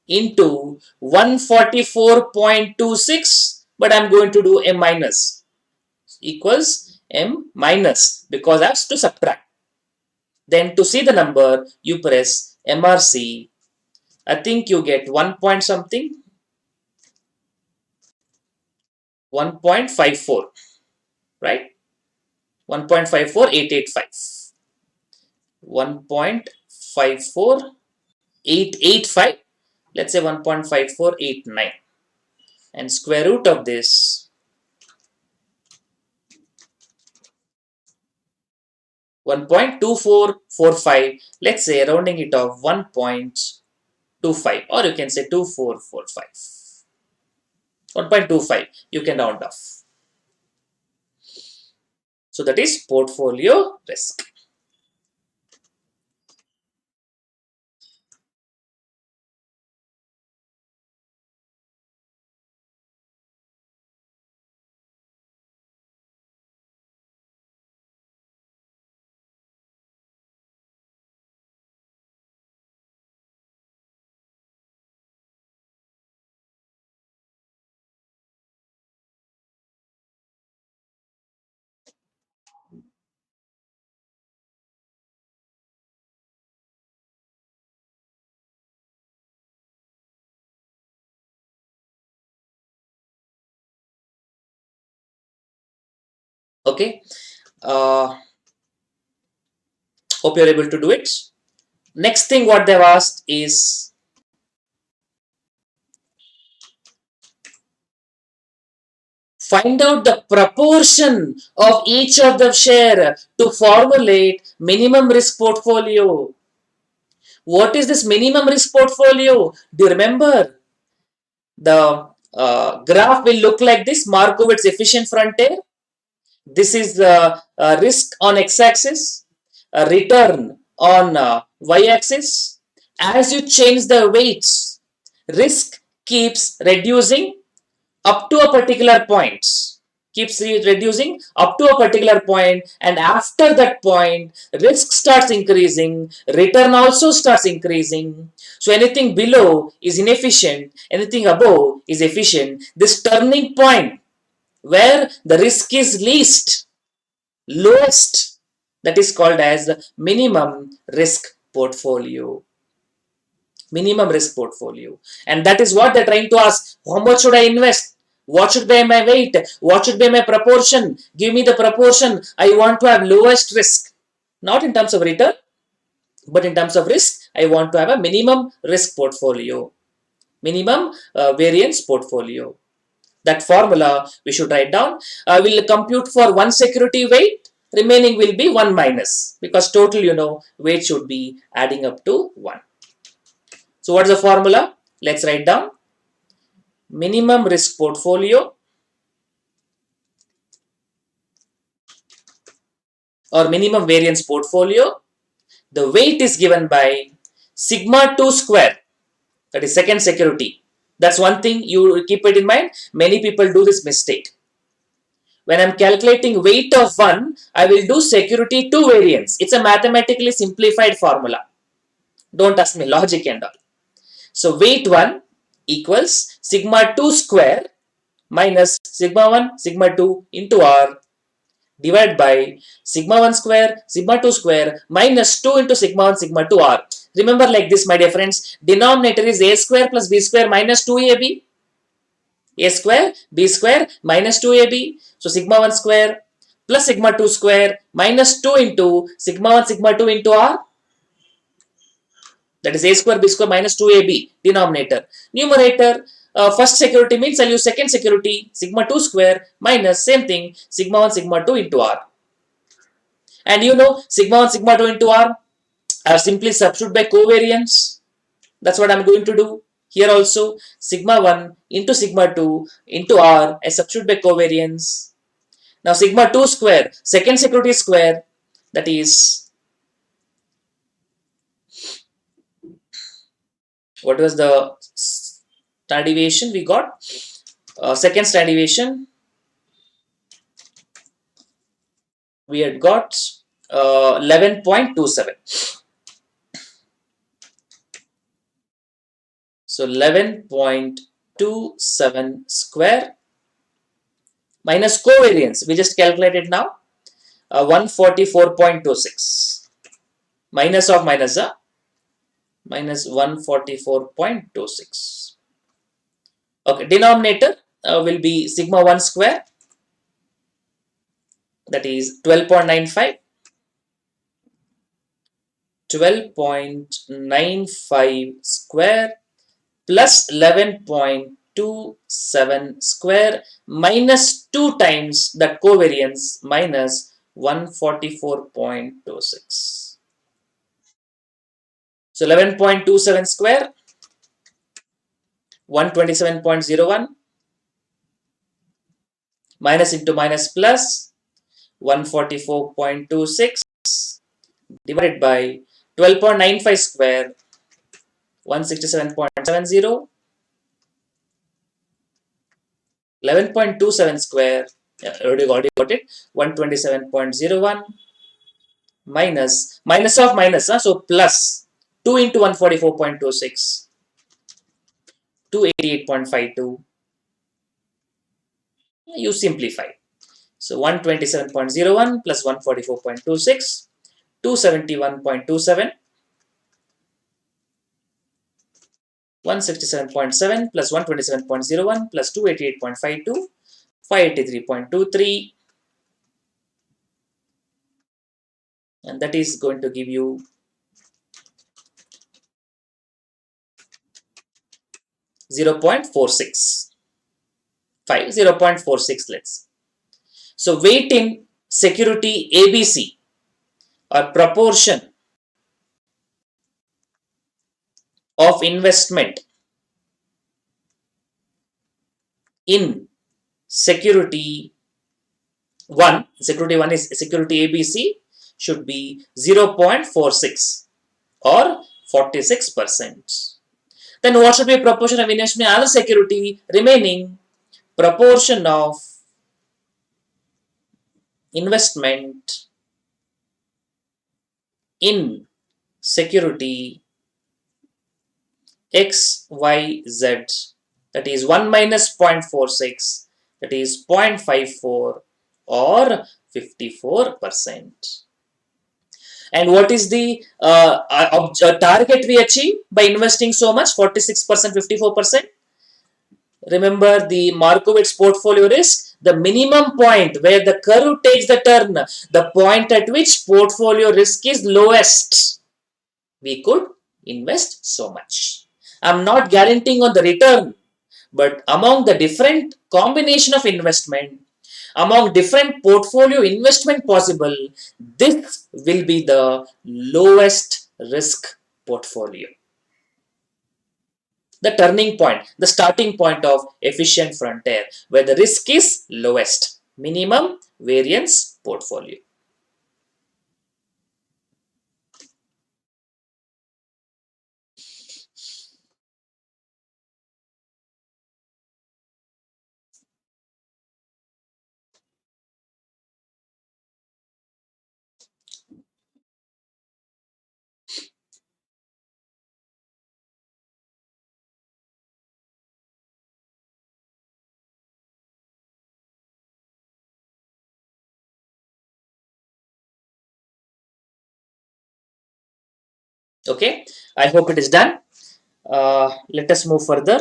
into 144.26, but I'm going to do m minus equals m minus because I have to subtract. Then to see the number, you press MRC. I think you get 1 point something, 1.54, right? 1.54885. 1.54885. Let's say 1.5489. And square root of this 1.2445. Let's say rounding it off 1.25, or you can say 2445. 1.25 you can round off. So that is portfolio risk. Okay. Hope you're able to do it. Next thing what they've asked is Find out the proportion of each of the share to formulate minimum risk portfolio. What is this minimum risk portfolio? Do you remember? The graph will look like this. Markowitz efficient frontier. This is the risk on x-axis, return on y-axis. As you change the weights, risk keeps reducing up to a particular point, keeps reducing up to a particular point, and after that point risk starts increasing, return also starts increasing. So anything below is inefficient, anything above is efficient. This turning point where the risk is least, lowest, that is called as the minimum risk portfolio. Minimum risk portfolio. And that is what they're trying to ask. How much should I invest? What should be my weight? What should be my proportion? Give me the proportion. I want to have lowest risk. Not in terms of return, but in terms of risk, I want to have a minimum risk portfolio. Minimum variance portfolio. That formula we should write down. We'll compute for one security weight. Remaining will be 1 minus, because total, weight should be adding up to 1. So what is the formula? Let's write down. Minimum risk portfolio or minimum variance portfolio. The weight is given by sigma 2 square. That is second security. That's one thing you keep it in mind. Many people do this mistake. When I'm calculating weight of 1, I will do security 2 variance. It's a mathematically simplified formula. Don't ask me logic and all. So weight 1 equals sigma 2 square minus sigma 1, sigma 2 into R divided by sigma 1 square, sigma 2 square minus 2 into sigma 1, sigma 2 R. Remember like this, my dear friends, denominator is a square plus b square minus 2ab. A square, b square minus 2ab. So sigma 1 square plus sigma 2 square minus 2 into sigma 1, sigma 2 into R. That is a square, b square minus 2ab, denominator. Numerator, first security means I'll use second security, sigma 2 square minus same thing, sigma 1, sigma 2 into R. And sigma 1, sigma 2 into R, I have simply substitute by covariance. That's what I'm going to do. Here also, sigma 1 into sigma 2 into R, I substitute by covariance. Now sigma 2 square, second security square, that is, what was the standard deviation we got? Second standard deviation, we had got 11.27. So 11.27 square minus covariance, we just calculated now, 144.26. Minus of minus, minus 144.26. Okay, denominator will be sigma 1 square, that is 12.95. 12.95 square plus 11.27 square minus 2 times that covariance minus 144.26. So 11.27 square, 127.01 minus into minus plus 144.26 divided by 12.95 square, 167.70. 11.27 square, already got it, 127.01 minus of minus, so plus 2 into 144.26, 288.52. You simplify. So 127.01 plus 144.26, 271.27, 167.7 plus 127.01 plus 288.52, 583.23, and that is going to give you 0.46. 0.46 let's. So weight in security ABC or proportion of investment in security 1, security 1 is security ABC, should be 0.46 or 46%. Then what should be a proportion of investment in other security remaining? Proportion of investment in security XYZ, that is 1 minus 0.46, that is 0.54 or 54%. And what is the target we achieve by investing so much, 46%, 54%? Remember the Markowitz portfolio risk, the minimum point where the curve takes the turn, the point at which portfolio risk is lowest, we could invest so much. I'm not guaranteeing on the return, but among the different combination of investment, among different portfolio investment possible, this will be the lowest risk portfolio. The turning point, the starting point of efficient frontier, where the risk is lowest, minimum variance portfolio. Okay, I hope it is done. Let us move further.